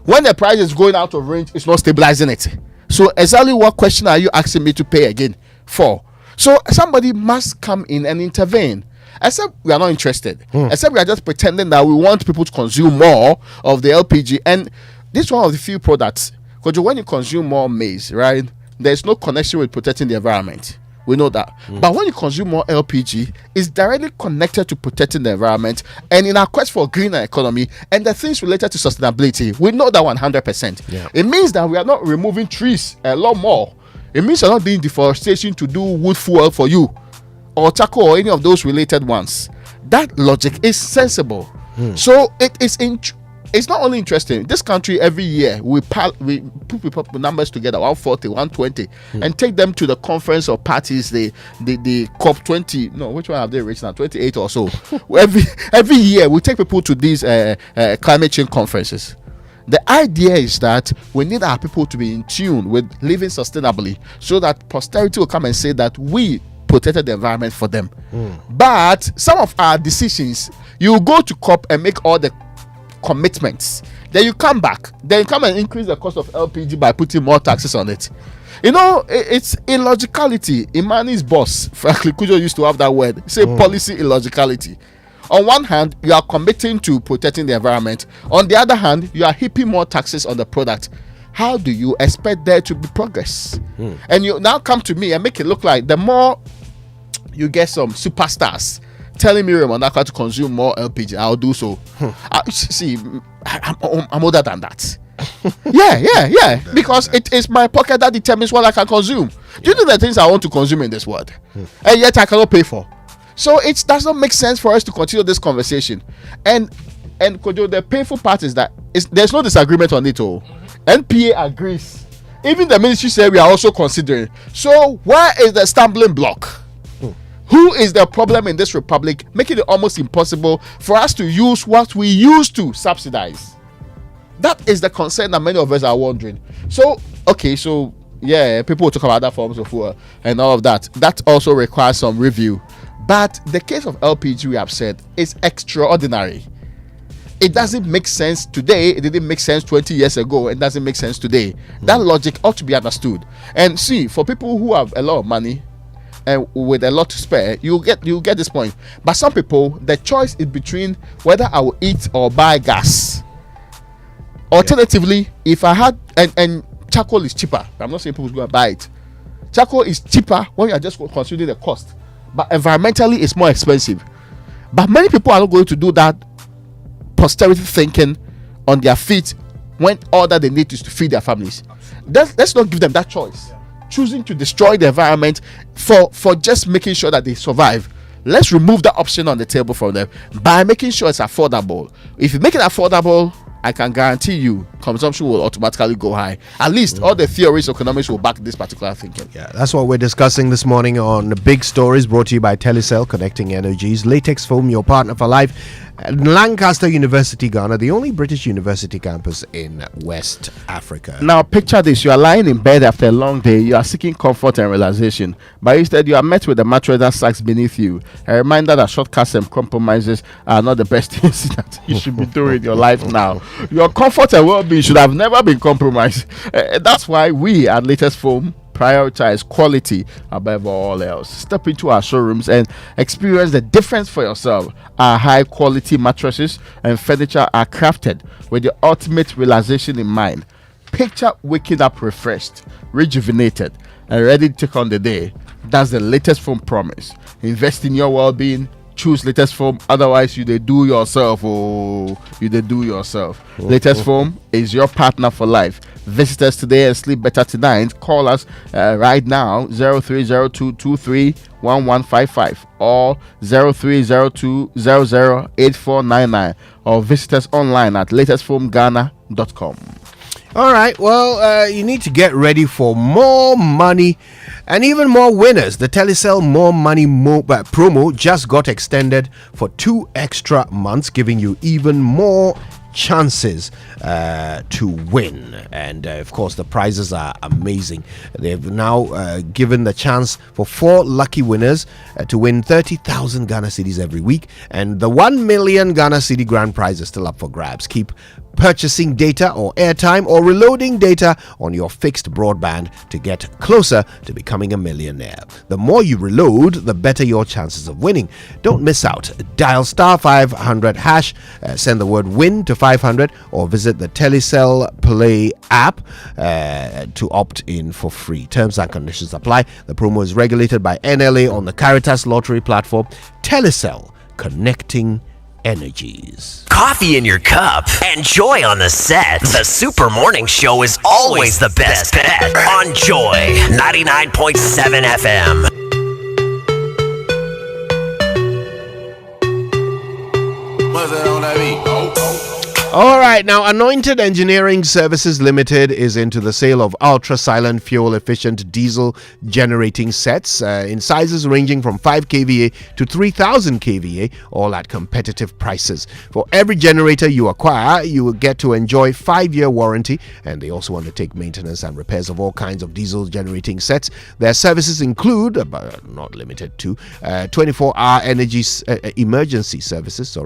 When the price is going out of range, it's not stabilizing it. So exactly what question are you asking me to pay again for? So somebody must come in and intervene. Except we are not interested. Except we are just pretending that we want people to consume more of the LPG. And this is one of the few products. Because when you consume more maize, right, there's no connection with protecting the environment. We know that. But when you consume more LPG, it's directly connected to protecting the environment and in our quest for a greener economy and the things related to sustainability. We know that 100%. Yeah. It means that we are not removing trees a lot more. It means you're not doing deforestation to do wood fuel for you or charcoal or any of those related ones. That logic is sensible. So it's not only interesting. This country every year we put people numbers together 140, 120 and take them to the conference of parties, the COP 20. No, which one have they reached now? 28 or so. every year we take people to these climate change conferences. The idea is that we need our people to be in tune with living sustainably so that posterity will come and say that we protected the environment for them. But some of our decisions, you go to COP and make all the commitments, then you come back, then you come and increase the cost of LPG by putting more taxes on it. You know, it's illogicality. Imani's boss, frankly, Kujo used to have that word, say policy illogicality. On one hand, you are committing to protecting the environment. On the other hand, you are heaping more taxes on the product. How do you expect there to be progress? And you now come to me and make it look like the more you get some superstars telling me Remonaka to consume more LPG, I'll do so. See, I'm older than that. yeah. Because it is my pocket that determines what I can consume. Do you know the things I want to consume in this world? And yet I cannot pay for. So it does not make sense for us to continue this conversation. And Kojo, the painful part is that there's no disagreement on it all. NPA agrees. Even the ministry said we are also considering. So where is the stumbling block? Who is the problem in this republic, making it almost impossible for us to use what we used to subsidize? That is the concern that many of us are wondering. So, yeah, people will talk about other forms of fuel and all of that. That also requires some review. But the case of LPG, we have said, is extraordinary. It doesn't make sense today. It didn't make sense 20 years ago. It doesn't make sense today. That logic ought to be understood. And see, for people who have a lot of money and with a lot to spare, you'll get this point. But some people, the choice is between whether I will eat or buy gas. Alternatively, if I had and charcoal is cheaper. I'm not saying people go and buy it. Charcoal is cheaper when you are just considering the cost, but environmentally it's more expensive. But many people are not going to do that posterity thinking on their feet when all that they need is to feed their families. Let's not give them that choice. Choosing to destroy the environment for just making sure that they survive. Let's remove that option on the table from them by making sure it's affordable. If you make it affordable, I can guarantee you consumption will automatically go high. At least all the theories of economics will back this particular thinking. Yeah, that's what we're discussing this morning on Big Stories, brought to you by Telecel, connecting energies. Latex Foam, your partner for life. And Lancaster University, Ghana, the only British university campus in West Africa. Now picture this: you are lying in bed after a long day, you are seeking comfort and relaxation, but instead you are met with a mattress that sags beneath you. A reminder that shortcuts and compromises are not the best things that you should be doing in your life now. Your comfort and well-being should have never been compromised. That's why we at Latest Foam prioritize quality above all else. Step into our showrooms and experience the difference for yourself. Our high quality mattresses and furniture are crafted with the ultimate relaxation in mind. Picture waking up refreshed, rejuvenated, and ready to take on the day. That's the Latest Foam promise. Invest in your well-being. Choose Latest Foam, otherwise you do yourself. Latest Foam is your partner for life. Visit us today and sleep better tonight. Call us right now, 0302231155 or 0302008499, or visit us online at latestfoamghana.com. All right, well, you need to get ready for more money and even more winners. The Telecel More Money promo just got extended for 2 extra months, giving you even more chances to win. And of course, the prizes are amazing. They've now given the chance for 4 lucky winners to win 30,000 Ghana cedis every week, and the 1 million Ghana cedi grand prize is still up for grabs. Keep purchasing data or airtime, or reloading data on your fixed broadband to get closer to becoming a millionaire. The more you reload, the better your chances of winning. Don't miss out. Dial star 500 hash, send the word win to 500, or visit the Telecel Play app to opt in for free. Terms and conditions apply. The promo is regulated by NLA on the Caritas Lottery platform. Telecel, connecting energies. Coffee in your cup and joy on the set. The Super Morning Show is always the best bet on Joy 99.7 FM. All right, now Anointed Engineering Services Limited is into the sale of ultra-silent fuel-efficient diesel generating sets in sizes ranging from 5 kVA to 3000 kVA, all at competitive prices. For every generator you acquire, you will get to enjoy 5-year warranty, and they also undertake maintenance and repairs of all kinds of diesel generating sets. Their services include, but not limited to, 24-hour emergency services,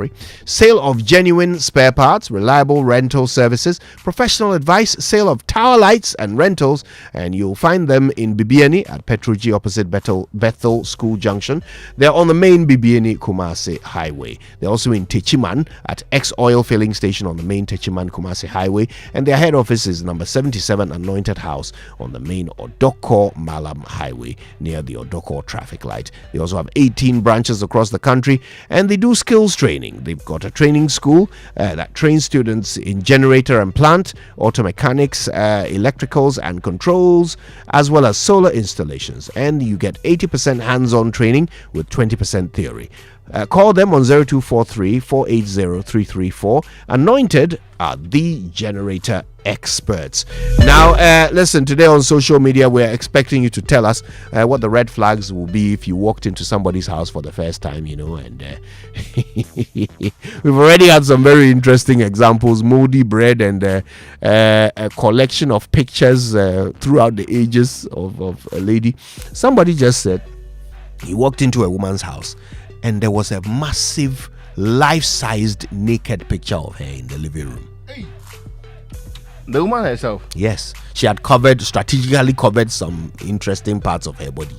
sale of genuine spare parts, reliable rental services, professional advice, sale of tower lights and rentals, and you'll find them in Bibiani at Petroji opposite Bethel School Junction. They're on the main Bibiani Kumasi Highway. They're also in Techiman at X Oil Filling Station on the main Techiman Kumasi Highway, and their head office is number 77 Anointed House on the main Odokor Malam Highway near the Odokor traffic light. They also have 18 branches across the country, and they do skills training. They've got a training school that trains students in generator and plant, auto mechanics, electricals and controls, as well as solar installations. And you get 80% hands-on training with 20% theory. Call them on 0243 480 334. Anointed are the generator experts. Now, listen, today on social media, we're expecting you to tell us what the red flags will be if you walked into somebody's house for the first time, and we've already had some very interesting examples. Moldy bread and a collection of pictures throughout the ages of a lady. Somebody just said he walked into a woman's house and there was a massive life-sized naked picture of her in the living room. The woman herself? Yes. She had strategically covered some interesting parts of her body.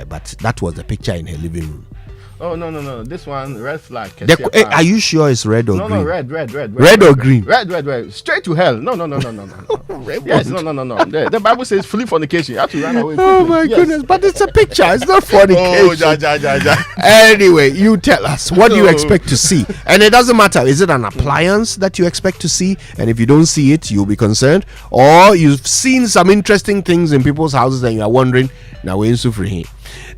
But that was the picture in her living room. Oh, no. This one, red flag. Are you sure it's red or green? No, red. Red or green? Red. Straight to hell. No. Yes, no. The Bible says flee fornication. You have to run away. Oh, my goodness. But it's a picture. It's not fornication. Ja. Anyway, you tell us. What do you expect to see? And it doesn't matter. Is it an appliance that you expect to see? And if you don't see it, you'll be concerned. Or you've seen some interesting things in people's houses and you are wondering, now we're in free.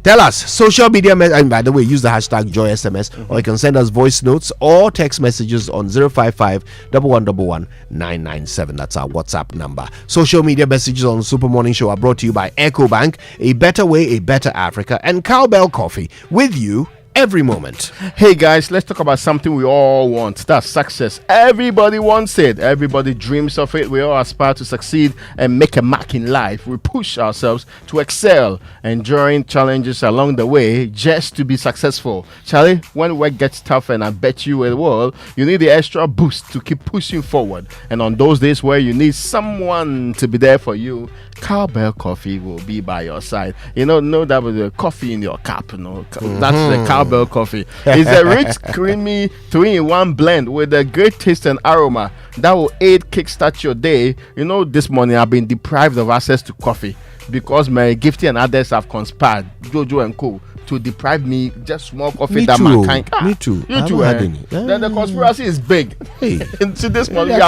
Tell us, social media, and by the way, use the hashtag JoySMS, or you can send us voice notes or text messages on 055 1111 997. That's our WhatsApp number. Social media messages on Super Morning Show are brought to you by EcoBank, a better way, a better Africa, and Cowbell Coffee, with you every moment. Hey guys, let's talk about something we all want. That's success. Everybody wants it. Everybody dreams of it. We all aspire to succeed and make a mark in life. We push ourselves to excel, enduring challenges along the way just to be successful. Charlie, when work gets tough, and I bet you it will, you need the extra boost to keep pushing forward. And on those days where you need someone to be there for you, Cowbell Coffee will be by your side. Know that with the coffee in your cup. That's the Cowbell Coffee. It's a rich, creamy 3-in-1 blend with a great taste and aroma that will aid kickstart your day. This morning I've been deprived of access to coffee because my Gifty and others have conspired, Jojo and co, to deprive me just small coffee. Me that too. mankind. Me too. You too. The conspiracy is big. Hey, to this morning they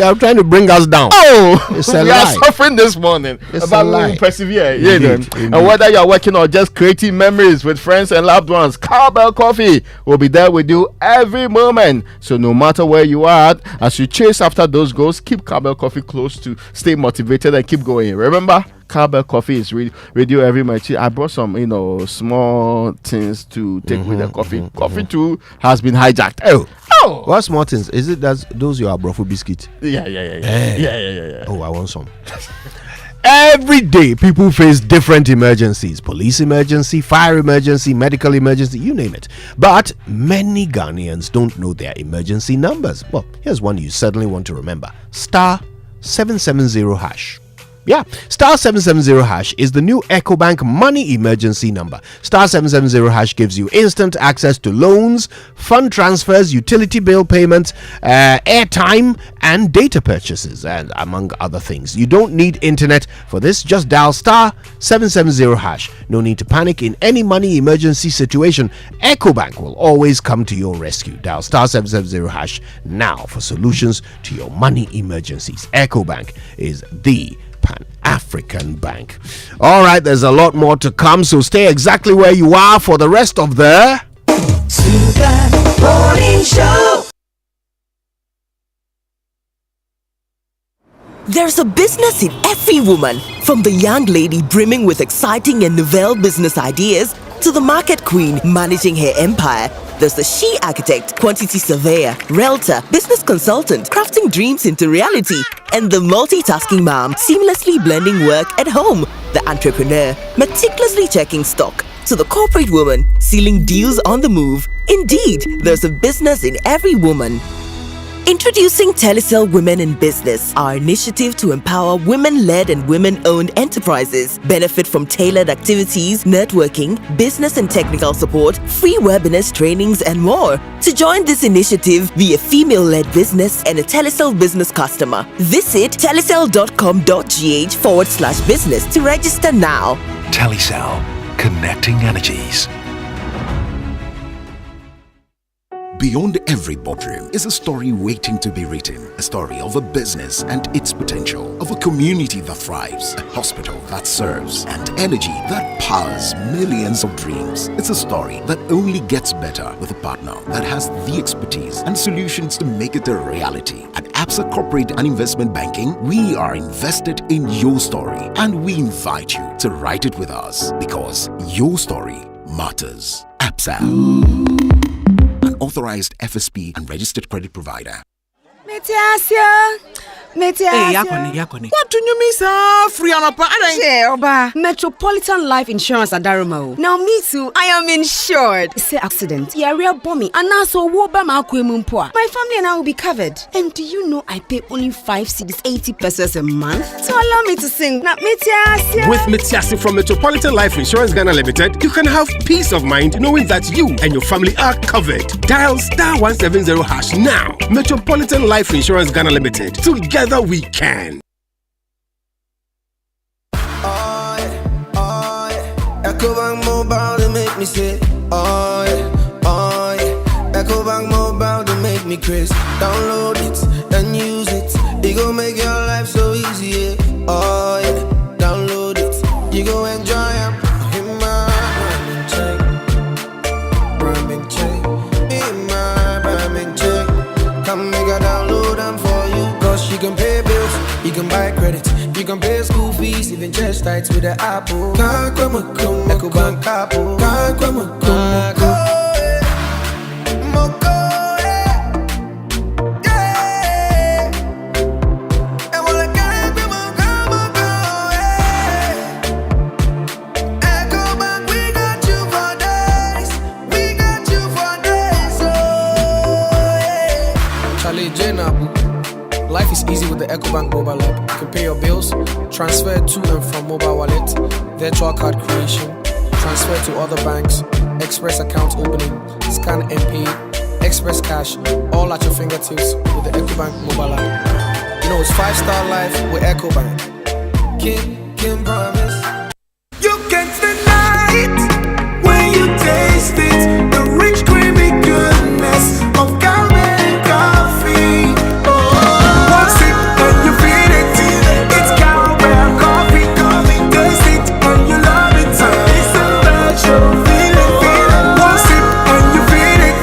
are trying to bring us down. Oh, it's a we lie. are suffering this morning. It's but a lie. we will persevere. Indeed. And whether you are working or just creating memories with friends and loved ones, Cowbell Coffee will be there with you every moment. So no matter where you are at, as you chase after those goals, keep Cowbell Coffee close to stay motivated and keep going. Remember, Cowbell Coffee is radio every month. I brought some, small things to take with the coffee. Coffee too has been hijacked. Oh, what small things? Is it those your Abrofo biscuit? Yeah. Oh, I want some. Every day, people face different emergencies: police emergency, fire emergency, medical emergency, you name it. But many Ghanaians don't know their emergency numbers. Well, here's one you certainly want to remember: star 770 hash. Yeah, star 770 hash is the new EcoBank money emergency number. Star 770 hash gives you instant access to loans, fund transfers, utility bill payments, airtime, and data purchases, and among other things. You don't need internet for this. Just dial star 770 hash. No need to panic in any money emergency situation. EcoBank will always come to your rescue. Dial star 770 hash now for solutions to your money emergencies. EcoBank is the Pan-African Bank. All right, there's a lot more to come, so stay exactly where you are for the rest of the Super Morning Show. There's a business in every woman, from the young lady brimming with exciting and novel business ideas to the market queen managing her empire. There's the she architect, quantity surveyor, realtor, business consultant, crafting dreams into reality, and the multitasking mom, seamlessly blending work at home. The entrepreneur, meticulously checking stock. To the corporate woman, sealing deals on the move. Indeed, there's a business in every woman. Introducing Telecel Women in Business, our initiative to empower women-led and women-owned enterprises. Benefit from tailored activities, networking, business and technical support, free webinars, trainings, and more. To join this initiative, be a female-led business and a Telecel business customer. Visit telecel.com.gh/business to register now. Telecel, connecting energies. Beyond every boardroom is a story waiting to be written. A story of a business and its potential, of a community that thrives, a hospital that serves, and energy that powers millions of dreams. It's a story that only gets better with a partner that has the expertise and solutions to make it a reality. At Absa Corporate and Investment Banking, we are invested in your story, and we invite you to write it with us, because your story matters. Absa. Authorized FSP and registered credit provider. What do you mean, sir? Free on a Metropolitan Life Insurance at Daramo. Now, me too, I am insured. Say accident, yeah, real bommy, and also my family and I will be covered. And do you know I pay only 5 cedis 80 pesos a month? So allow me to sing. With Metiasi from Metropolitan Life Insurance Ghana Limited, you can have peace of mind knowing that you and your family are covered. Dial star 170 hash now. Metropolitan Life Insurance Ghana Limited. Together we can. EcoBank Mobile, they make me say, oh yeah. EcoBank Mobile, they make me crazy. Download it and use it. It gon' make your life so easy, yeah. Oh yeah, download it. You go enjoy it. In my Brahmin check. In my Brahmin check. Come make a download them for you. Cause you can pay bills, you can buy credit, you can pay school fees, even church tights with the Apple. EcoBank Apple. Life is easy with the EcoBank mobile app. You can pay your bills, transfer to and from mobile wallet, virtual card creation, transfer to other banks, express account opening, scan and pay, express cash, all at your fingertips with the EcoBank mobile app. You know it's 5-star life with EcoBank. Can promise. You can't deny it when you taste it. The rich creamy goodness of Cowbell coffee. One sip and you feel it. It's Cowbell coffee. Taste it and you love it. It's a special feeling. One sip and you feel it.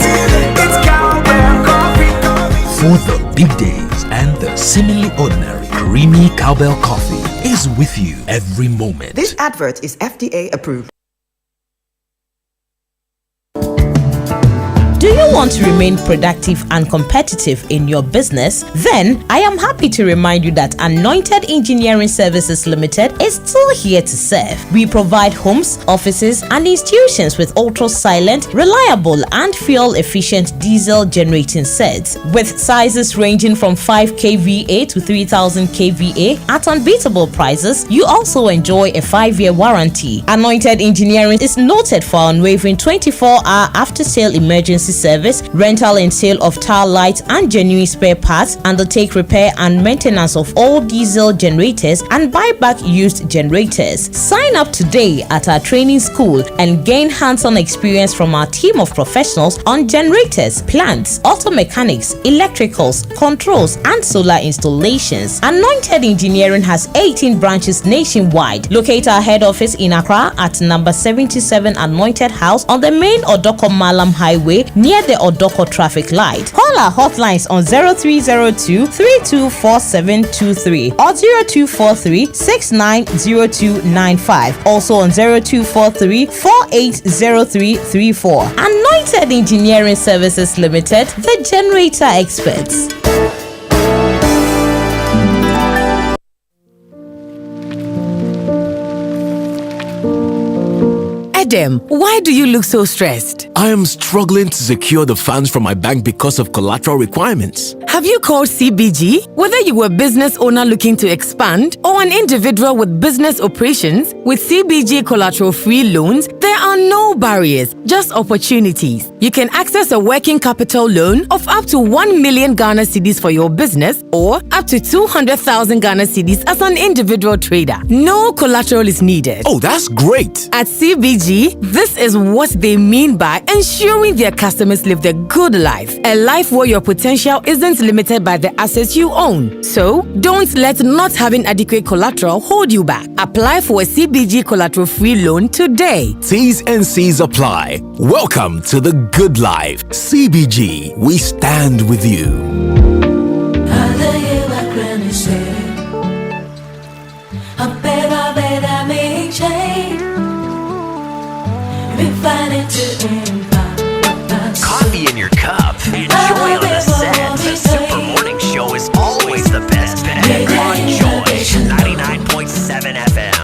It's Cowbell coffee. For the big days and the seemingly ordinary, creamy Cowbell coffee is with you every moment. This advert is FDA approved. Do you want to remain productive and competitive in your business? Then I am happy to remind you that Anointed Engineering Services Limited is still here to serve. We provide homes, offices, and institutions with ultra-silent, reliable, and fuel-efficient diesel generating sets with sizes ranging from 5 kVA to 3000 kVA at unbeatable prices. You also enjoy a 5-year warranty. Anointed Engineering is noted for unwavering 24-hour after-sale emergency service, rental and sale of tile lights and genuine spare parts, undertake repair and maintenance of all diesel generators, and buy back used generators. Sign up today at our training school and gain hands-on experience from our team of professionals on generators, plants, auto mechanics, electricals, controls, and solar installations. Anointed Engineering has 18 branches nationwide. Locate our head office in Accra at number 77 Anointed House on the main Odoko Malam Highway near the Odoko traffic light. Call our hotlines on 0302 324723 or 0243 690295. Also on 0243 480334. Anointed Engineering Services Limited, the generator experts. Adam, why do you look so stressed? I am struggling to secure the funds from my bank because of collateral requirements. Have you called CBG? Whether you are a business owner looking to expand or an individual with business operations, with CBG collateral-free loans, there are no barriers, just opportunities. You can access a working capital loan of up to 1 million Ghana cedis for your business or up to 200,000 Ghana cedis as an individual trader. No collateral is needed. Oh, that's great. At CBG, this is what they mean by ensuring their customers live the good life. A life where your potential isn't limited by the assets you own. So, don't let not having adequate collateral hold you back. Apply for a CBG collateral-free loan today. T's and C's apply. Welcome to the good life. CBG, we stand with you. Coffee in your cup. Enjoy on the set. The Super Morning Show is always the best bet. On Joy 99.7 FM.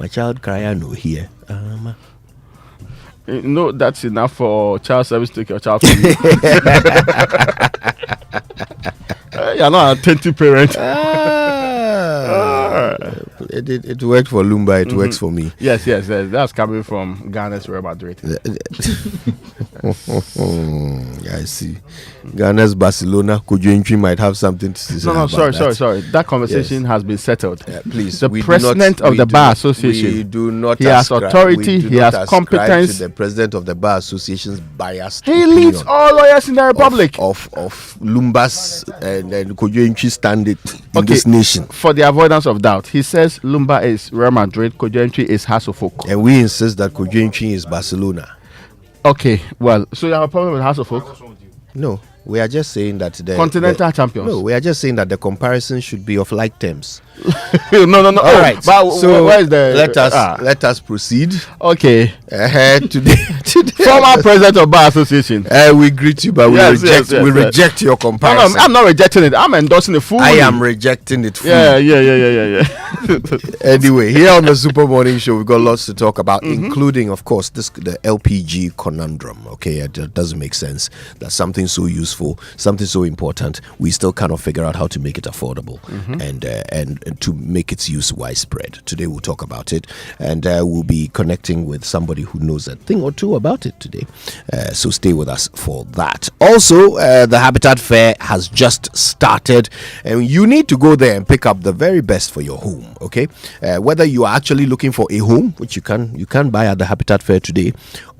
My child cry, I know here. No, that's enough for child service to take your child from you. You're not an attentive parent. It worked for Lumba, it works for me. Yes. That's coming from Ghana's Real Madrid. I see. Ghana's Barcelona, Kojointri might have something to say. No, sorry. That conversation has been settled. Please, the president of the Bar Association. We do not. He has authority. He has competence. To the president of the Bar Association's biased. He leads all lawyers in the republic of Lumba's and Kojointri standard in this nation. For the avoidance of doubt, he says Lumba is Real Madrid, Kojointri is House of Folk, and we insist that Kojointri is Barcelona. Okay, well, so you have a problem with House of Folk? No, we are just saying that the continental champions. No, we are just saying that the comparison should be of like terms. No. All right. But so where is the? Let us proceed. Okay. Today, former president of Bar Association. We greet you, but we reject your comparison. No, I'm not rejecting it. I'm endorsing it fully. I am rejecting it fully. Yeah. Anyway, here on the Super Morning Show, we've got lots to talk about, including, of course, the LPG conundrum. Okay, it doesn't make sense that something so useful, something so important, we still cannot figure out how to make it affordable and to make its use widespread. Today we'll talk about it, and we'll be connecting with somebody who knows a thing or two about it today. So stay with us for that. Also, the Habitat Fair has just started, and you need to go there and pick up the very best for your home. Okay, whether you are actually looking for a home, which you can buy at the Habitat Fair today,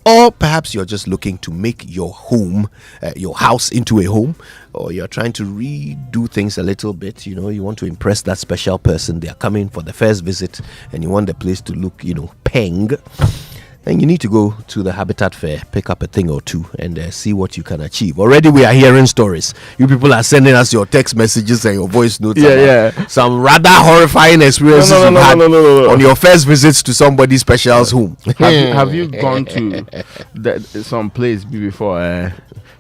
or perhaps you're just looking to make your home, your house into a home, or you're trying to redo things a little bit. You want to impress that special person. They are coming for the first visit, and you want the place to look, peng. And you need to go to the Habitat Fair, pick up a thing or two, and see what you can achieve. Already we are hearing stories. You people are sending us your text messages and your voice notes. Some rather horrifying experiences you've had on your first visits to somebody's special's home. Have you gone to some place before?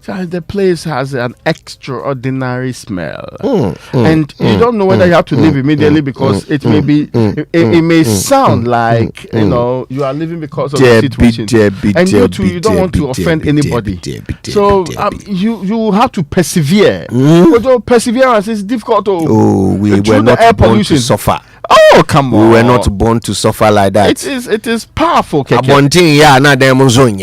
The place has an extraordinary smell, and you don't know whether you have to leave immediately because it may be. It may sound like you are leaving because of the situation, and you don't want to offend anybody. So you have to persevere. Although perseverance is difficult. We were not born to suffer. Oh, come on. We were not born to suffer like that. It is powerful. Oh, yeah.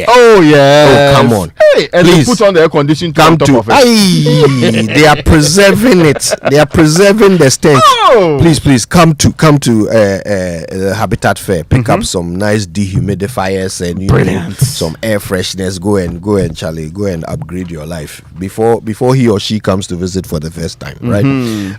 Oh, yeah. Oh, come on. Hey, and please, put on the air conditioning come to top of it. They are preserving it. They are preserving the stench. Oh. Please come to the Habitat Fair. Pick up some nice dehumidifiers and some air freshness. Go and upgrade your life before he or she comes to visit for the first time, right?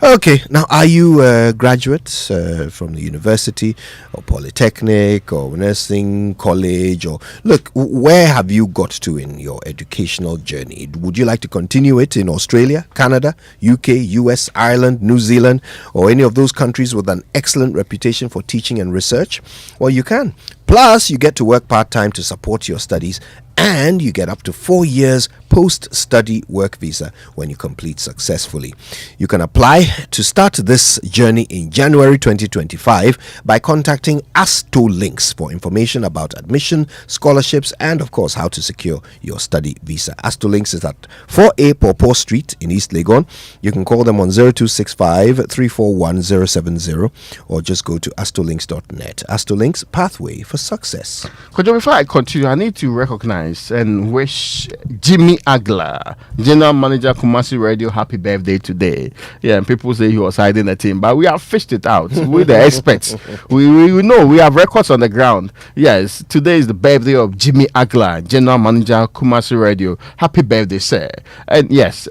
Okay. Now, are you graduates from the university or polytechnic or nursing college, or look, where have you got to in your educational journey? Would you like to continue it in Australia, Canada, UK, US, Ireland, New Zealand, or any of those countries with an excellent reputation for teaching and research? Well, you can. Plus, you get to work part-time to support your studies, and you get up to 4 years post-study work visa when you complete successfully. You can apply to start this journey in January 2025 by contacting AstoLinks for information about admission, scholarships, and of course how to secure your study visa. AstoLinks is at 4A Pawpaw Street in East Legon. You can call them on 0265 341 070 or just go to astolinks.net. AstoLinks, pathway for success. Kojo, before I continue, I need to recognize and wish Jimmy Agla, General Manager Kumasi Radio, happy birthday today. Yeah, and people say he was hiding the team, but we have fished it out. We're the experts. We know, we have records on the ground. Yes, today is the birthday of Jimmy Agla, General Manager Kumasi Radio. Happy birthday, sir. And yes,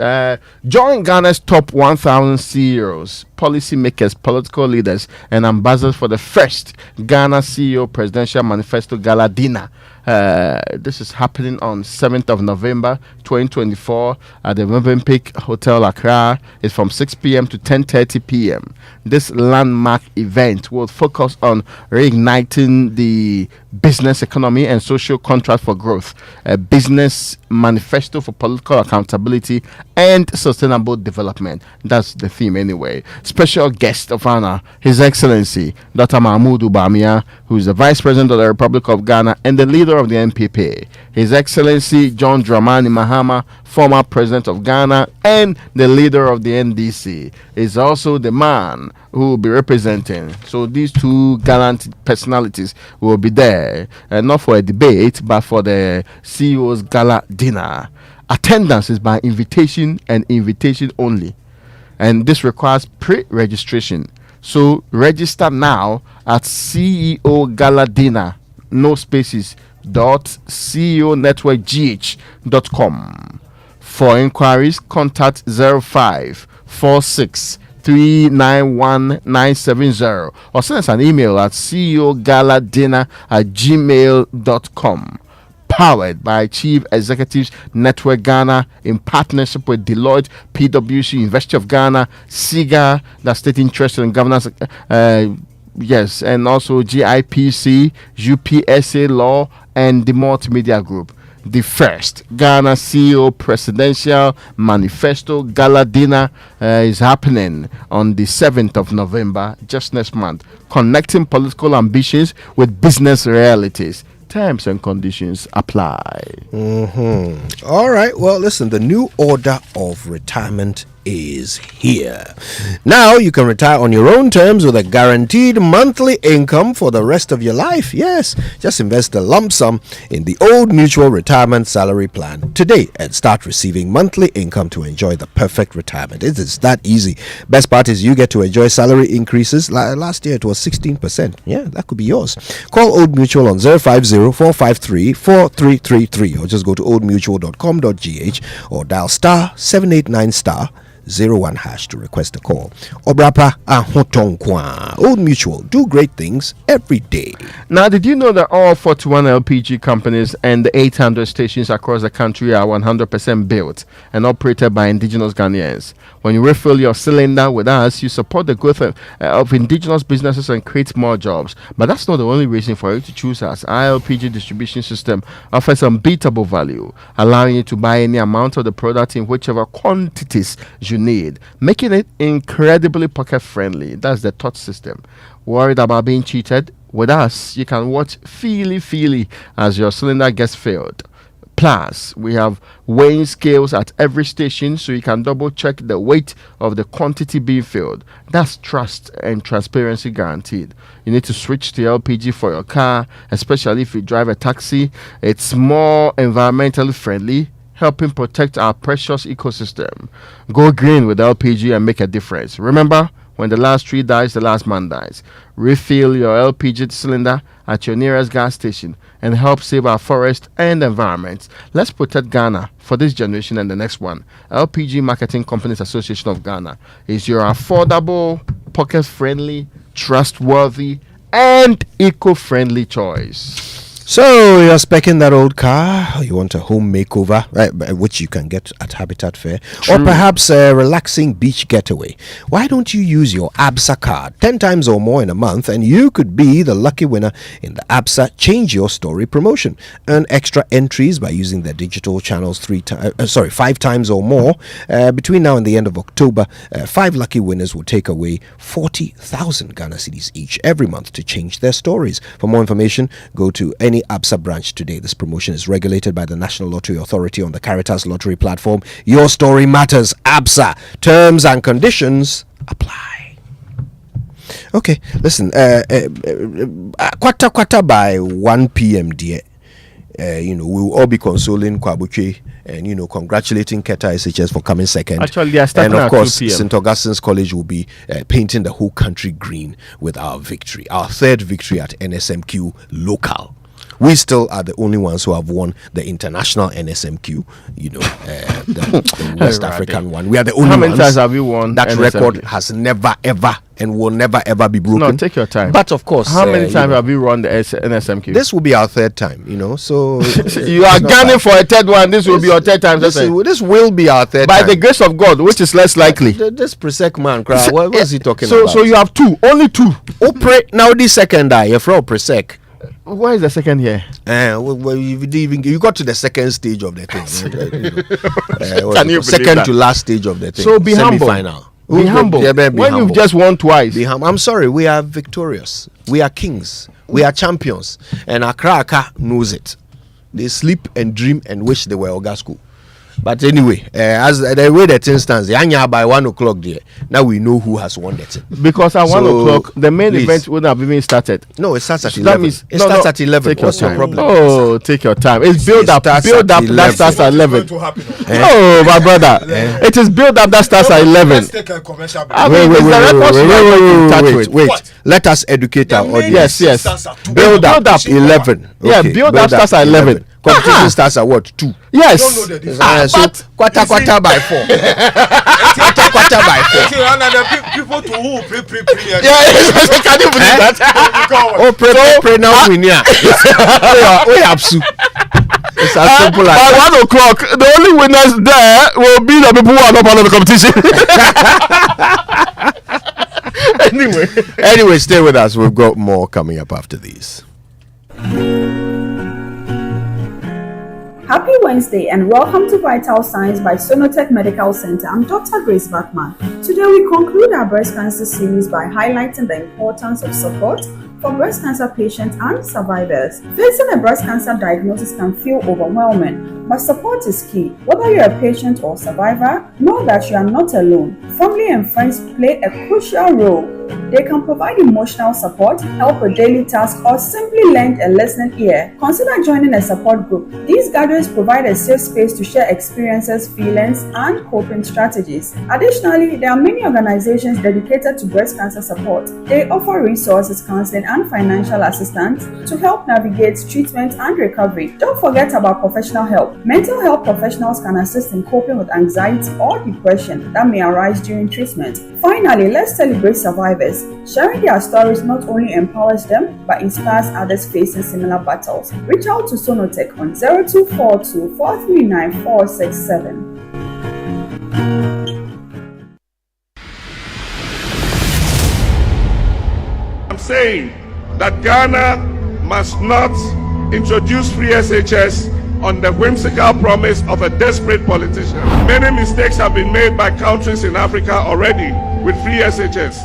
join Ghana's top 1,000 CEOs, policymakers, political leaders, and ambassadors for the first Ghana CEO Presidential Manifesto Gala Dinner. This is happening on 7th of November 2024 at the Movenpick Hotel Accra. It's from 6 p.m. to 10:30 p.m. This landmark event will focus on reigniting the business economy and social contract for growth, a business manifesto for political accountability and sustainable development. That's the theme anyway. Special guest of honor, His Excellency Dr. Mahmoud Ubamia, who is the Vice President of the Republic of Ghana and the leader of the NPP. His Excellency John Dramani Mahama, former President of Ghana and the leader of the NDC, is also the man who will be representing. So these two gallant personalities will be there, not for a debate, but for the CEO's gala dinner. Attendance is by invitation and invitation only, and this requires pre-registration. So register now at CEO Gala Dinner, no spaces, .ceonetworkgh.com. For inquiries, contact 0546 391 or send us an email at ceogaladinner@gmail.com. Powered by Chief Executives Network Ghana in partnership with Deloitte, PwC, University of Ghana, SIGA, the State Interested in Governance, yes, and also GIPC, UPSA Law, and the Multimedia Group. The first Ghana CEO Presidential Manifesto Gala Dinner is happening on the 7th of November, just next month, connecting political ambitions with business realities. Terms and conditions apply. All right. Well, listen, the new order of retirement is here. Now you can retire on your own terms with a guaranteed monthly income for the rest of your life. Yes, just invest a lump sum in the Old Mutual Retirement Salary Plan today and start receiving monthly income to enjoy the perfect retirement. It is that easy. Best part is you get to enjoy salary increases. Last year it was 16%. Yeah, that could be yours. Call Old Mutual on 050-453-4333 or just go to oldmutual.com.gh or dial *789 *01 hash to request a call. Obrapa Ahotonkwa. Old Mutual, do great things every day. Now, did you know that all 41 LPG companies and the 800 stations across the country are 100% built and operated by indigenous Ghanaians? When you refill your cylinder with us, you support the growth of indigenous businesses and create more jobs. But that's not the only reason for you to choose us. Our LPG distribution system offers unbeatable value, allowing you to buy any amount of the product in whichever quantities you need, making it incredibly pocket friendly. That's the thought system. Worried about being cheated? With us, you can watch feely as your cylinder gets filled. Plus, we have weighing scales at every station so you can double check the weight of the quantity being filled. That's trust and transparency guaranteed. You need to switch to LPG for your car, especially if you drive a taxi. It's more environmentally friendly, helping protect our precious ecosystem. Go green with LPG and make a difference. Remember, when the last tree dies, the last man dies. Refill your LPG cylinder at your nearest gas station and help save our forest and environment. Let's protect Ghana for this generation and the next one. LPG Marketing Companies Association of Ghana is your affordable, pocket-friendly, trustworthy, and eco-friendly choice. So you're speccing that old car, you want a home makeover, right, which you can get at Habitat Fair, or perhaps a relaxing beach getaway. Why don't you use your ABSA card 10 times or more in a month, and you could be the lucky winner in the ABSA Change Your Story promotion. Earn extra entries by using their digital channels 5 times or more. Between now and the end of October, 5 lucky winners will take away 40,000 Ghana cedis each every month to change their stories. For more information, go to any ABSA branch today. This promotion is regulated by the National Lottery Authority on the Caritas Lottery platform. Your story matters. ABSA. Terms and conditions apply. Okay, listen. Quarter by 1 p.m. dear. We will all be consoling Kwabuche and congratulating Keta SHS for coming second. Actually, they are starting and of course, at 2 p.m. St. Augustine's College will be painting the whole country green with our victory, our third victory at NSMQ local. We still are the only ones who have won the international NSMQ, the West African one. We are the only ones. How many times have you won? That NSMQ? record has never, ever, and will never, ever be broken. No, take your time. But of course, how many times have you won the NSMQ? This will be our third time, so... you are gunning for a third one. This will be your third time. This will be our third time. By the grace of God, which is less likely. This Presec man, what is he talking about? So you have 2, only 2. Now this second you're from Presec. Why is the second here? Well, you got to the second stage of the thing. Can you second that? to last stage of the thing. So be semi-final. humble. Be humble. When you've just won twice. Be humble. I'm sorry, we are victorious. We are kings. We are champions. And Accra knows it. They sleep and dream and wish they were Ogasco. But anyway, as the way that instance, by 1 o'clock there, now we know who has won that. Because at 1 o'clock, the main event would have even started. No, it starts at 11. It starts at 11. What's your problem? Oh, take your time. It's build up. That starts at 11. Oh, my brother. It is build up that starts at 11. Wait. Let us educate our audience. Yes. Build up 11. Yeah, build up starts at 11. Competition starts at what? 2. Yes. So quarter by 4. quarter by 4. People to who pre. Can you believe that? Pray now we near. We have soup. It's as simple as by 1 o'clock. The only winners there will be the people who are not part of the competition. Anyway, stay with us. We've got more coming up after these. Happy Wednesday and welcome to Vital Signs by Sonotech Medical Center. I'm Dr. Grace Bachman. Today we conclude our breast cancer series by highlighting the importance of support for breast cancer patients and survivors. Facing a breast cancer diagnosis can feel overwhelming, but support is key. Whether you're a patient or survivor, know that you are not alone. Family and friends play a crucial role. They can provide emotional support, help with daily tasks, or simply lend a listening ear. Consider joining a support group. These gatherings provide a safe space to share experiences, feelings, and coping strategies. Additionally, there are many organizations dedicated to breast cancer support. They offer resources, counseling, and financial assistance to help navigate treatment and recovery. Don't forget about professional help. Mental health professionals can assist in coping with anxiety or depression that may arise during treatment. Finally, let's celebrate survivors. Sharing their stories not only empowers them, but inspires others facing similar battles. Reach out to Sonotech on 0242 439 467. I'm saying that Ghana must not introduce free SHS on the whimsical promise of a desperate politician. Many mistakes have been made by countries in Africa already with free SHS.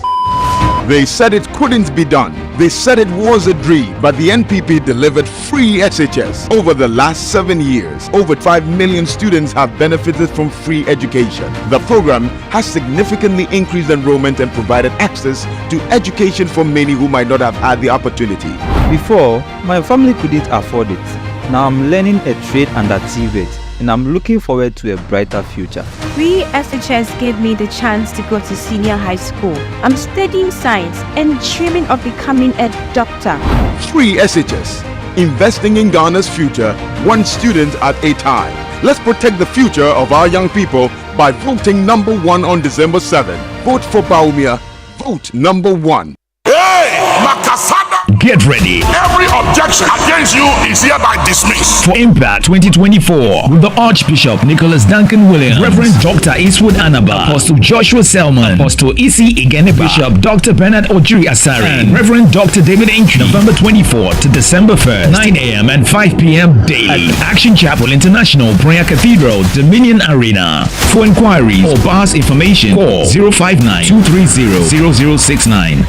They said it couldn't be done. They said it was a dream, but the NPP delivered free SHS. Over the last 7 years, over 5 million students have benefited from free education. The program has significantly increased enrollment and provided access to education for many who might not have had the opportunity. Before, my family couldn't afford it. Now I'm learning a trade under TVET, and I'm looking forward to a brighter future. Free SHS gave me the chance to go to senior high school. I'm studying science and dreaming of becoming a doctor. Free SHS, investing in Ghana's future, one student at a time. Let's protect the future of our young people by voting number 1 on December 7th. Vote for Baumia. Vote number 1. Hey, Makasada! Get ready. Every objection against you is hereby dismissed. For Impact 2024 with the Archbishop Nicholas Duncan Williams, Reverend Dr. Eastwood Anaba, Apostle Joshua Selman, Apostle Isi Igeneba, Bishop Dr. Bernard Ojiri Asari, and Reverend Dr. David Inkri, November 24th to December 1st, 9 a.m. and 5 p.m. daily at Action Chapel International Prayer Cathedral, Dominion Arena. For inquiries or bars information, call 059-230-0069.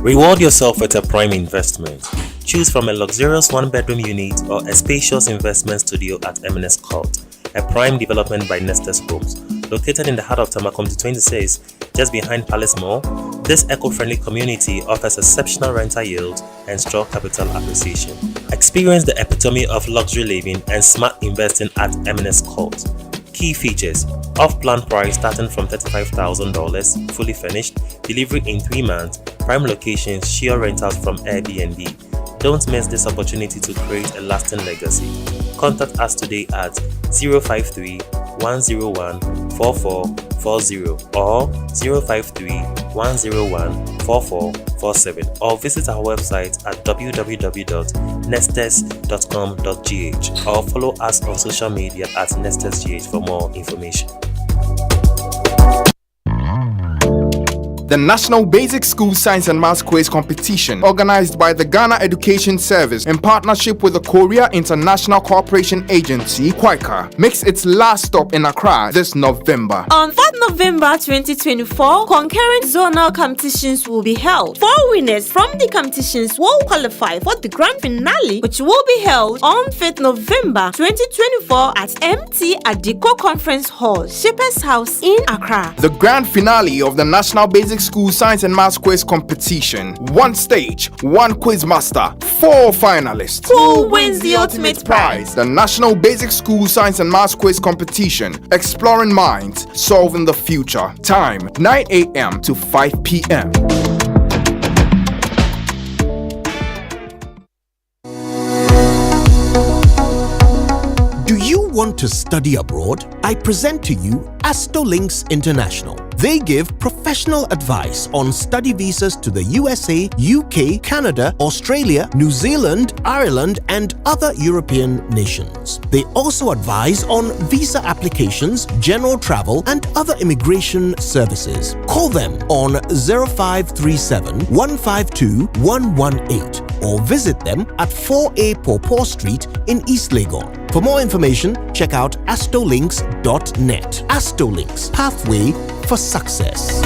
Reward yourself with a prime investment. Choose from a luxurious 1-bedroom unit or a spacious investment studio at M&S Court, a prime development by Nestus Homes. Located in the heart of Tamakomti 26, just behind Palace Mall, this eco-friendly community offers exceptional rental yield and strong capital appreciation. Experience the epitome of luxury living and smart investing at M&S Court. Key features: off-plan price starting from $35,000, fully furnished, delivery in 3 months, prime locations, share rentals from Airbnb. Don't miss this opportunity to create a lasting legacy. Contact us today at 053-101-4440 or 053-101-4447 or visit our website at www.nestes.com.gh or follow us on social media at NestesGH for more information. the National Basic School Science and Maths Quiz Competition, organized by the Ghana Education Service in partnership with the Korea International Cooperation Agency, (KWICA), makes its last stop in Accra this November. On 4th November 2024, concurrent zonal competitions will be held. 4 winners from the competitions will qualify for the grand finale, which will be held on 5th November 2024 at MT Adiko Conference Hall, Shippers House in Accra. The grand finale of the National Basic School Science and Maths Quiz Competition. 1 stage, 1 quiz master, 4 finalists. Who wins the ultimate prize? The National Basic School Science and Maths Quiz Competition. Exploring minds, solving the future. Time 9 a.m. to 5 p.m. Do you want to study abroad? I present to you Astolinks International. They give professional advice on study visas to the USA, UK, Canada, Australia, New Zealand, Ireland, and other European nations. They also advise on visa applications, general travel, and other immigration services. Call them on 0537 152 118 or visit them at 4A Pawpaw Street in East Legon. For more information, check out astolinks.net. Astolinks, pathway for success.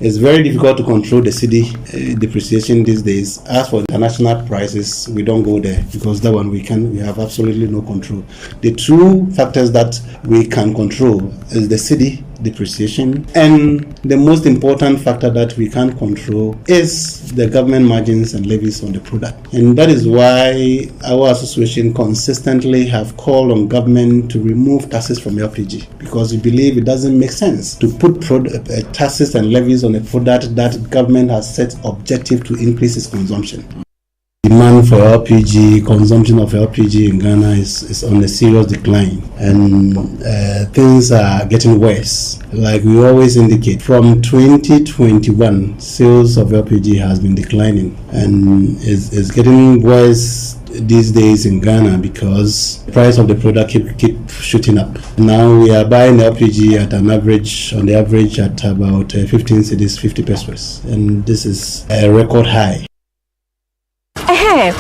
It's very difficult to control the cedi depreciation these days. As for international prices, we don't go there because that one we have absolutely no control. The two factors that we can control is the cedi depreciation, and the most important factor that we can't control is the government margins and levies on the product. And that is why our association consistently have called on government to remove taxes from LPG, because we believe it doesn't make sense to put taxes and levies on a product that government has set objective to increase its consumption. Demand for LPG, consumption of LPG in Ghana is on a serious decline, and things are getting worse. Like we always indicate, from 2021, sales of LPG has been declining, and it's getting worse these days in Ghana because the price of the product keep shooting up. Now we are buying LPG at on the average at about 15 cedis, 50 pesos, and this is a record high.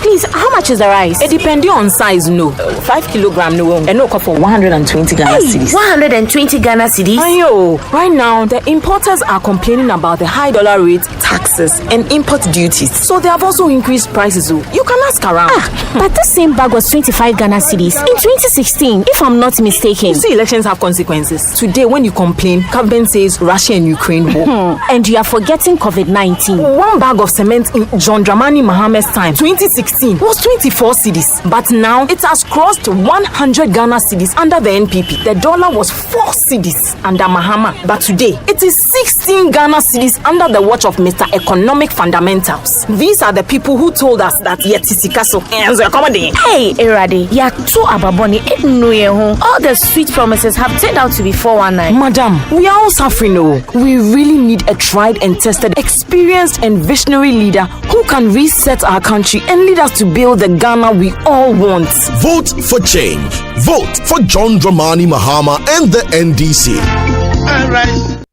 Please, how much is the rice? It depends on size, no. 5 kilogram, no. And no cup for 120 Ghana cedis. 120 Ghana cedis? Ayo, right now, the importers are complaining about the high dollar rate, taxes, and import duties. So they have also increased prices. You can ask around. But this same bag was 25 Ghana cedis in 2016, if I'm not mistaken. You see, elections have consequences. Today, when you complain, government says Russia and Ukraine war. And you are forgetting COVID-19. One bag of cement in John Dramani Mahamad's time, 2016, was 24 cedis, but now it has crossed 100 Ghana cedis under the NPP. The dollar was 4 cedis under Mahama, but today it is 16 Ghana cedis under the watch of Mr. Economic Fundamentals. These are the people who told us that Yetisikaso and accommodate. Hey, Erade, ya too ababoni all the sweet promises have turned out to be 419. Madam, we are all suffering. We really need a tried and tested, experienced and visionary leader who can reset our country and lead us to build the Ghana we all want. Vote for change. Vote for John Dramani Mahama and the NDC. All right.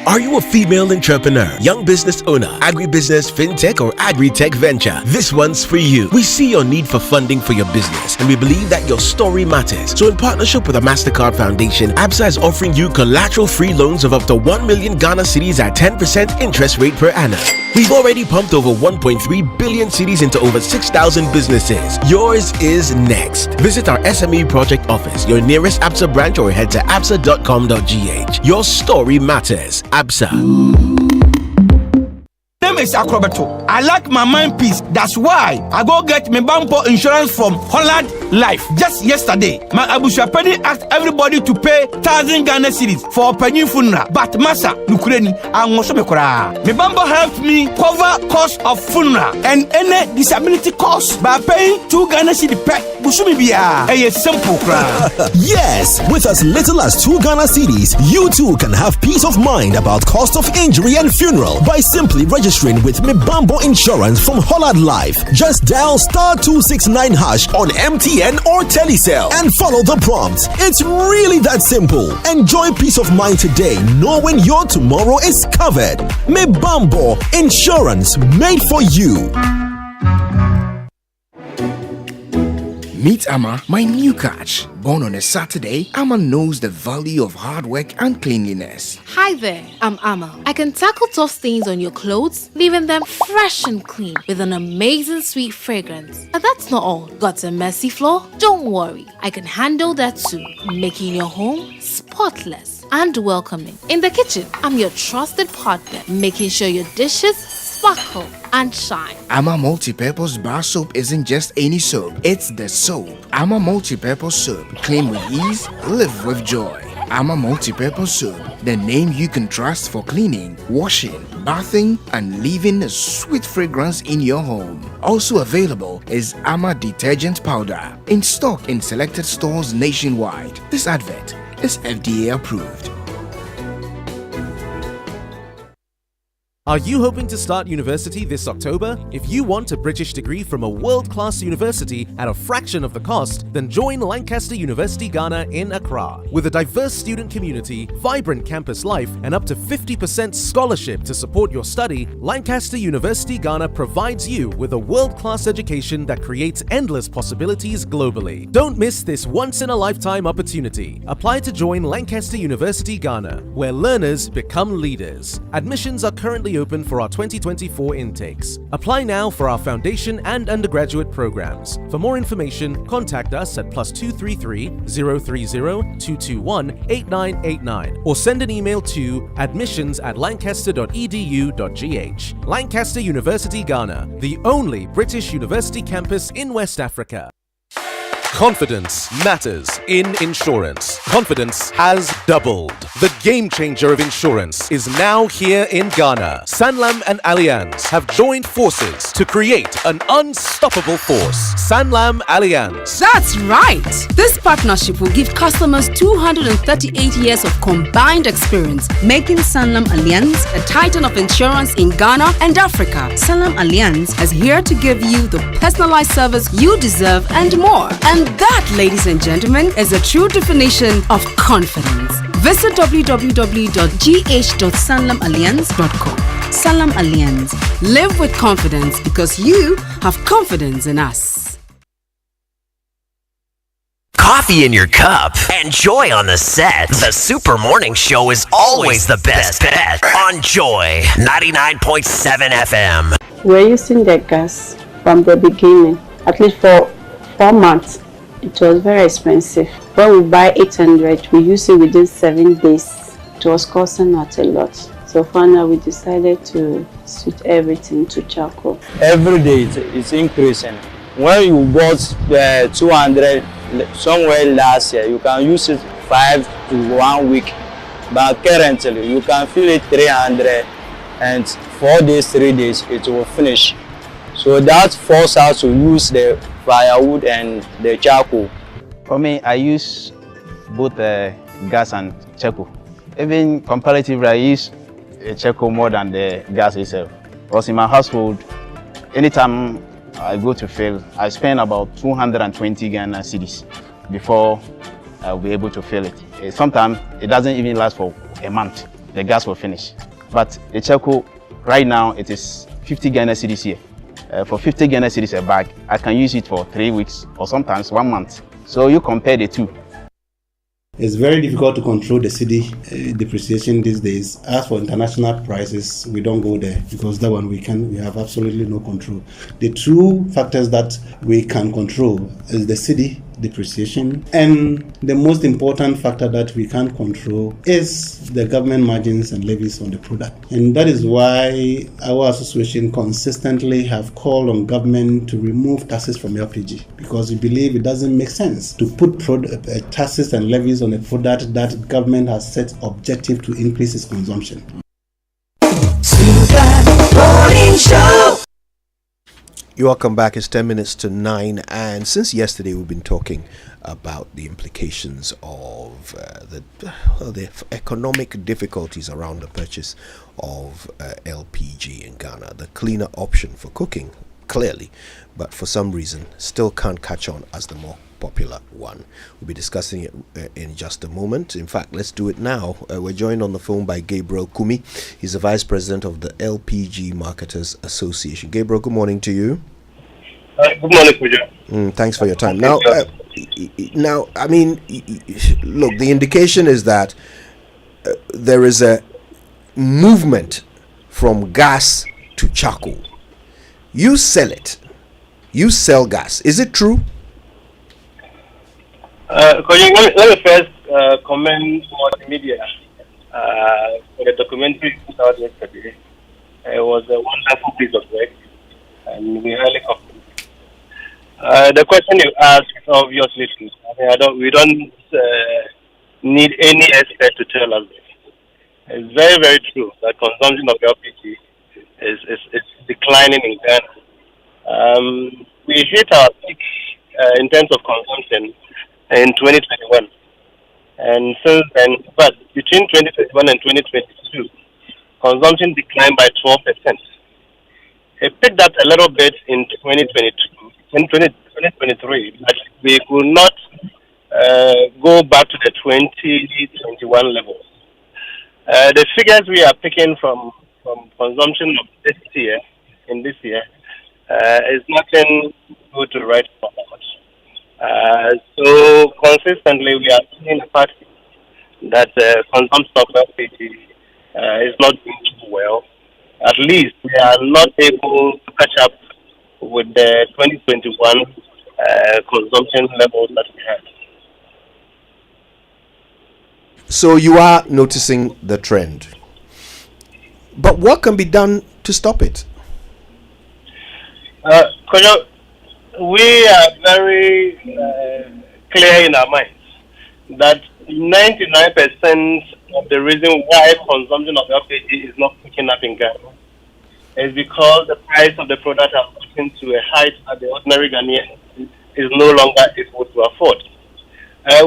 Are you a female entrepreneur, young business owner, agribusiness, fintech, or agri-tech venture? This one's for you. We see your need for funding for your business, and we believe that your story matters. So in partnership with the MasterCard Foundation, ABSA is offering you collateral-free loans of up to 1 million Ghana cedis at 10% interest rate per annum. We've already pumped over 1.3 billion cedis into over 6,000 businesses. Yours is next. Visit our SME project office, your nearest ABSA branch, or head to absa.com.gh. Your story matters. ABSA. Name is Akrobeto. I like my mind peace. That's why I go get my Bampo insurance from Holland Life. Just yesterday, my Abushapeni asked everybody to pay 1,000 Ghana cedis for a penny funeral. But Masa, Nukureni, and Mosomekora. My Bambo helped me cover cost of funeral and any disability cost by paying 2 Ghana cedis per Bushumibia. A simple crowd. Yes, with as little as 2 Ghana cedis, you too can have peace of mind about cost of injury and funeral by simply registering with Mibambo Insurance from Holland Life. Just dial *269# on MTN MTN or Telecel and follow the prompts. It's really that simple. Enjoy peace of mind today knowing your tomorrow is covered. Mebambo Insurance, made for you. Meet Amma, my new catch. Born on a Saturday, Amma knows the value of hard work and cleanliness. Hi there, I'm Amma. I can tackle tough stains on your clothes, leaving them fresh and clean with an amazing sweet fragrance. But that's not all. Got a messy floor? Don't worry, I can handle that too, making your home spotless and welcoming. In the kitchen, I'm your trusted partner, making sure your dishes sparkle and shine. Amma Multi-Purpose Bar Soap isn't just any soap, it's the soap. Amma Multi-Purpose Soap. Clean with ease, live with joy. Amma Multi-Purpose Soap. The name you can trust for cleaning, washing, bathing, and leaving a sweet fragrance in your home. Also available is Amma Detergent Powder. In stock in selected stores nationwide. This advert is FDA approved. Are you hoping to start university this October? If you want a British degree from a world-class university at a fraction of the cost, then join Lancaster University Ghana in Accra. With a diverse student community, vibrant campus life, and up to 50% scholarship to support your study, Lancaster University Ghana provides you with a world-class education that creates endless possibilities globally. Don't miss this once-in-a-lifetime opportunity. Apply to join Lancaster University Ghana, where learners become leaders. Admissions are currently open for our 2024 intakes. Apply now for our foundation and undergraduate programs. For more information, contact us at +233 030 221 8989 or send an email to admissions@lancaster.edu.gh. Lancaster University Ghana, the only British university campus in West Africa. Confidence matters in insurance. Confidence has doubled. The game changer of insurance is now here in Ghana. Sanlam and Allianz have joined forces to create an unstoppable force. Sanlam Allianz. That's right. This partnership will give customers 238 years of combined experience, making Sanlam Allianz a titan of insurance in Ghana and Africa. Sanlam Allianz is here to give you the personalized service you deserve and more. And that, ladies and gentlemen, is a true definition of confidence. Visit www.gh.sanlamallianz.com. Sanlam Allianz. Live with confidence because you have confidence in us. Coffee in your cup and joy on the set. The Super Morning Show is always the best bet on Joy 99.7 FM. We're using the gas from the beginning, at least for 4 months. It was very expensive. When we buy 800, we use it within 7 days. It was costing us a lot. So finally, we decided to switch everything to charcoal. Every day it's increasing. When you bought 200 somewhere last year, you can use it 5 to 1 week. But currently, you can feel it 300 and 4 days, 3 days, it will finish. So that forces us to use the firewood and the charcoal. For me, I use both gas and charcoal. Even comparatively, I use charcoal more than the gas itself. Because in my household, anytime I go to fill, I spend about 220 Ghana cedis before I'll be able to fill it. Sometimes it doesn't even last for a month. The gas will finish. But the charcoal, right now, it is 50 Ghana cedis here. For 50 Ghana cedis a bag, I can use it for 3 weeks or sometimes 1 month. So you compare the two. It's very difficult to control the cedi depreciation these days. As for international prices, we don't go there because that one we have absolutely no control. The two factors that we can control is the cedi depreciation, and the most important factor that we can't control is the government margins and levies on the product. And that is why our association consistently have called on government to remove taxes from LPG, because we believe it doesn't make sense to put taxes and levies on a product that government has set objective to increase its consumption. You're welcome back. It's 10 minutes to 9, and since yesterday we've been talking about the implications of the economic difficulties around the purchase of LPG in Ghana, the cleaner option for cooking, clearly, but for some reason still can't catch on as the more popular one. We'll be discussing it in just a moment. In fact, let's do it now. We're joined on the phone by Gabriel Kumi. He's the Vice President of the LPG Marketers Association. Gabriel, good morning to you. Good morning, Kuja. Thanks for your time. Now, I mean, look, the indication is that there is a movement from gas to charcoal. You sell it. You sell gas. Is it true? Let me first comment on the media for the documentary put out yesterday. It was a wonderful piece of work, and we highly compliment. The question you asked is obviously true. I mean, we don't need any expert to tell us this. It's very, very true that consumption of LPG is declining in Ghana. We hit our peak in terms of consumption in 2021. And since then, but between 2021 and 2022, consumption declined by 12%. It picked up a little bit in 2023, but we could not go back to the 2021 levels. The figures we are picking from consumption of this year, is nothing good to write about. So consistently we are seeing the fact that consumption of LPG is not doing too well. At least we are not able to catch up with the 2021 consumption levels that we had. So you are noticing the trend. But what can be done to stop it? We are very clear in our minds that 99% of the reason why consumption of LPG is not picking up in Ghana is because the price of the product has gotten to a height that the ordinary Ghanaian is no longer able to afford.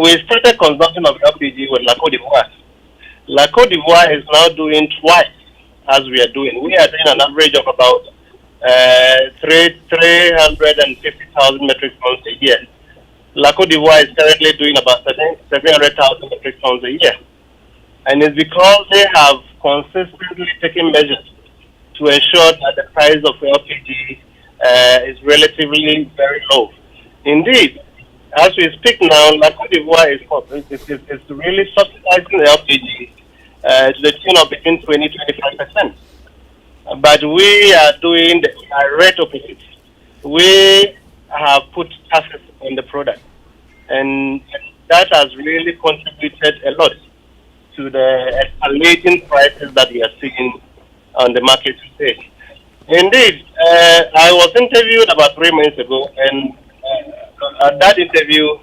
We started consumption of LPG with Akua Donkor. Akua Donkor is now doing twice as we are doing. We are doing an average of about 350,000 metric tons a year. Akua Donkor is currently doing about 700,000 metric tons a year. And it's because they have consistently taken measures to ensure that the price of LPG is relatively very low. Indeed, as we speak now, Akua Donkor is really subsidizing the LPG to the tune of between 20-25%. But we are doing the direct opposite. We have put taxes on the product, and that has really contributed a lot to the escalating prices that we are seeing on the market today. Indeed, I was interviewed about 3 months ago, and at that interview,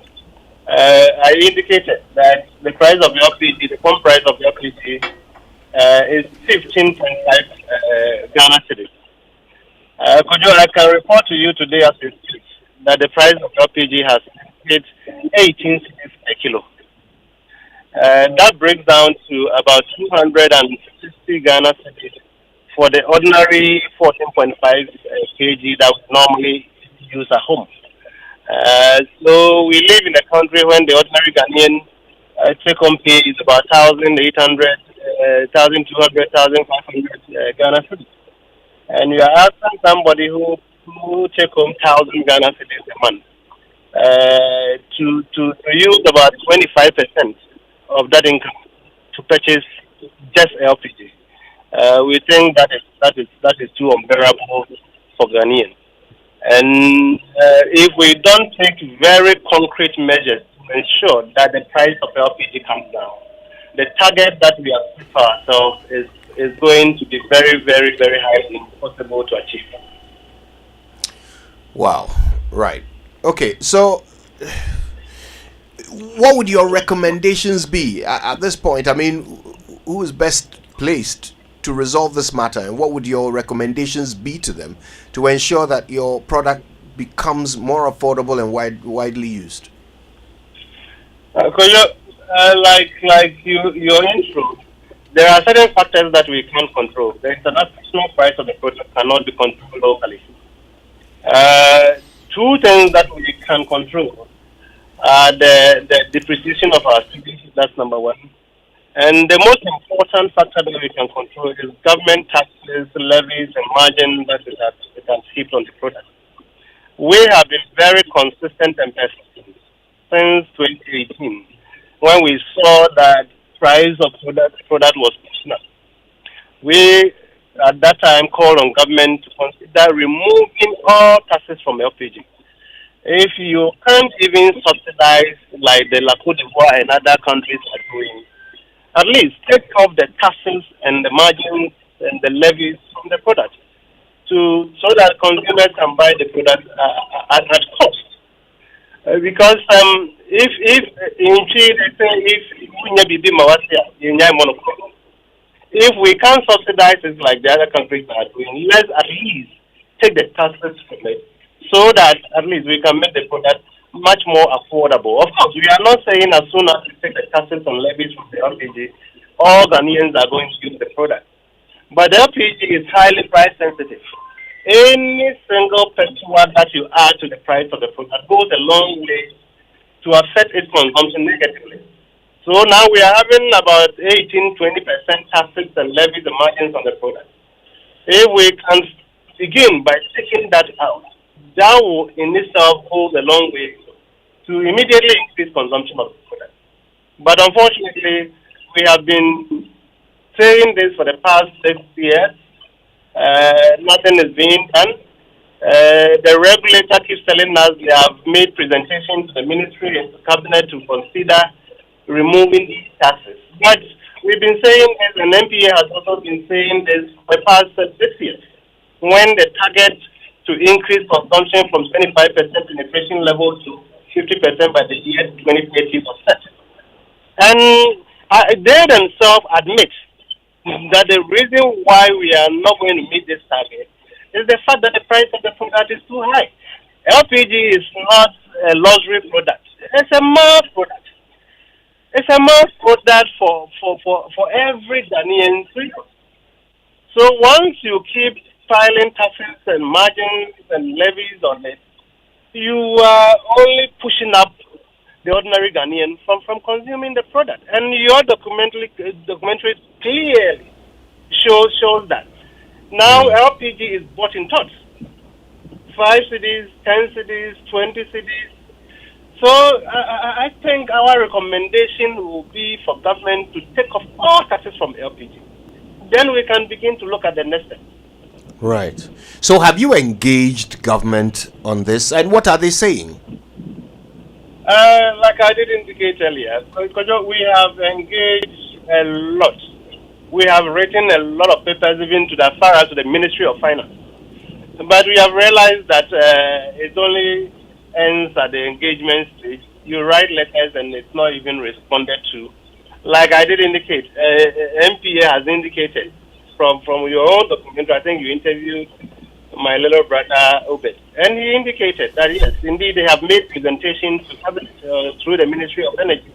I indicated that the price of the LPG, the pump price of the LPG, is 15.5 Ghana cedis. I can report to you today as we speak that the price of LPG has hit 18 cedis per kilo. That breaks down to about 260 Ghana cedis for the ordinary 14.5 kg that we normally use at home. So we live in a country when the ordinary Ghanaian take-home pay is about 1,800, 1,200, 1,500 Ghana cedis. And you are asking somebody who take home 1,000 Ghana cedis a month to use about 25% of that income to purchase just LPG. We think that is too unbearable for Ghanaians. And if we don't take very concrete measures to ensure that the price of LPG comes down, the target that we have set for ourselves is going to be very, very, very highly impossible to achieve. Wow. Right. Okay. So, what would your recommendations be at this point? I mean, who is best placed to resolve this matter, and what would your recommendations be to them to ensure that your product becomes more affordable and widely used? Like your intro, there are certain factors that we can't control. The international price of the product cannot be controlled locally. Two things that we can control the depreciation of our cities. That's number one. And the most important factor that we can control is government taxes, levies, and margin that it has heaped on the product. We have been very consistent and persistent since 2018 when we saw that price of product was pushing up. We at that time called on government to consider removing all taxes from LPG. If you can't even subsidize like the Akua Donkor and other countries are doing, at least take off the taxes and the margins and the levies from the product so that consumers can buy the product at cost. Because if in Chile they say if we can't subsidize it like the other countries are doing, let's at least take the taxes from it so that at least we can make the product much more affordable. Of course, we are not saying as soon as we take the taxes and levies from the LPG, all Ghanaians are going to use the product. But the LPG is highly price sensitive. Any single petrol that you add to the price of the product goes a long way to affect its consumption negatively. So now we are having about 18-20% taxes and levies and margins on the product. If we can begin by taking that out, that will in itself go a long way to immediately increase consumption of the product. But unfortunately, we have been saying this for the past 6 years. Nothing is being done. The regulator keeps telling us they have made presentations to the ministry and to cabinet to consider removing these taxes. But we've been saying this, and MPA has also been saying this for the past 6 years. When the target to increase consumption from 25% penetration level to 50% by the year 2030 was set. And they themselves admit that the reason why we are not going to meet this target is the fact that the price of the product is too high. LPG is not a luxury product. It's a mass product. It's a mass product for every Ghanaian to use. So once you keep filing taxes and margins and levies on it, you are only pushing up the ordinary Ghanaian from consuming the product. And your documentary clearly shows that. Now LPG is bought in tons. 5 cities, 10 cities, 20 cities. So I think our recommendation will be for government to take off all taxes from LPG. Then we can begin to look at the next step. Right. So have you engaged government on this, and what are they saying? Like I did indicate earlier, because we have engaged a lot. We have written a lot of papers even to as far as to the Ministry of Finance. But we have realized that it only ends at the engagement stage. You write letters and it's not even responded to. Like I did indicate, MPA has indicated from your own documentary, I think you interviewed my little brother Obed, and he indicated that yes, indeed they have made presentations to cabinet through the Ministry of Energy.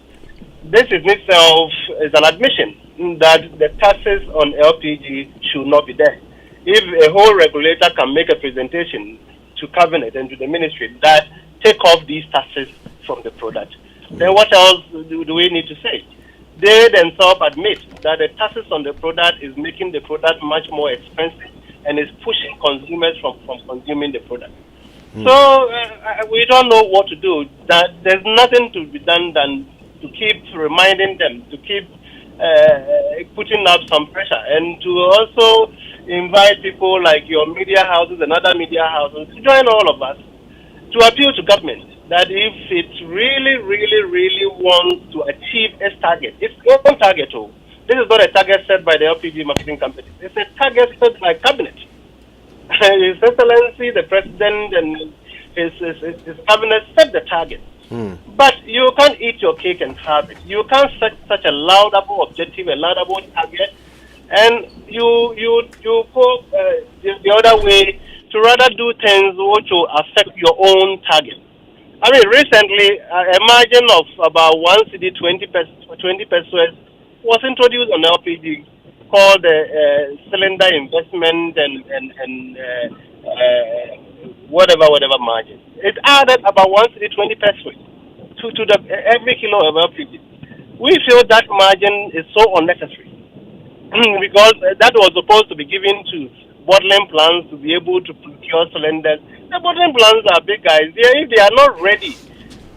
This in itself is an admission that the taxes on LPG should not be there. If a whole regulator can make a presentation to cabinet and to the ministry that take off these taxes from the product, then what else do we need to say? They themselves admit that the taxes on the product is making the product much more expensive and is pushing consumers from consuming the product. So we don't know what to do. That there's nothing to be done than to keep reminding them, to keep putting up some pressure, and to also invite people like your media houses and other media houses to join all of us to appeal to government that if it really wants to achieve its target, its own target, this is not a target set by the LPG marketing company. It's a target set by cabinet. His Excellency, the President, and his cabinet set the target. But you can't eat your cake and have it. You can't set such a laudable objective, a laudable target, and you go the other way to rather do things which will affect your own target. I mean, recently, a margin of about 1 cedi 20 pesos was introduced on LPG called cylinder investment and whatever margin. It added about 1 cedi 20 pesos to the every kilo of LPG. We feel that margin is so unnecessary because that was supposed to be given to bottling plants to be able to procure cylinders. The bottling plants are big guys. If they are not ready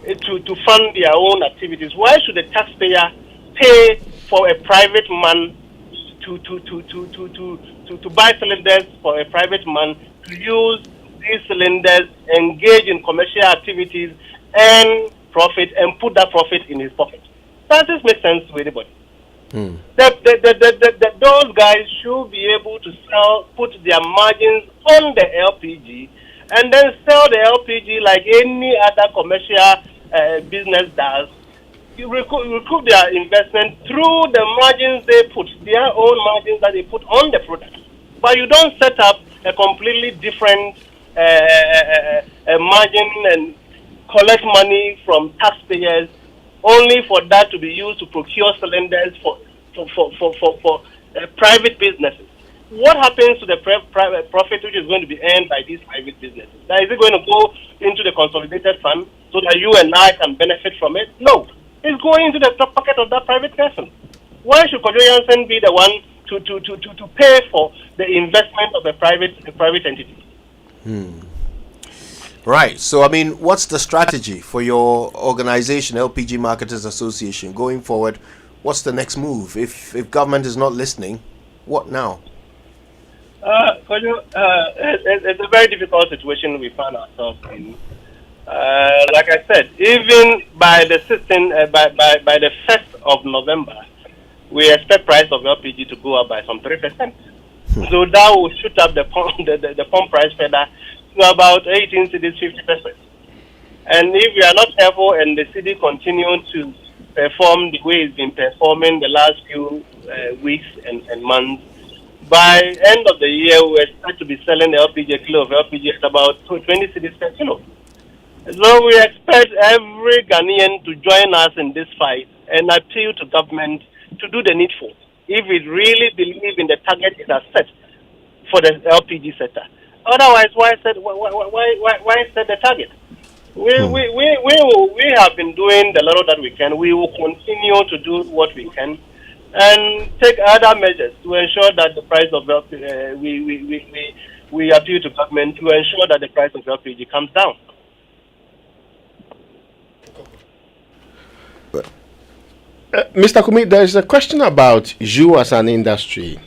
to fund their own activities, why should the taxpayer pay for a private man to buy cylinders for a private man to use these cylinders, engage in commercial activities, earn profit, and put that profit in his pocket? Does this make sense to anybody? Those guys should be able to put their margins on the LPG, and then sell the LPG like any other commercial business does. You recoup their investment through the margins they put, their own margins that they put on the product. But you don't set up a completely different margin and collect money from taxpayers only for that to be used to procure cylinders for private businesses. What happens to the private profit which is going to be earned by these private businesses? Now, is it going to go into the consolidated fund so that you and I can benefit from it? No. It's going into the pocket of that private person. Why should Kojo Jansen be the one to pay for the investment of a private entity? Right. So, I mean, what's the strategy for your organization, LPG Marketers Association, going forward? What's the next move? If government is not listening, what now? Kojo, it's a very difficult situation we find ourselves in. Like I said, even by the by the 1st of November, we expect price of LPG to go up by some 3%. So that will shoot up the pump price further to about 18 cities, 50%. And if we are not careful and the city continues to perform the way it's been performing the last few weeks and months, by end of the year we expect to be selling the LPG, a kilo of LPG at about 20 cities per kilo. So we expect every Ghanaian to join us in this fight and appeal to government to do the needful if we really believe in the target it has set for the LPG sector. Otherwise, why set the target? We have been doing the little that we can. We will continue to do what we can and take other measures to ensure that the price of LPG, we appeal to government to ensure that the price of LPG comes down. Mr. Kumi, there is a question about you as an industry.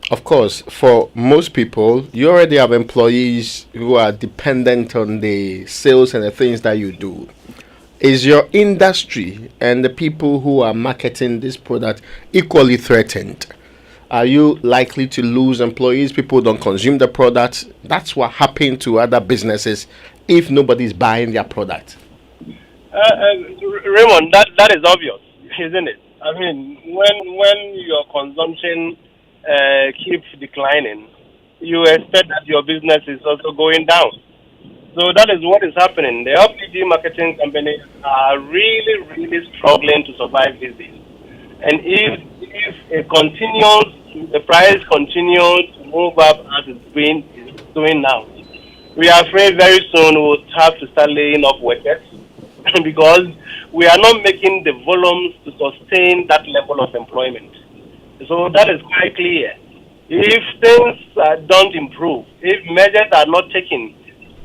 Of course, for most people, you already have employees who are dependent on the sales and the things that you do. Is your industry and the people who are marketing this product equally threatened? Are you likely to lose employees? People don't consume the product. That's what happened to other businesses if nobody's buying their product. Raymond, that is obvious, isn't it? I mean, when your consumption keeps declining, you expect that your business is also going down. So that is what is happening. The LPG marketing companies are really, really struggling to survive these days. And if it continues, the price continues to move up as it's doing now, we are afraid very soon we'll have to start laying off workers because we are not making the volumes to sustain that level of employment. So that is quite clear. If things don't improve, if measures are not taken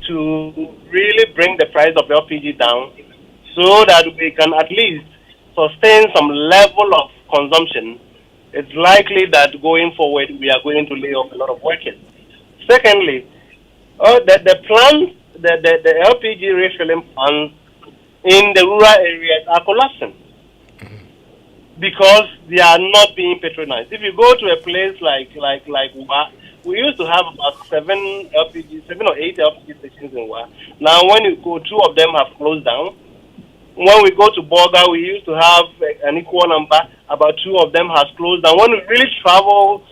to really bring the price of LPG down so that we can at least sustain some level of consumption, it's likely that going forward we are going to lay off a lot of workers. Secondly, the plants, the LPG refilling plants in the rural areas are collapsing because they are not being patronized. If you go to a place like Wa, we used to have about 7 or 8 LPG stations in Wa. Now when you go, 2 of them have closed down. When we go to Boga, we used to have an equal number. About 2 of them has closed down. When we really travel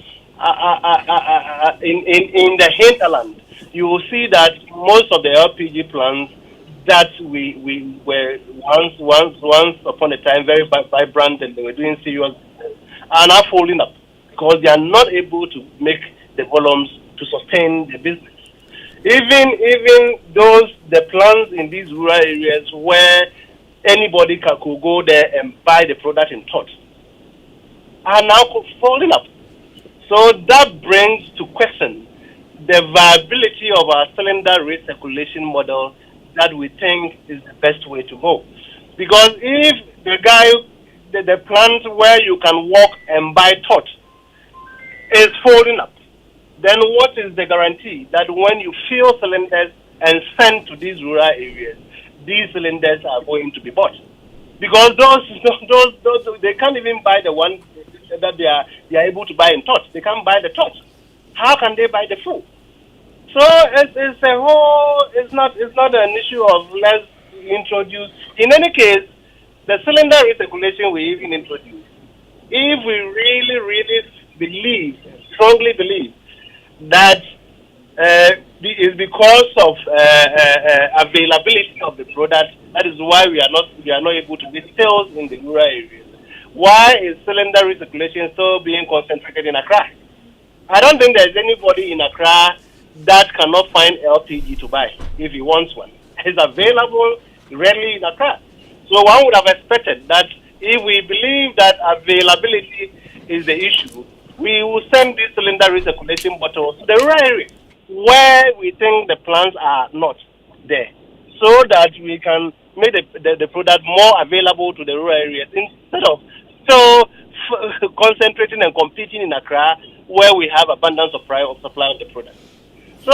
in the hinterland, you will see that most of the LPG plants that we were once upon a time very vibrant and they were doing serious business are now falling up because they are not able to make the volumes to sustain the business. Even the plants in these rural areas where anybody could go there and buy the product in tot, are now falling up. So that brings to question the viability of our cylinder rate circulation model that we think is the best way to go. Because if the plant where you can walk and buy tot is folding up, then what is the guarantee that when you fill cylinders and send to these rural areas, these cylinders are going to be bought? Because those they can't even buy the one that they are able to buy in tot. They can't buy the tot. How can they buy the full? So it's a whole. It's not an issue of let's introduce. In any case, the cylinder recirculation we even introduce, if we really strongly believe that is because of availability of the product, that is why we are not able to get sales in the rural areas. Why is cylinder recirculation still being concentrated in Accra? I don't think there's anybody in Accra that cannot find LPG to buy if he wants one. It's available readily in Accra. So one would have expected that if we believe that availability is the issue, we will send these cylinder recirculation bottles to the rural areas where we think the plants are not there, so that we can make the product more available to the rural areas instead of concentrating and competing in Accra where we have abundance of supply of the product. So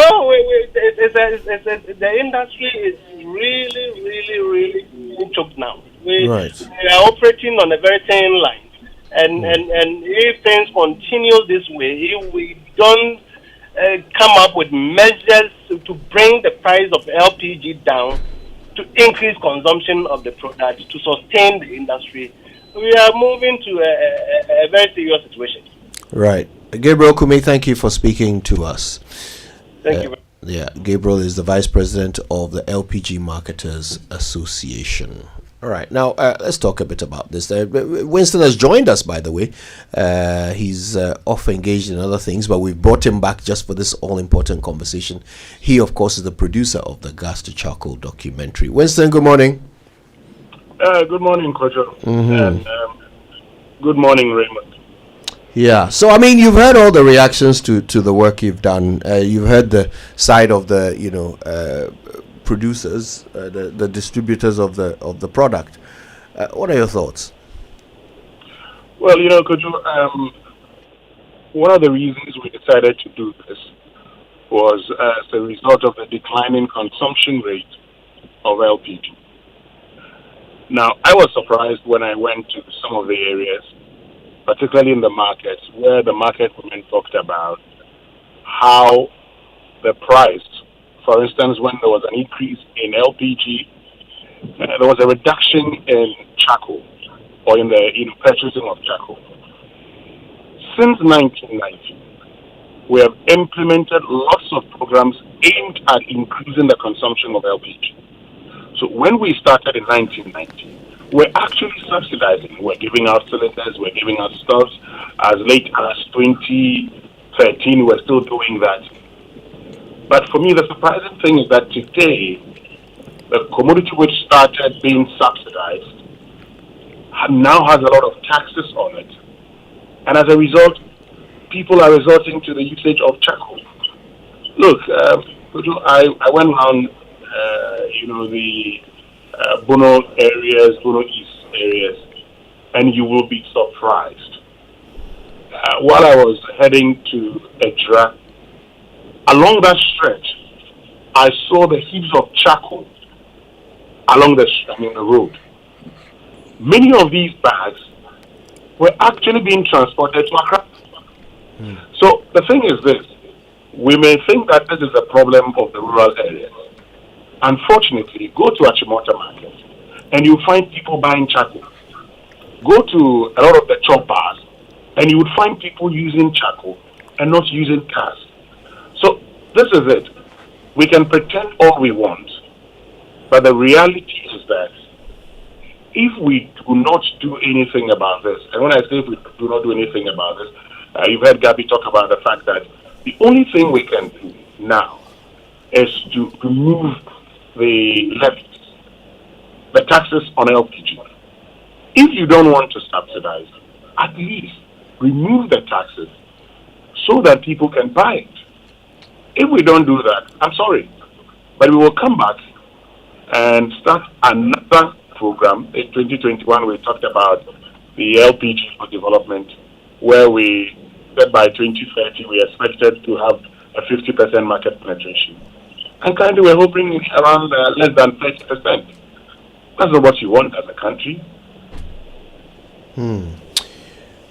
the industry is really choked now. We are operating on a very thin line, and if things continue this way, if we don't come up with measures to bring the price of LPG down, to increase consumption of the product, to sustain the industry, we are moving to a very serious situation. Right. Gabriel Kume, thank you for speaking to us. Thank you. Yeah, Gabriel is the Vice President of the LPG Marketers Association. All right, now let's talk a bit about this. Winston has joined us, by the way. He's off engaged in other things, but we've brought him back just for this all-important conversation. He, of course, is the producer of the Gas to Charcoal documentary. Winston, good morning. Good morning, Kojo. And good morning, Raymond. Yeah, so I mean, you've heard all the reactions to the work you've done. You've heard the side of the producers, the distributors of the product. What are your thoughts? Well, Kojo, one of the reasons we decided to do this was as a result of the declining consumption rate of LPG. Now, I was surprised when I went to some of the areas, particularly in the markets, where the market women talked about how the price, for instance, when there was an increase in LPG, there was a reduction in charcoal or in the purchasing of charcoal. Since 1990, we have implemented lots of programs aimed at increasing the consumption of LPG. So when we started in 1990, we're actually subsidizing. We're giving out cylinders, we're giving out stuffs. As late as 2013, we're still doing that. But for me, the surprising thing is that today, the commodity which started being subsidized now has a lot of taxes on it. And as a result, people are resorting to the usage of charcoal. Look, I went around, the Bono areas, Bono East areas, and you will be surprised. While I was heading to Edra, along that stretch, I saw the heaps of charcoal along the road. Many of these bags were actually being transported to Accra. So the thing is this, we may think that this is a problem of the rural areas. Unfortunately, go to Achimota market and you find people buying charcoal. Go to a lot of the chop bars and you would find people using charcoal and not using cars. So this is it. We can pretend all we want, but the reality is that if we do not do anything about this, and when I say if we do not do anything about this, you've heard Gabby talk about the fact that the only thing we can do now is to remove the levies the taxes on LPG. If you don't want to subsidize, at least remove the taxes so that people can buy it. If we don't do that, I'm sorry, but we will come back and start another program. In 2021, we talked about the LPG for development, where we said by 2030 we expected to have a 50% market penetration. And currently we're hoping around less than 30%. That's not what you want as a country.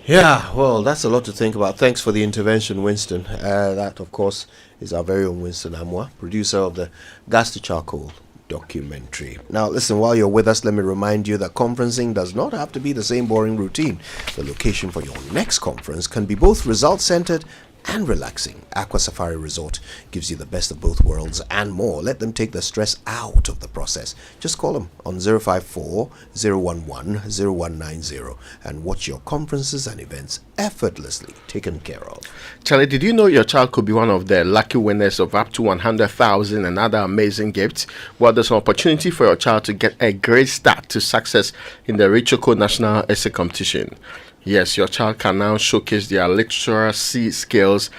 Yeah, well, that's a lot to think about. Thanks for the intervention, Winston. That, of course, is our very own Winston Amwa, producer of the Gas to Charcoal documentary. Now, listen, while you're with us, let me remind you that conferencing does not have to be the same boring routine. The location for your next conference can be both result-centered and relaxing. Aqua Safari Resort gives you the best of both worlds and more. Let them take the stress out of the process. Just call them on 054-011-0190 and watch your conferences and events effortlessly taken care of. Charlie, did you know your child could be one of the lucky winners of up to 100,000 and other amazing gifts? Well, there's an opportunity for your child to get a great start to success in the Richoko National Essay Competition. Yes, your child can now showcase their literacy skills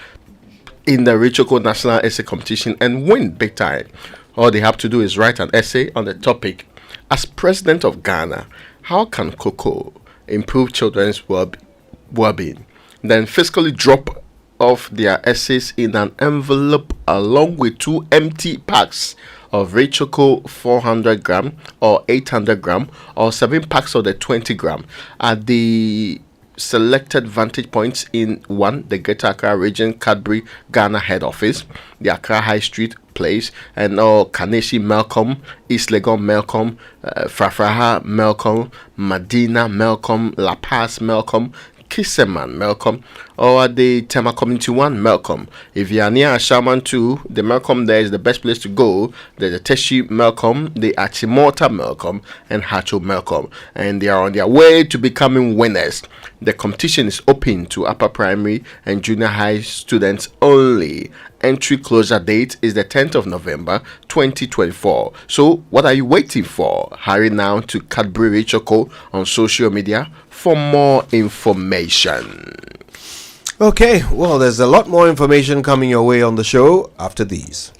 in the Richoko National Essay Competition and win big time. All they have to do is write an essay on the topic. As President of Ghana, how can cocoa improve children's well-being? Then physically drop off their essays in an envelope along with 2 empty packs of Richoko 400 gram or 800 gram or 7 packs of the 20 gram at the selected vantage points in 1. the Greater Accra Region Cadbury Ghana head office, the Accra High Street Place, and Kaneshi Melcom, East Legon Melcom, Frafraha Melcom, Medina Melcom, La Paz Melcom, Kisseman Melcom, or the Tema Community 1 Melcom. If you are near Ashaman 2, the Melcom there is the best place to go. There's the Teshi Melcom, the Achimota Melcom, and Hacho Melcom, and they are on their way to becoming winners. The competition is open to upper primary and junior high students only. Entry closure date is the 10th of November 2024. So what are you waiting for? Hurry now to Cadbury Richoko on social media for more information. Okay, well, there's a lot more information coming your way on the show after these.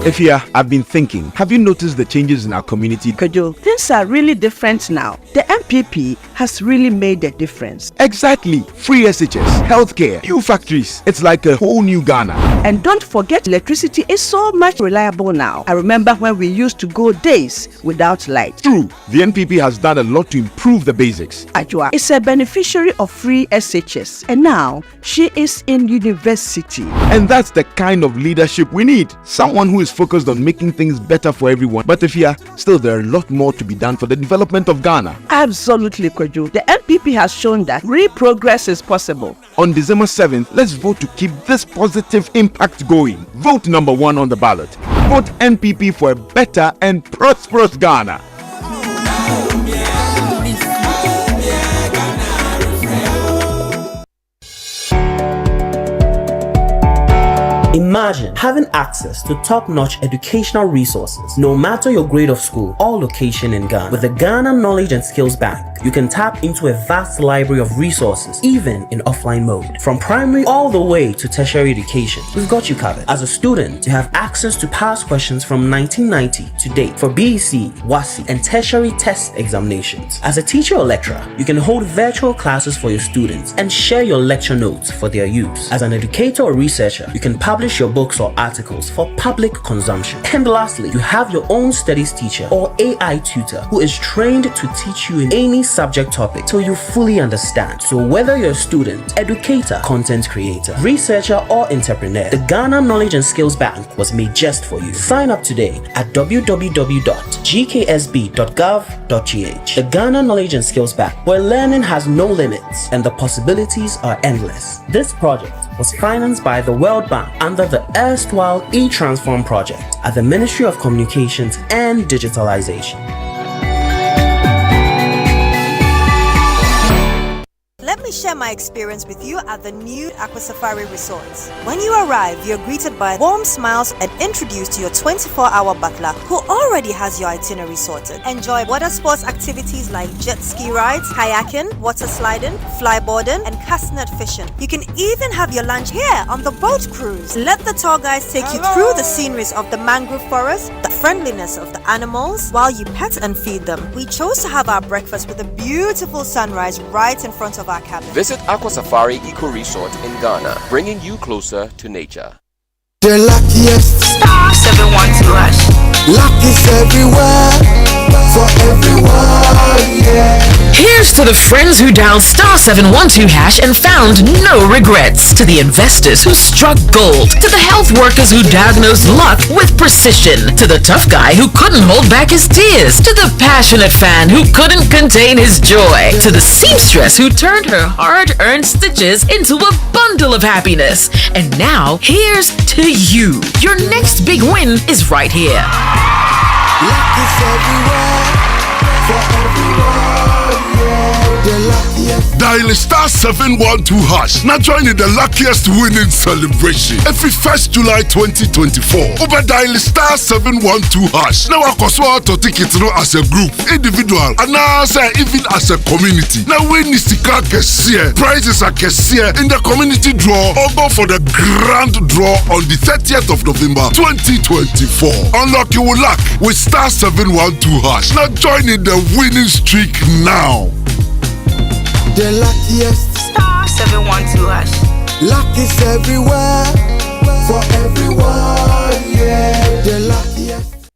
Ifya, I've been thinking, have you noticed the changes in our community? Kojo, things are really different now. The MPP has really made a difference. Exactly. Free SHS, healthcare, new factories. It's like a whole new Ghana. And don't forget, electricity is so much reliable now. I remember when we used to go days without light. True. The NPP has done a lot to improve the basics. Ajua is a beneficiary of free SHS. And now, she is in university. And that's the kind of leadership we need. Someone who is focused on making things better for everyone. But Ifya, still there are a lot more to be done for the development of Ghana. Absolutely, Kojo. The NPP has shown that real progress is possible. On December 7th, let's vote to keep this positive impact going. Vote number 1 on the ballot. Vote NPP for a better and prosperous Ghana. Imagine having access to top-notch educational resources, no matter your grade of school or location in Ghana. With the Ghana Knowledge and Skills Bank, you can tap into a vast library of resources, even in offline mode. From primary all the way to tertiary education, we've got you covered. As a student, you have access to past questions from 1990 to date for BEC, WASI, and tertiary test examinations. As a teacher or lecturer, you can hold virtual classes for your students and share your lecture notes for their use. As an educator or researcher, you can publish your books or articles for public consumption. And lastly, you have your own studies teacher or AI tutor who is trained to teach you in any subject topic till you fully understand. So whether you're a student, educator, content creator, researcher, or entrepreneur, the Ghana Knowledge and Skills Bank was made just for you. Sign up today at www.gksb.gov.gh. The Ghana Knowledge and Skills Bank, where learning has no limits and the possibilities are endless. This project was financed by the World Bank under the erstwhile e-Transform project at the Ministry of Communications and Digitalization. Let me share my experience with you at the new Aqua Safari Resort. When you arrive, you're greeted by warm smiles and introduced to your 24-hour butler who already has your itinerary sorted. Enjoy water sports activities like jet ski rides, kayaking, water sliding, flyboarding, and castanet fishing. You can even have your lunch here on the boat cruise. Let the tour guides take you through the sceneries of the mangrove forest, the friendliness of the animals, while you pet and feed them. We chose to have our breakfast with a beautiful sunrise right in front of our cabin. Visit Aqua Safari Eco Resort in Ghana, bringing you closer to nature. The luckiest star 712 luck is everywhere for everyone, yeah. Here's to the friends who dialed star 712 hash and found no regrets. To the investors who struck gold. To the health workers who diagnosed luck with precision. To the tough guy who couldn't hold back his tears. To the passionate fan who couldn't contain his joy. To the seamstress who turned her hard-earned stitches into a bundle of happiness. And now, here's to you. Your next big win is right here. Luck is everywhere for everyone, yeah. The luckiest. Dial star 712 hash. Now join in the luckiest winning celebration. Every 1st July 2024. Over dial star 712 hash. Now I to take it through as a group, individual, and now even as a community. Now win is the car prizes are in the community draw or go for the grand draw on the 30th of November 2024. Unlock your luck with star 712 hash. Now join in the winning streak now. The luckiest star 712 hash. Luck is everywhere for everyone, yeah. The luckiest.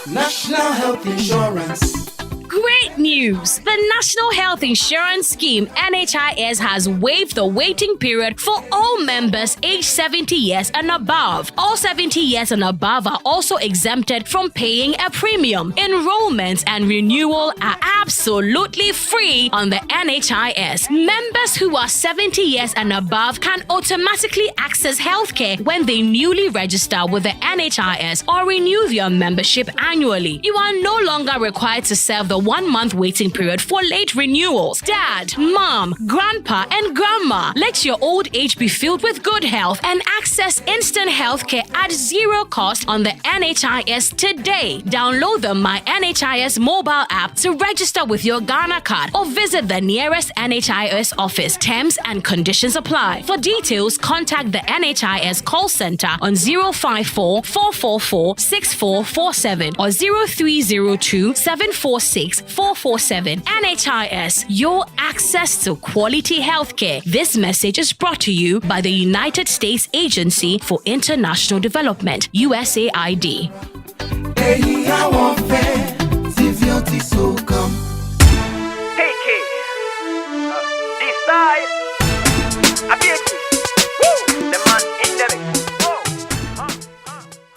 National Health Insurance. Great news! The National Health Insurance Scheme (NHIS) has waived the waiting period for all members aged 70 years and above. All 70 years and above are also exempted from paying a premium. Enrollment and renewal are absolutely free on the NHIS. Members who are 70 years and above can automatically access healthcare when they newly register with the NHIS or renew their membership annually. You are no longer required to serve the 1-month waiting period for late renewals. Dad, mom, grandpa, and grandma, let your old age be filled with good health and access instant healthcare at zero cost on the NHIS today. Download the My NHIS mobile app to register with your Ghana card or visit the nearest NHIS office. Terms and conditions apply. For details, contact the NHIS call center on 054 444 6447 or 0302 746 447. NHIS, your access to quality healthcare. This message is brought to you by the United States Agency for International Development, USAID.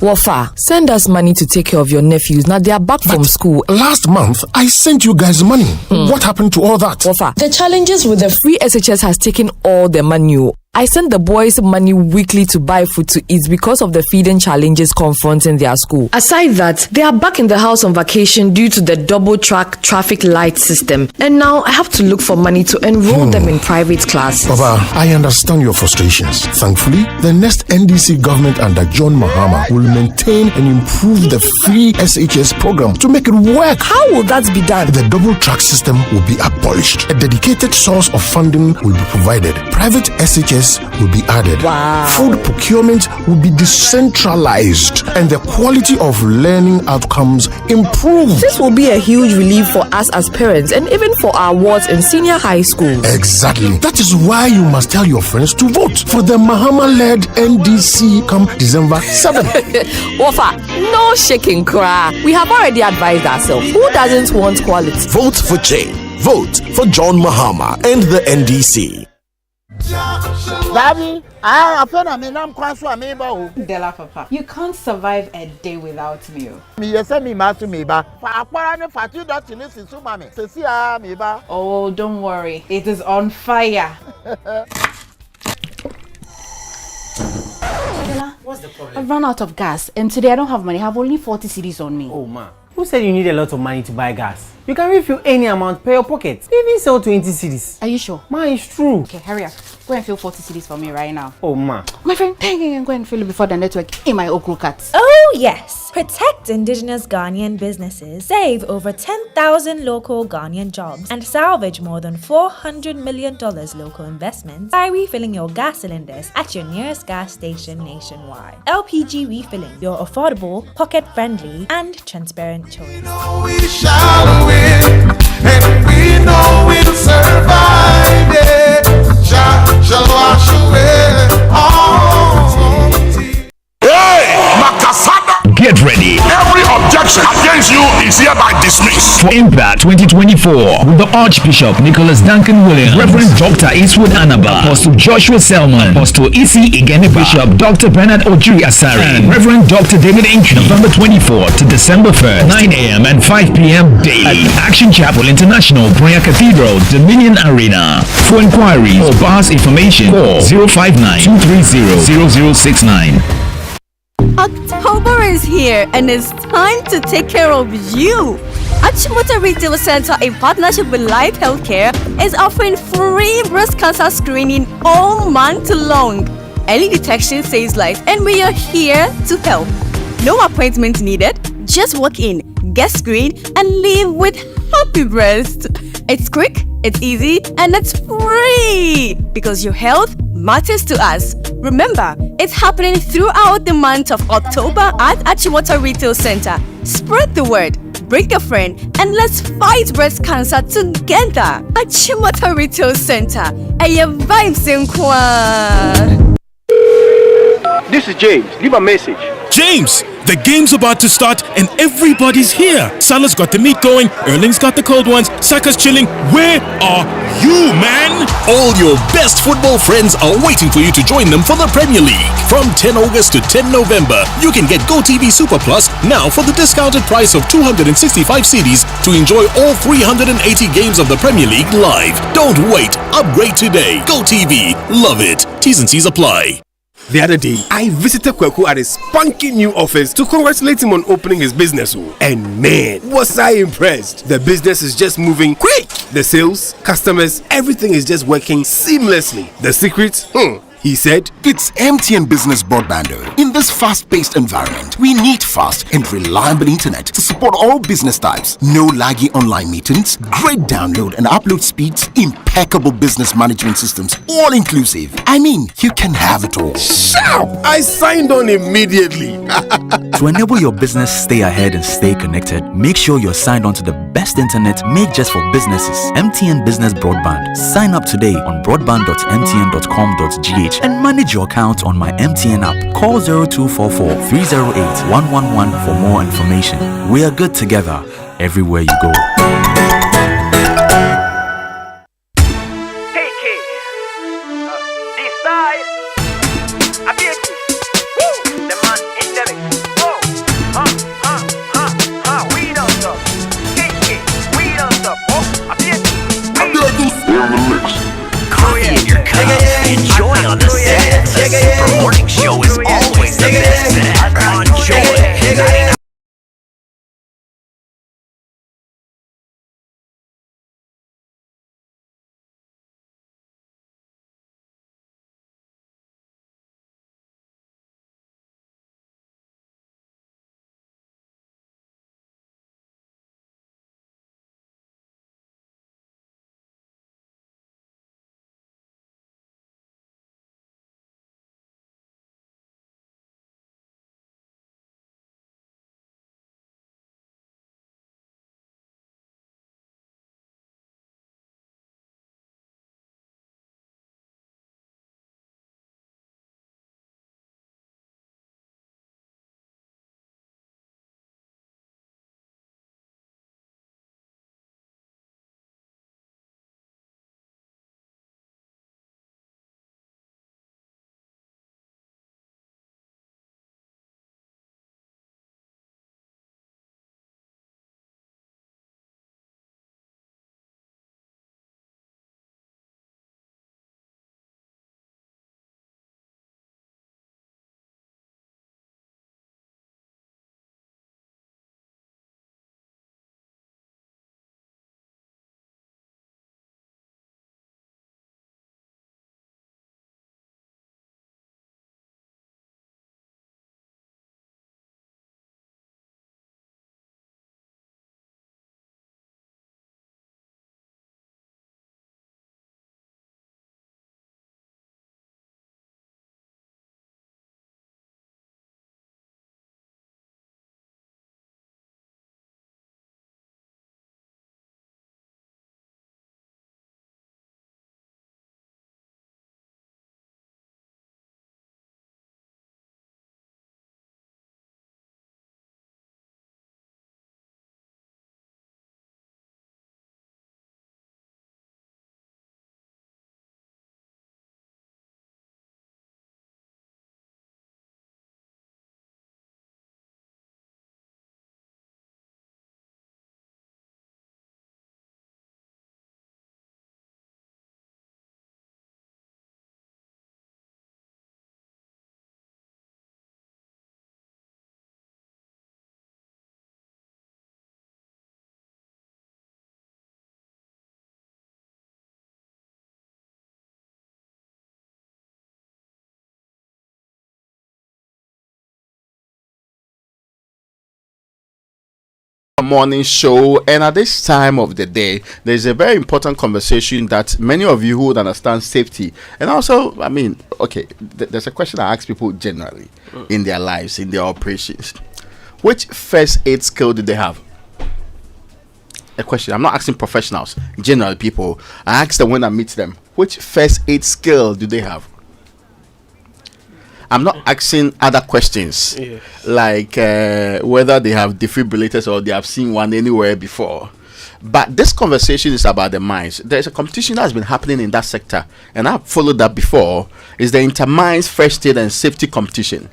Wafa, send us money to take care of your nephews. Now they are back from school. Last month, I sent you guys money. What happened to all that? Wafa, the challenges with the free SHS has taken all the money. I send the boys money weekly to buy food to eat because of the feeding challenges confronting their school. Aside that, they are back in the house on vacation due to the double track traffic light system. And now I have to look for money to enroll them in private classes. Baba, I understand your frustrations. Thankfully, the next NDC government under John Mahama will maintain and improve the free SHS program to make it work. How will that be done? The double track system will be abolished. A dedicated source of funding will be provided. Private SHS will be added. Wow. Food procurement will be decentralized and the quality of learning outcomes improved. This will be a huge relief for us as parents and even for our wards in senior high schools. Exactly. That is why you must tell your friends to vote for the Mahama-led NDC come December 7th. Wafa, no shaking cry. We have already advised ourselves. Who doesn't want quality? Vote for change. Vote for John Mahama and the NDC. Daddy, I feel I'm Della Papa, you can't survive a day without me. Oh, don't worry, it is on fire. What's the problem? I've run out of gas and today I don't have money. I have only 40 cedis on me. Oh, ma. Who said you need a lot of money to buy gas? You can refill any amount per your pocket. They even sell 20 cedis. Are you sure? Ma, it's true. Okay, hurry up. Go and fill 40 cedis for me right now. Oh, ma. My friend, go and fill it before the network in my Okru cuts. Oh, yes. Protect indigenous Ghanaian businesses, save over 10,000 local Ghanaian jobs, and salvage more than $400 million local investments by refilling your gas cylinders at your nearest gas station nationwide. LPG Refilling, your affordable, pocket-friendly, and transparent choice. We shall win, and we know we'll survive it. Shall wash away all. Hey, Makasada! Get ready. Every objection against you is hereby dismissed. For Impact 2024 with the Archbishop Nicholas Duncan Williams, Reverend Dr. Eastwood Anaba, Apostle Joshua Selman, Apostle Isi Igeniba, Bishop Dr. Bernard Ojiri Asari, and Reverend Dr. David Inky. November 24th to December 1st, 9 a.m. and 5 p.m. daily. Action Chapel International, Prayer Cathedral, Dominion Arena. For inquiries or bars information, call 059-230-0069. October is here and it's time to take care of you. Achimota Retail Center, in partnership with Life Healthcare, is offering free breast cancer screening all month long. Early detection saves lives and we are here to help. No appointment needed. Just walk in, get screened, and leave with happy breast. It's quick, it's easy, and it's free because your health matters to us. Remember, it's happening throughout the month of October at Achimota Retail Center. Spread the word, bring a friend, and let's fight breast cancer together. Achimota Retail Center. Vibes in Kwa. This is James. Leave a message. James, the game's about to start and everybody's here. Salah's got the meat going, Erling's got the cold ones, Saka's chilling. Where are you, man? All your best football friends are waiting for you to join them for the Premier League. From 10 August to 10 November, you can get GoTV Super Plus now for the discounted price of 265 cedis to enjoy all 380 games of the Premier League live. Don't wait. Upgrade today. GoTV. Love it. T's and C's apply. The other day, I visited Kweku at his spunky new office to congratulate him on opening his business. And man, was I impressed. The business is just moving quick. The sales, customers, everything is just working seamlessly. The secret? He said, It's MTN Business Broadband. In this fast-paced environment, we need fast and reliable internet to support all business types. No laggy online meetings, great download and upload speeds, impeccable business management systems, all inclusive. I mean, you can have it all. Sharp! I signed on immediately. To enable your business stay ahead and stay connected, make sure you're signed on to the best internet made just for businesses. MTN Business Broadband. Sign up today on broadband.mtn.com.gh and manage your account on my MTN app. Call 0244 308 111 for more information. We are good together everywhere you go. Enjoy on the set. The Super Morning Show is always the best set. Enjoy. morning show, and at this time of the day, there's a very important conversation that many of you who would understand safety, and also, I mean, okay, there's a question I ask people generally in their lives, in their operations. Which first aid skill do they have? A question. I'm not asking professionals, general people. I ask them when I meet them. Which first aid skill do they have? I'm not asking other questions, like whether they have defibrillators or they have seen one anywhere before. But this conversation is about the mines. There's a competition that has been happening in that sector, and I've followed that before. Is the Intermines First Aid and Safety Competition.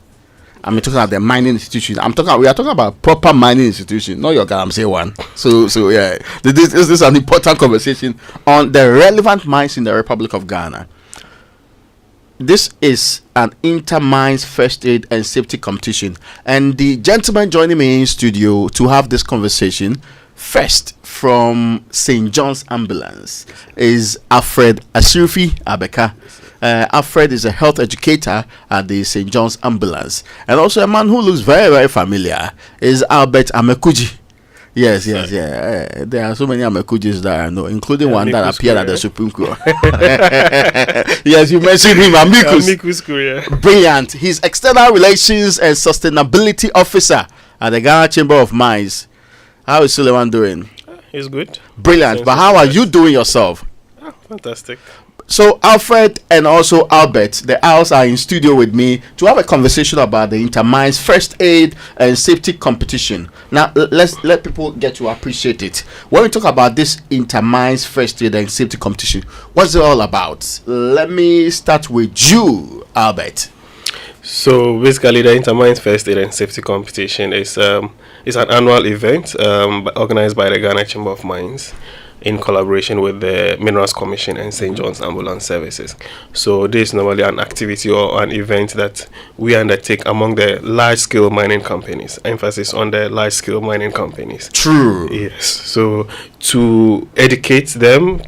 I'm talking about the mining institution. We are talking about proper mining institution, not your Galamsey one. So yeah, this is an important conversation on the relevant mines in the Republic of Ghana. This is an Intermines First Aid and Safety Competition, and the gentleman joining me in studio to have this conversation first from St. John's Ambulance is Alfred Asirufi Abeka. Alfred is a health educator at the St. John's Ambulance, and also a man who looks very, very familiar is Albert Amekuji. Yes. There are so many Amekujis that I know, including one that appeared at the Supreme Court. Yes, you mentioned him, Amicus. Brilliant. He's External Relations and Sustainability Officer at the Ghana Chamber of Mines. How is Suleiman doing? He's good. Brilliant. But how are you doing yourself? Fantastic. So Alfred and also Albert, the Owls, are in studio with me to have a conversation about the Intermines First Aid and Safety Competition. Now, let people get to appreciate it. When we talk about this Intermines First Aid and Safety Competition, what's it all about? Let me start with you, Albert. So basically, the Intermines First Aid and Safety Competition is an annual event organized by the Ghana Chamber of Mines, in collaboration with the Minerals Commission and St. John's Ambulance Services. So this is normally an activity or an event that we undertake among the large-scale mining companies. Emphasis on the large-scale mining companies. True. Yes. So to educate them,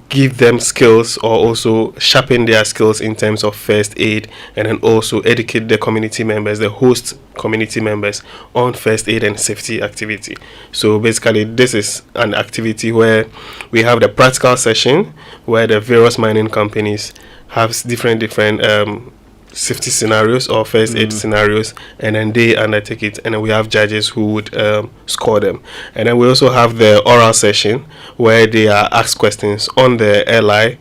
give them skills or also sharpen their skills in terms of first aid, and then also educate the community members, the host community members, on first aid and safety activity. So basically this is an activity where we have the practical session where the various mining companies have different safety scenarios or first aid scenarios, and then they undertake it, and then we have judges who would score them. And then we also have the oral session where they are asked questions on the LI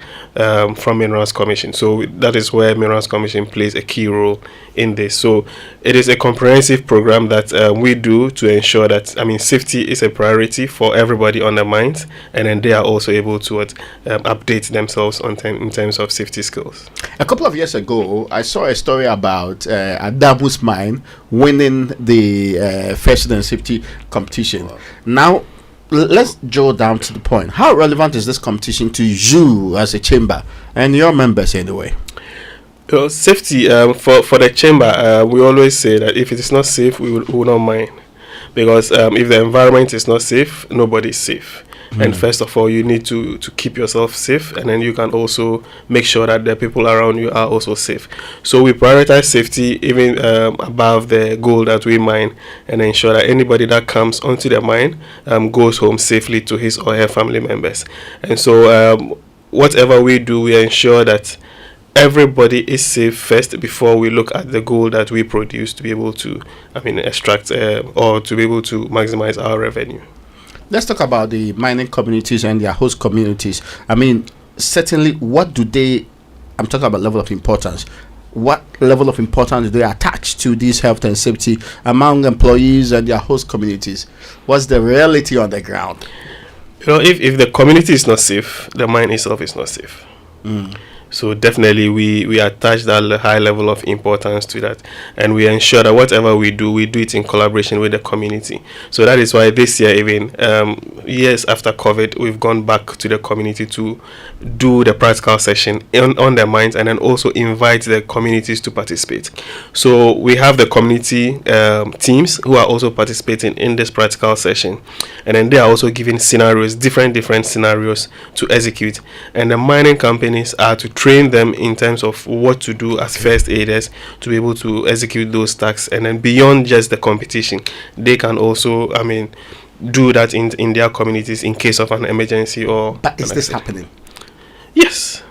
from Minerals Commission. So that is where Minerals Commission plays a key role in this. So it is a comprehensive program that we do to ensure that safety is a priority for everybody on the mines, and then they are also able to update themselves in terms of safety skills. A couple of years ago, I saw a story about Adamus Mine winning the First Aid and Safety Competition. Wow. Now, let's drill down to the point. How relevant is this competition to you as a chamber and your members anyway? Safety for the chamber, we always say that if it is not safe, we will not mine, because if the environment is not safe, nobody is safe. And first of all, you need to keep yourself safe, and then you can also make sure that the people around you are also safe. So we prioritize safety even above the goal that we mine, and ensure that anybody that comes onto the mine goes home safely to his or her family members. And so whatever we do, we ensure that everybody is safe first before we look at the goal that we produce to be able to extract or to be able to maximize our revenue. Let's talk about the mining communities and their host communities. Certainly, what do they, I'm talking about level of importance. What level of importance do they attach to this health and safety among employees and their host communities? What's the reality on the ground? If the community is not safe, the mine itself is not safe. So definitely we attach that high level of importance to that, and we ensure that whatever we do it in collaboration with the community. So that is why this year, even years after COVID, we've gone back to the community to do the practical session on their mines, and then also invite the communities to participate. So we have the community teams who are also participating in this practical session, and then they are also given scenarios, different scenarios to execute, and the mining companies are to train them in terms of what to do as first aiders to be able to execute those tasks, and then beyond just the competition, they can also, do that in their communities in case of an emergency or. But is this happening? Yes.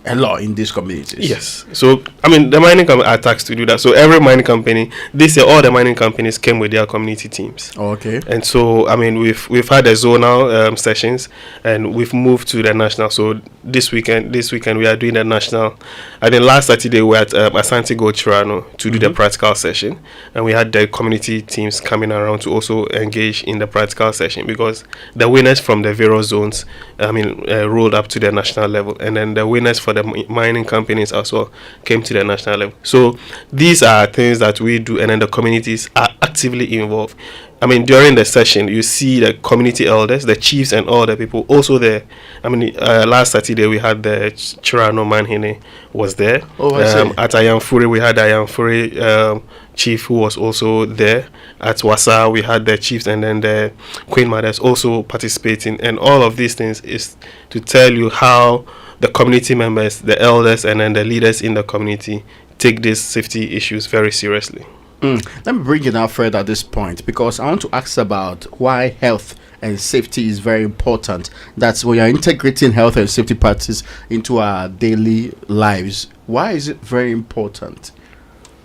A lot in these communities. Yes. So, the mining company are taxed to do that. So, every mining company, this year, all the mining companies came with their community teams. Oh, okay. And so, we've had the zonal sessions, and we've moved to the national. So, this weekend, we are doing the national. I think last Saturday, we were at Asante Go Chirano to do the practical session. And we had the community teams coming around to also engage in the practical session, because the winners from the various zones, rolled up to the national level. And then the winners for the mining companies as well came to the national level. So these are things that we do, and then the communities are actively involved. During the session, you see the community elders, the chiefs, and all the people also there. Last Saturday we had the Chirano Manhene was there. At Ayamfuri we had Ayamfuri chief who was also there. At Wasa we had the chiefs, and then the Queen Mothers also participating. And all of these things is to tell you how the community members, the elders, and then the leaders in the community take these safety issues very seriously. Let me bring it out further at this point, because I want to ask about why health and safety is very important. That's when you're integrating health and safety practices into our daily lives. Why is it very important?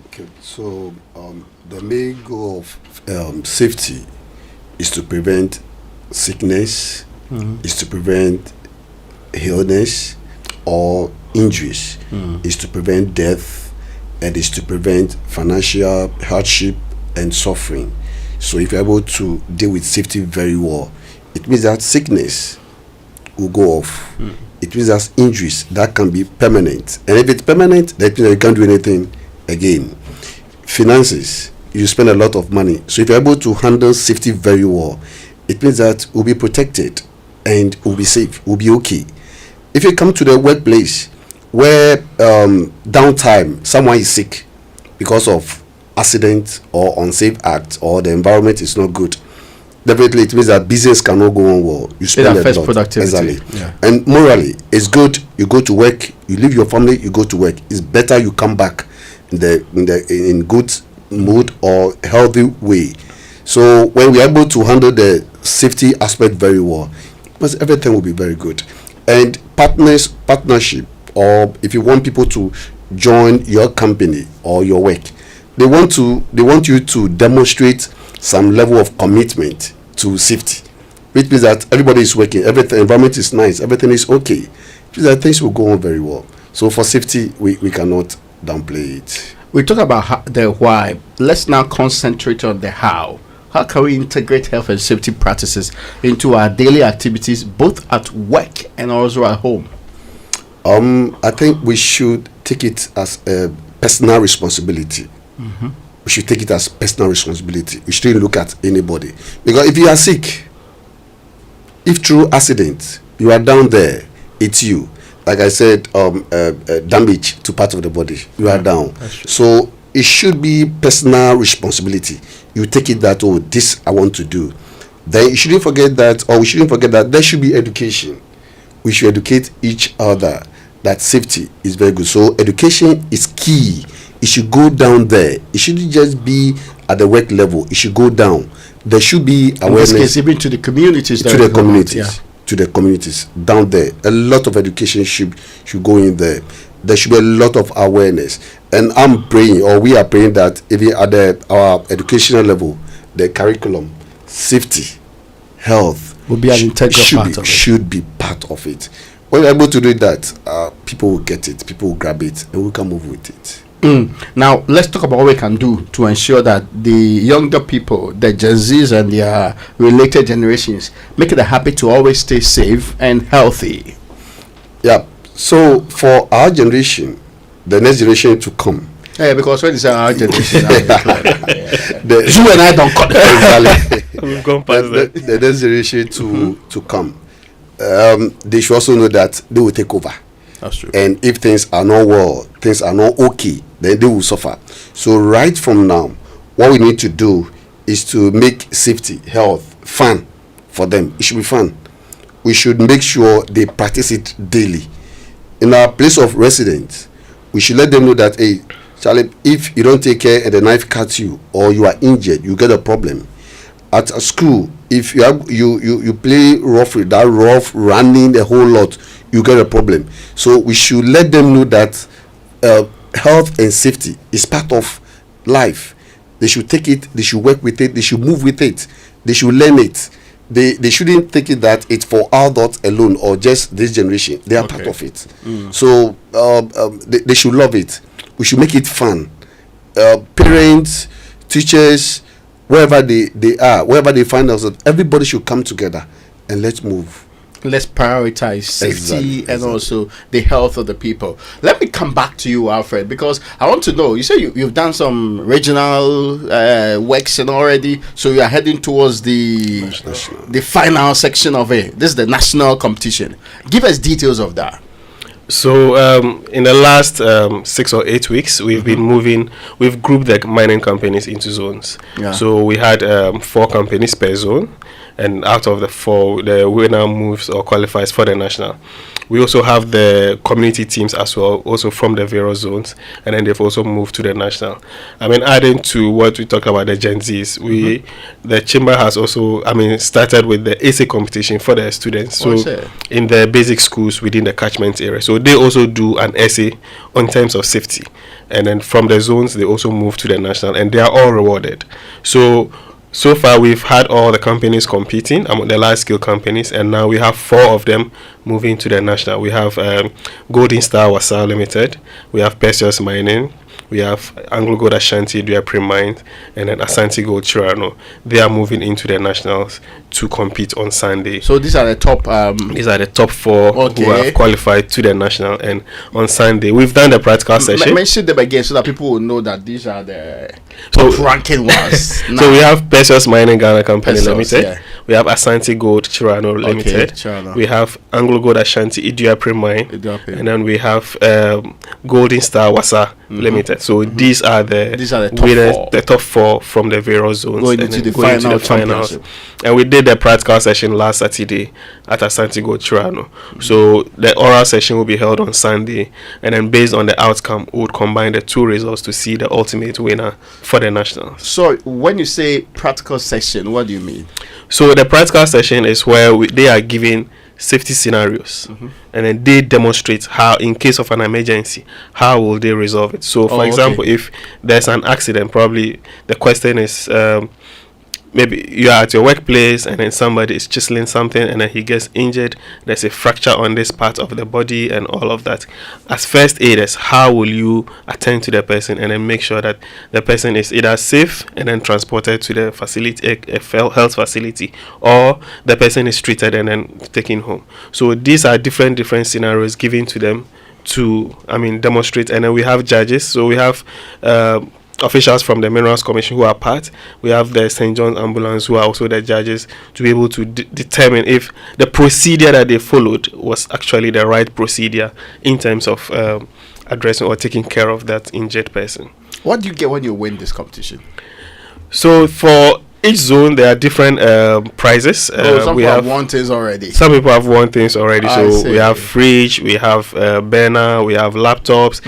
Okay, so the main goal of safety is to prevent sickness, is to prevent illness or injuries, is to prevent death, and is to prevent financial hardship and suffering. So if you're able to deal with safety very well, it means that sickness will go off. It means that injuries that can be permanent, and if it's permanent, that means that you can't do anything again. Finances, you spend a lot of money. So if you're able to handle safety very well, it means that we'll be protected and we'll be safe, we'll be okay. If you come to the workplace where downtime, someone is sick because of accident or unsafe act, or the environment is not good, definitely it means that business cannot go on well. You spend a lot. Productivity. Exactly. Yeah. And morally, it's good you go to work, you leave your family, you go to work. It's better you come back in good mood or healthy way. So when we're able to handle the safety aspect very well, because everything will be very good. And partnership, or if you want people to join your company or your work, they want you to demonstrate some level of commitment to safety, which means that everybody is working, everything, environment is nice, everything is okay, which means that things will go on very well. So for safety, we cannot downplay it. We talk about the why. Let's now concentrate on the how. How can we integrate health and safety practices into our daily activities, both at work and also at home? I think we should take it as a personal responsibility. We should take it as personal responsibility. We shouldn't look at anybody. Because if you are sick, if through accident you are down there, it's you. Like I said, damage to part of the body, you are down. So it should be personal responsibility. You take it that, oh, this I want to do. Then you shouldn't forget that, or we shouldn't forget that there should be education. We should educate each other that safety is very good. So education is key. It should go down there. It shouldn't just be at the work level. It should go down. There should be awareness. In this case, even to the communities. To the communities. To the communities down there. A lot of education should go in there. There should be a lot of awareness. And I'm praying, or we are praying, that even at our educational level, the curriculum, safety, health will be an integral part of it. Should be part of it. When we're able to do that, people will get it, people will grab it, and we can move with it. Now, let's talk about what we can do to ensure that the younger people, the Gen Zs and their related generations, make it a habit to always stay safe and healthy. Yeah. So for our generation, the next generation to come. Yeah, because when you say our generation, you and I don't cut it. We've gone past that. The next generation to come, they should also know that they will take over. That's true. And if things are not well, things are not okay, then they will suffer. So right from now, what we need to do is to make safety, health, fun for them. It should be fun. We should make sure they practice it daily. in our place of residence, we should let them know that, hey, Charlie, if you don't take care and the knife cuts you or you are injured, you get a problem. At a school, if you play rough, that rough running a whole lot, you get a problem. So we should let them know that health and safety is part of life. They should take it, they should work with it, they should move with it, they should learn it. They shouldn't think it that it's for adults alone or just this generation. They are part of it. So they should love it. We should make it fun. Parents, teachers, wherever they are, wherever they find themselves, everybody should come together and let's move. Let's prioritize safety and also the health of the people. Let me come back to you, Alfred, because I want to know, you say you've done some regional works and already, so you are heading towards the final section of it. This is the national competition. Give us details of that. So in the last 6 or 8 weeks, we've been moving. We've grouped the mining companies into zones. So we had 4 companies per zone, and out of the 4, the winner moves or qualifies for the national. We also have the community teams as well, also from the various zones, and then they've also moved to the national. I mean, adding to what we talked about the Gen Zs, the chamber has also, started with the essay competition for the students. So in the basic schools within the catchment area, so they also do an essay on terms of safety, and then from the zones they also move to the national, and they are all rewarded. So far, we've had all the companies competing, the large scale companies, and now we have 4 of them moving to the national. We have Golden Star Wasa Limited, we have Perseus Mining, we have Anglo Gold Ashanti Duapre Mines, and then Asante Gold Chirano. They are moving into the nationals to compete on Sunday. So these are the top. These are the top 4 who have qualified to the national, and on Sunday we've done the practical session. Mention them again so that people will know that these are the top ranking ones. So we have Perseus Mining Ghana Company Limited. We have Asante Gold Chirano Limited. We have Anglo Gold Ashanti Duapre Mine, and then we have Golden Star Wasa Limited. So these are the top winners, 4. the top 4 from the various zones, going into the finals. And we did the practical session last Saturday at Asante Gold Chirano. So the oral session will be held on Sunday, and then based on the outcome, we would combine the 2 results to see the ultimate winner for the nationals. So when you say practical session, what do you mean? So the practical session is where they are given safety scenarios, and then they demonstrate how, in case of an emergency, how will they resolve it. So for example, if there's an accident, probably the question is maybe you are at your workplace and then somebody is chiseling something and then he gets injured, there's a fracture on this part of the body and all of that. As first aiders, how will you attend to the person and then make sure that the person is either safe and then transported to the facility, a health facility, or the person is treated and then taken home. So these are different scenarios given to them to demonstrate. And then we have judges. So we have officials from the Minerals Commission who are part. We have the St. John's Ambulance who are also the judges to be able to determine if the procedure that they followed was actually the right procedure in terms of addressing or taking care of that injured person. What do you get when you win this competition? So for each zone there are different prizes. Some people have won things already. Some people have won things already. So we have fridge, we have burner, we have laptops.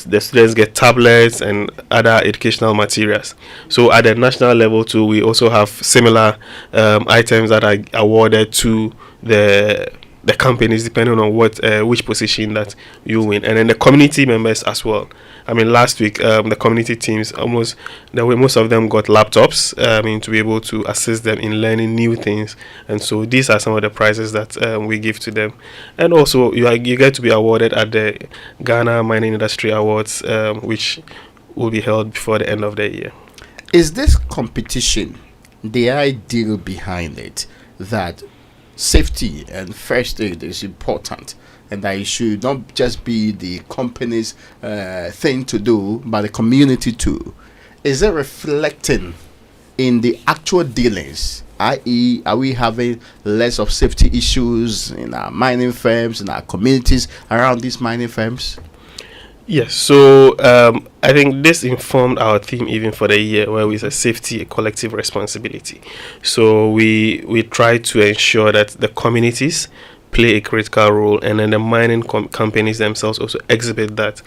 The students get tablets and other educational materials. So at the national level too, we also have similar items that are awarded to the companies depending on which position that you win, and then the community members as well. Last week the community teams most of them got laptops to be able to assist them in learning new things, and so these are some of the prizes that we give to them. And also you get to be awarded at the Ghana Mining Industry Awards, which will be held before the end of the year. Is this competition the ideal behind it, that safety and first aid is important, and that it should not just be the company's thing to do, but the community too? Is it reflecting in the actual dealings, i.e., are we having less of safety issues in our mining firms, in our communities around these mining firms? Yes, so I think this informed our theme even for the year, where we say safety, a collective responsibility. So we try to ensure that the communities play a critical role, and then the mining companies themselves also exhibit that.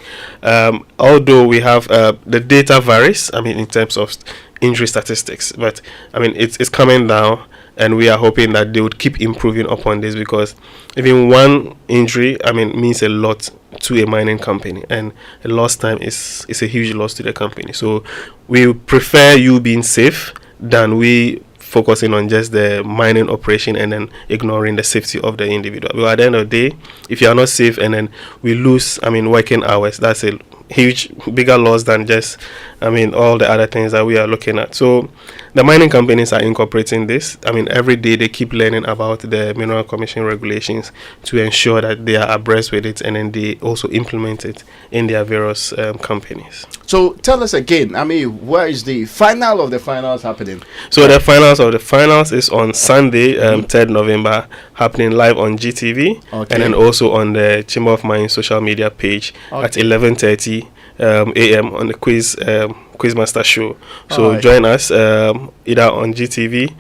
Although we have the data varies, I mean, in terms of injury statistics, but I mean, it's coming down, and we are hoping that they would keep improving upon this, because even one injury, I mean, means a lot to a mining company, and a lost time is a huge loss to the company. So we prefer you being safe than we focusing on just the mining operation and then ignoring the safety of the individual. But at the end of the day, if you are not safe and then we lose, I mean, working hours, that's a huge, bigger loss than just, I mean, all the other things that we are looking at. So the mining companies are incorporating this. I mean, every day they keep learning about the Mineral Commission regulations to ensure that they are abreast with it, and then they also implement it in their various companies. So tell us again, I mean, where is the final of the finals happening? So the finals of the finals is on Sunday, 3rd November, happening live on GTV, and then also on the Chamber of Mines social media page at 11:30 a.m. on the Quizmaster show. So join us either on GTV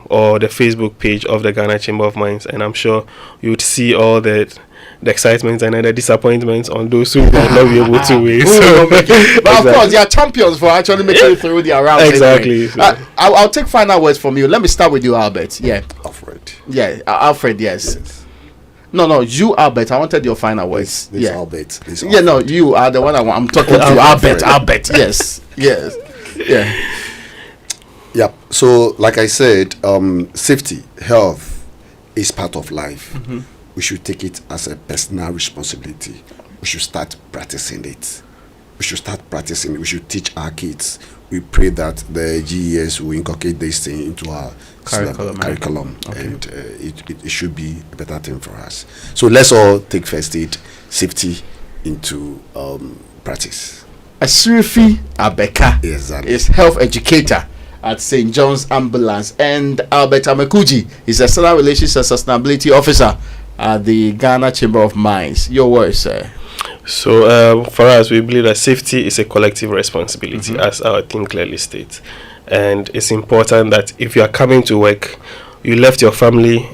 or the Facebook page of the Ghana Chamber of Mines, and I'm sure you would see all the excitement and the disappointments on those who will not be able to win. But of course, they are champions for actually making it through the rounds. Exactly. Anyway. I'll take final words from you. Let me start with you, Albert. Yeah. Alfred. Yeah, Alfred. Yes. No, you, Albert. I wanted your final words. This Albert. Yeah, no, you are the one I'm talking to. Albert. Yes. Yeah. Yeah. So, like I said, safety, health is part of life. Mm-hmm. We should take it as a personal responsibility. We should start practicing it. We should teach our kids. We pray that the GES will inculcate this thing into our curriculum, and it should be a better thing for us. So let's all take first aid safety into practice. Asurifi Abeka is health educator at St. John's Ambulance, and Albert Amekuji is external relations and sustainability officer at the Ghana Chamber of Mines. Your words, sir. So for us, we believe that safety is a collective responsibility, as our theme clearly states. And it's important that if you are coming to work, you left your family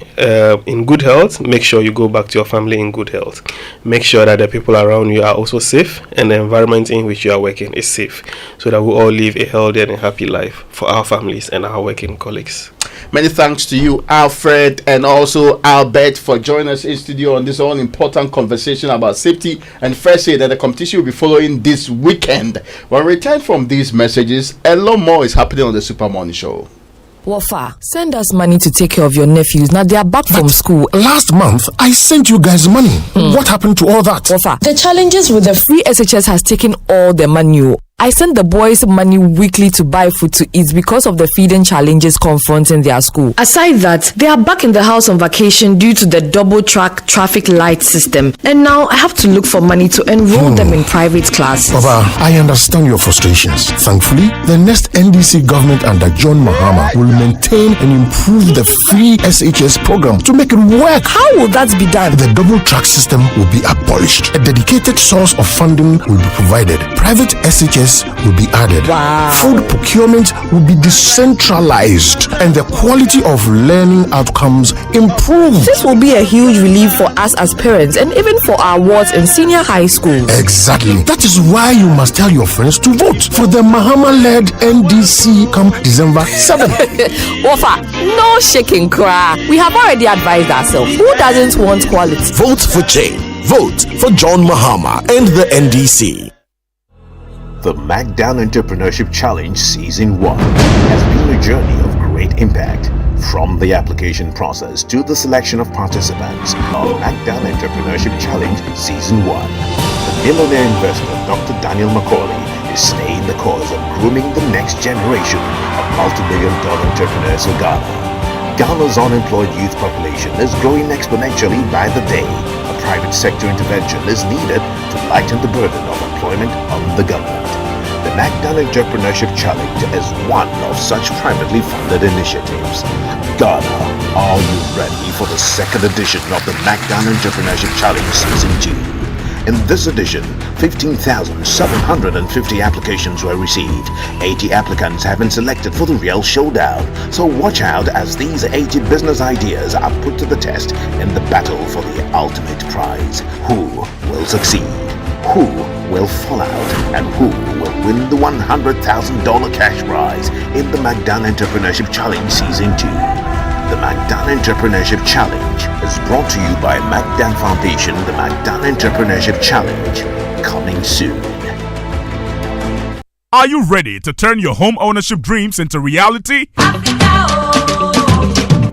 in good health, make sure you go back to your family in good health. Make sure that the people around you are also safe, and the environment in which you are working is safe, so that we all live a healthy and a happy life for our families and our working colleagues. Many thanks to you, Alfred, and also Albert, for joining us in studio on this all important conversation about safety and first aid, and the competition will be following this weekend. When we return from these messages, a lot more is happening on the Super Morning Show. Wafa, send us money to take care of your nephews. Now they are back from school. Last month, I sent you guys money. What happened to all that? Wafa, the challenges with the free SHS has taken all the money. I sent the boys money weekly to buy food to eat because of the feeding challenges confronting their school. Aside that, they are back in the house on vacation due to the double track traffic light system. And now I have to look for money to enroll them in private classes. Baba, I understand your frustrations. Thankfully, the next NDC government under John Mahama will maintain and improve the free SHS program to make it work. How will that be done? The double track system will be abolished. A dedicated source of funding will be provided. Private SHS will be added. Wow. Food procurement will be decentralized, and the quality of learning outcomes improved. This will be a huge relief for us as parents and even for our wards in senior high schools. Exactly. That is why you must tell your friends to vote for the Mahama-led NDC come December 7th. Wafa, no shaking cry. We have already advised ourselves. Who doesn't want quality? Vote for change. Vote for John Mahama and the NDC. The MacDown Entrepreneurship Challenge Season 1 has been a journey of great impact. From the application process to the selection of participants, the MacDown Entrepreneurship Challenge Season 1. The millionaire investor Dr. Daniel Macaulay is staying the cause of grooming the next generation of multi-billion-dollar entrepreneurs in Ghana. Ghana's unemployed youth population is growing exponentially by the day. A private sector intervention is needed to lighten the burden of employment on the government. The MacDown Entrepreneurship Challenge is one of such privately funded initiatives. Ghana, are you ready for the second edition of the MacDown Entrepreneurship Challenge Season 2? In this edition, 15,750 applications were received. 80 applicants have been selected for the real showdown. So watch out as these 80 business ideas are put to the test in the battle for the ultimate prize. Who will succeed? Who will fall out? And who will win the $100,000 cash prize in the Magdan Entrepreneurship Challenge Season 2? The Magdan Entrepreneurship Challenge is brought to you by Magdan Foundation. The Magdan Entrepreneurship Challenge, coming soon. Are you ready to turn your home ownership dreams into reality?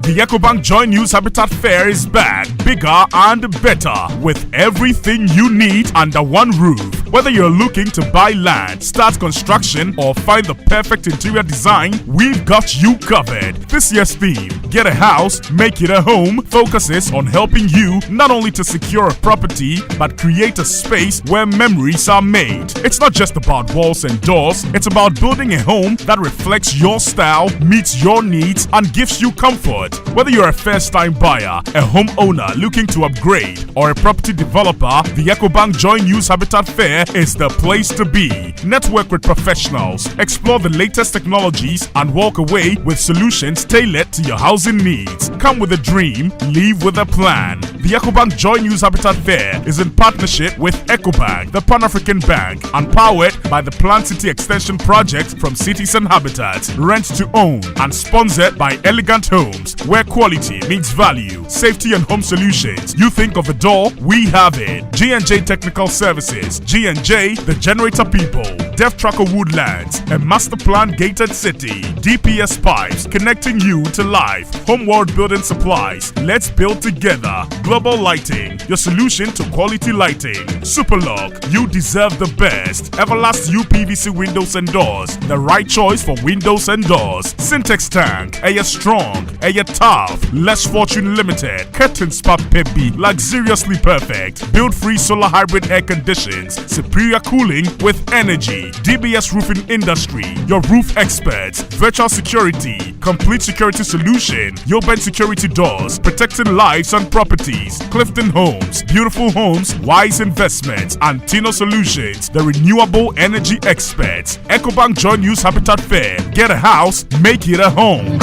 The EcoBank Joy News Habitat Fair is back, bigger and better, with everything you need under one roof. Whether you're looking to buy land, start construction, or find the perfect interior design, we've got you covered. This year's theme, Get a House, Make It a Home, focuses on helping you not only to secure a property, but create a space where memories are made. It's not just about walls and doors, it's about building a home that reflects your style, meets your needs, and gives you comfort. Whether you're a first-time buyer, a homeowner looking to upgrade, or a property developer, the EcoBank Joy News Habitat Fair is the place to be. Network with professionals, explore the latest technologies, and walk away with solutions tailored to your housing needs. Come with a dream, leave with a plan. The EcoBank Joy News Habitat Fair is in partnership with EcoBank, the Pan-African Bank, and powered by the Plant City Extension Project from Cities and Habitats, Rent to Own, and sponsored by Elegant Homes, where quality meets value. Safety and home solutions. You think of a door, we have it. G&J Technical Services, G&J, the generator people, Deaf Tracker Woodlands, a master plan gated city, DPS Pipes, connecting you to life, Homeworld Building Supplies, let's build together, Global Lighting, your solution to quality lighting, Superlock, you deserve the best, Everlast UPVC windows and doors, the right choice for windows and doors, Syntex Tank, Air Strong, Air Tough, Less Fortune Limited, Curtain Spa Peppy, luxuriously perfect, build-free solar hybrid air conditions, superior cooling with energy, DBS Roofing Industry, your roof experts, virtual security, complete security solution, Yoben Security Doors, protecting lives and properties, Clifton Homes, Beautiful Homes, Wise Investments, and Tino Solutions, the renewable energy experts. EcoBank Joy News Habitat Fair. Get a house, make it a home.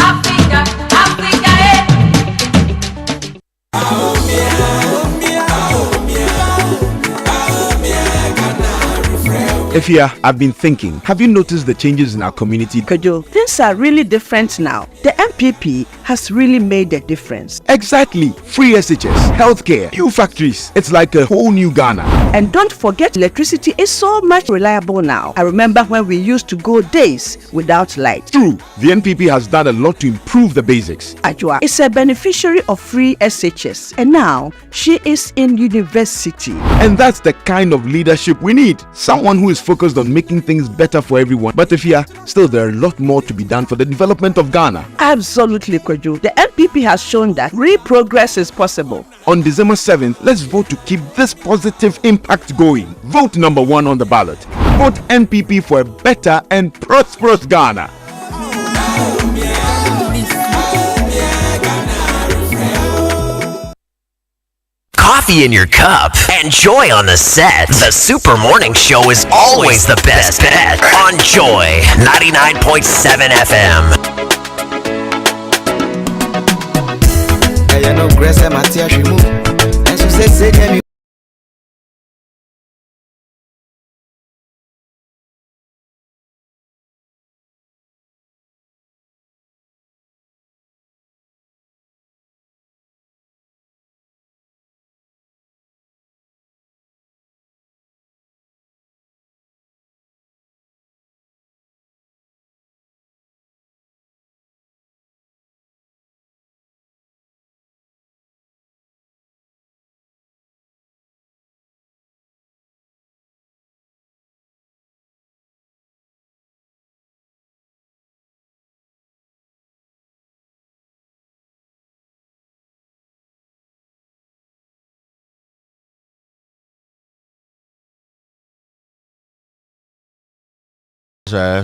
Efia, I've been thinking, have you noticed the changes in our community? Kajo, things are really different now. The MPP has really made a difference. Exactly. Free SHS, healthcare, new factories. It's like a whole new Ghana. And don't forget, electricity is so much reliable now. I remember when we used to go days without light. True. The NPP has done a lot to improve the basics. Ajua is a beneficiary of free SHS. And now, she is in university. And that's the kind of leadership we need. Someone who is focused on making things better for everyone. But Efia, still there are a lot more to be done for the development of Ghana. Absolutely, Kojo. The NPP has shown that real progress is possible. On December 7th, let's vote to keep this positive impact going. Vote number 1 on the ballot. Vote NPP for a better and prosperous Ghana. Coffee in your cup and Joy on the set. The Super Morning Show is always the best bet on Joy 99.7 FM. Sorry.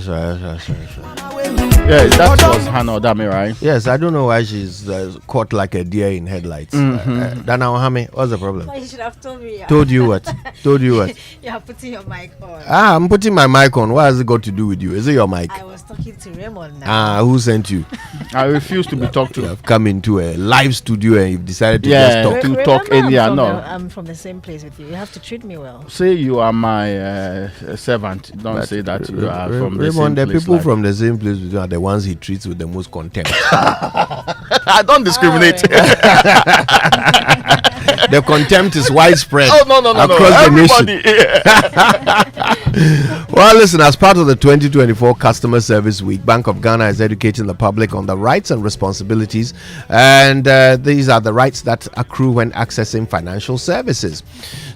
Yeah, that was Hannah Odame, right? Yes, I don't know why she's caught like a deer in headlights. Dana Ohame, what's the problem? You should have told me. Told you what? Told you what? You are putting your mic on. I'm putting my mic on. What has it got to do with you? Is it your mic? I was talking to Raymond now. Who sent you? I refuse to be talked to. You have come into a live studio and you've decided to just talk. I'm from the same place with you. You have to treat me well. Say you are my servant. Don't say that you are from the same place. The people from the same place with you are the ones he treats with the most contempt. I don't discriminate. The contempt is widespread across the nation. Well, listen, as part of the 2024 Customer Service Week, Bank of Ghana is educating the public on the rights and responsibilities, and these are the rights that accrue when accessing financial services.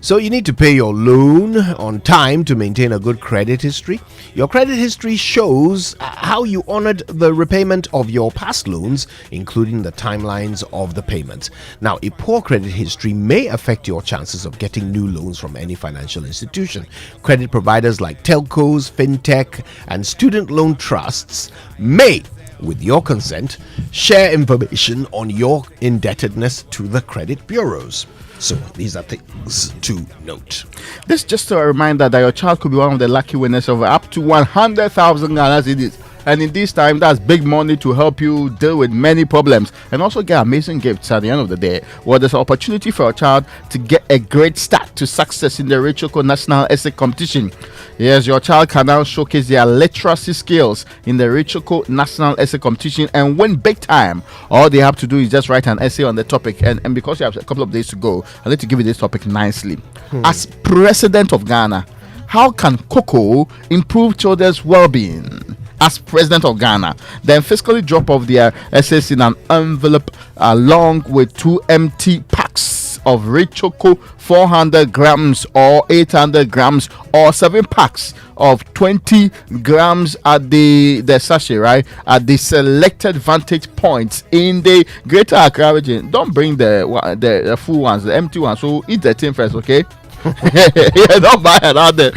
So you need to pay your loan on time to maintain a good credit history. Your credit history shows how you honored the repayment of your past loans, including the timelines of the payments. Now, a poor credit history may affect your chances of getting new loans from any financial institution. Credit providers like telcos, fintech, and student loan trusts may, with your consent, share information on your indebtedness to the credit bureaus. So these are things to note. This is just a reminder that your child could be one of the lucky winners of up to 100,000 Ghana cedis. And in this time, that's big money to help you deal with many problems and also get amazing gifts at the end of the day. Well, there's an opportunity for a child to get a great start to success in the Richoko National Essay Competition. Yes, your child can now showcase their literacy skills in the Richoko National Essay Competition and win big time. All they have to do is just write an essay on the topic. And because you have a couple of days to go, I need to give you this topic nicely. As President of Ghana, how can cocoa improve children's well-being? As President of Ghana, then physically drop off their essays in an envelope along with 2 empty packs of rich choco, 400 grams or 800 grams, or 7 packs of 20 grams at the sachet, right, at the selected vantage points in the Greater Accra region. Don't bring the full ones, the empty ones. So eat the thing first, okay? Yeah, don't buy it out there.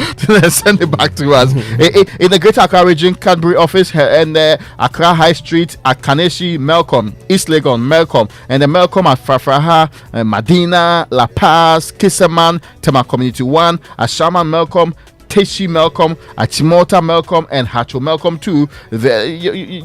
Send it back to us. In the Greater Accra region, Cadbury office and Accra High Street at Kaneshi, Melcom, East Legon, Melcom, and the Melcom at Frafraha, Madina, La Paz, Kissaman, Tema Community 1, Ashama Melcom, Teshi Melcom, Achimota Melcom, and Hacho Melcom too.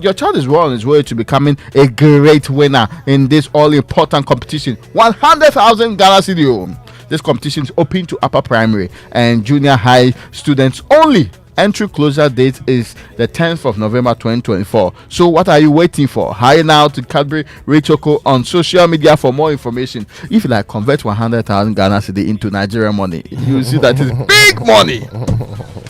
Your child is well on his way to becoming a great winner in this all-important competition. 100,000 Ghana cedi. This competition is open to upper primary and junior high students only. Entry closure date is the 10th of November 2024. So what are you waiting for? Hire now to Cadbury Richoko on social media for more information. If you like convert 100,000 Ghana cedi into Nigerian money, you will see that it's big money.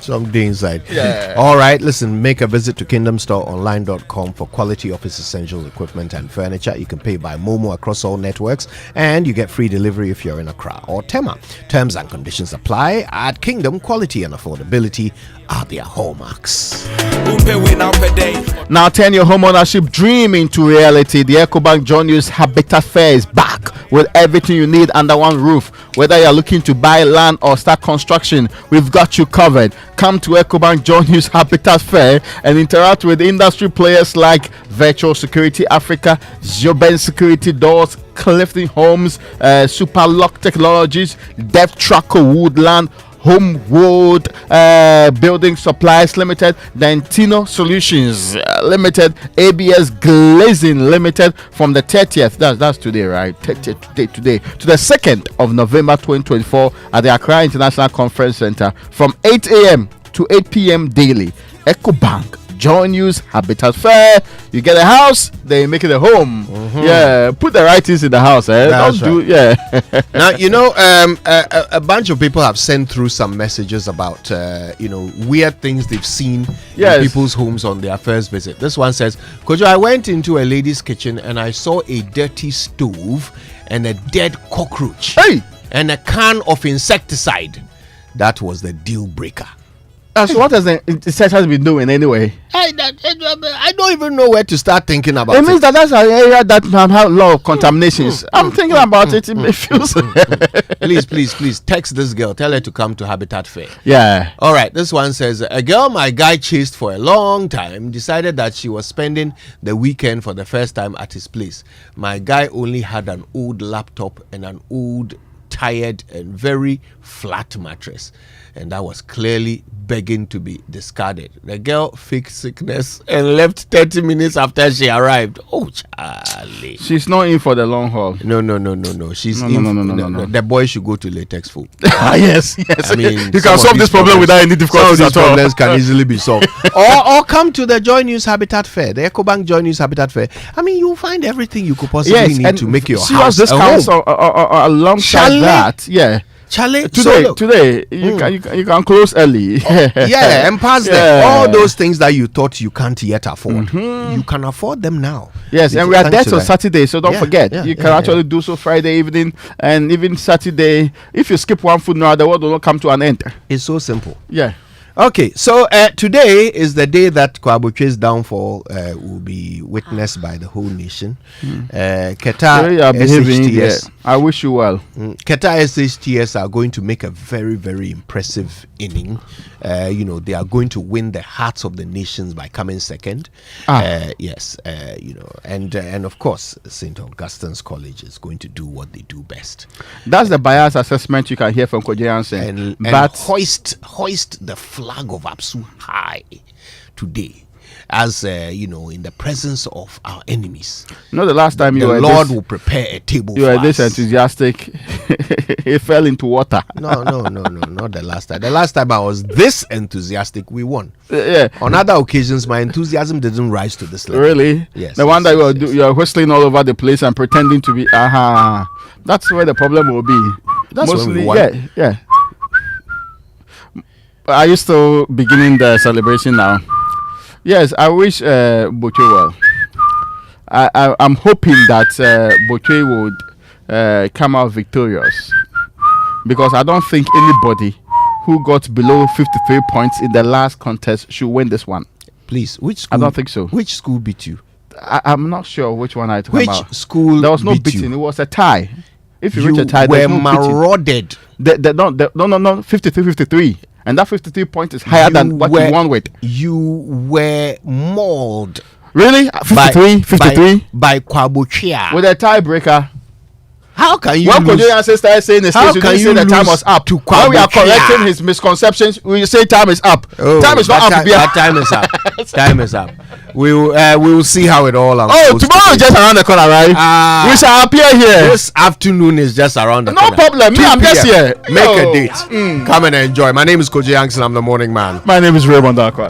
Something inside. Yeah. All right, listen, make a visit to kingdomstoreonline.com for quality office essentials, equipment, and furniture. You can pay by Momo across all networks, and you get free delivery if you're in Accra or Tema. Terms and conditions apply. At Kingdom, quality and affordability are their hallmarks. Now turn your home ownership dream into reality. The EcoBank John Hughes Habitat Fair is back with everything you need under one roof. Whether you're looking to buy land or start construction, we've got you covered. Come to EcoBank John Hughes Habitat Fair and interact with industry players like Virtual Security Africa, Joben Security Doors, Clifton Homes, Super Lock Technologies, Dev Tracker Woodland, Homewood Building Supplies Limited, Dentino Solutions Limited, ABS Glazing Limited from the 30th, that's today, right? Today to the 2nd of November 2024 at the Accra International Conference Center from 8 a.m. to 8 p.m. daily. EcoBank John Hughes Habitat Fair. You get a house, then you make it a home. Yeah, put the right things in the house. Don't do. Yeah. Now you know, a bunch of people have sent through some messages about weird things they've seen in people's homes on their first visit. This one says, Kojo, I went into a lady's kitchen and I saw a dirty stove and a dead cockroach and a can of insecticide. That was the deal breaker. So what has the researchers been doing anyway? I don't even know where to start thinking about it. It means that's an area that have a lot of contaminations. I'm thinking about it. It feels. Please text this girl. Tell her to come to Habitat Fair. Yeah. All right. This one says, a girl my guy chased for a long time decided that she was spending the weekend for the first time at his place. My guy only had an old laptop and an old, tired and very flat mattress, and that was clearly begging to be discarded. The girl faked sickness and left 30 minutes after she arrived. Oh, Charlie. She's not in for the long haul. No. She's no. The boy should go to Latex Food. Yes. I mean, you can solve this problem without any difficulties at all. Some of these problems can easily be solved. or come to the Joy News Habitat Fair, the EcoBank Joy News Habitat Fair. I mean, you'll find everything you could possibly need to make your house discounts alongside that. Yeah. Charlie, today you can close early. And pass them. All those things that you thought you can't yet afford, you can afford them now. Yes, and we are there till Saturday, so don't forget. You can actually do so Friday evening and even Saturday. If you skip one food now, the world will not come to an end. It's so simple. Yeah. Okay, so today is the day that Kwaboche's downfall will be witnessed by the whole nation. Keta SHTS. I wish you well. Keta SHTS are going to make a very, very impressive inning. They are going to win the hearts of the nations by coming second. Yes, and of course, St. Augustine's College is going to do what they do best. That's the bias assessment you can hear from Koje Jansen. But hoist the flag of APSU high today, as in the presence of our enemies. No, the last time the Lord will prepare a table. You were this enthusiastic. It fell into water. No, not the last time. The last time I was this enthusiastic, we won. Yeah. On other occasions, my enthusiasm didn't rise to this level. Really? Yes. The one that you are whistling all over the place and pretending to be. That's where the problem will be. That's mostly. Yeah. Are you still beginning the celebration now? Yes, I wish Boche well. I'm hoping that Boche would come out victorious, because I don't think anybody who got below 53 points in the last contest should win this one. Please, which school? I don't think so. Which school beat you? I'm not sure which one I talk about. Which school? There was no beat beating. you? It was a tie. If you reach a tie, you were there's no marauded. No, 53. And that 53 point is higher than what you won with. You were mauled. Really? 53? By Kwabochia. With a tiebreaker. How can you when Kojo Jansen started saying this, you didn't say the time was up. When we are correcting his misconceptions, we say time is up. Time is not up. Time is up. Time is up. We will see how it all unfolds. Tomorrow is just around the corner, right? We shall appear here. This afternoon is just around the corner. No problem. Me, I'm just here. Make a date. Come and enjoy. My name is Kojo Jansen. I'm the morning man. My name is Raymond Akua.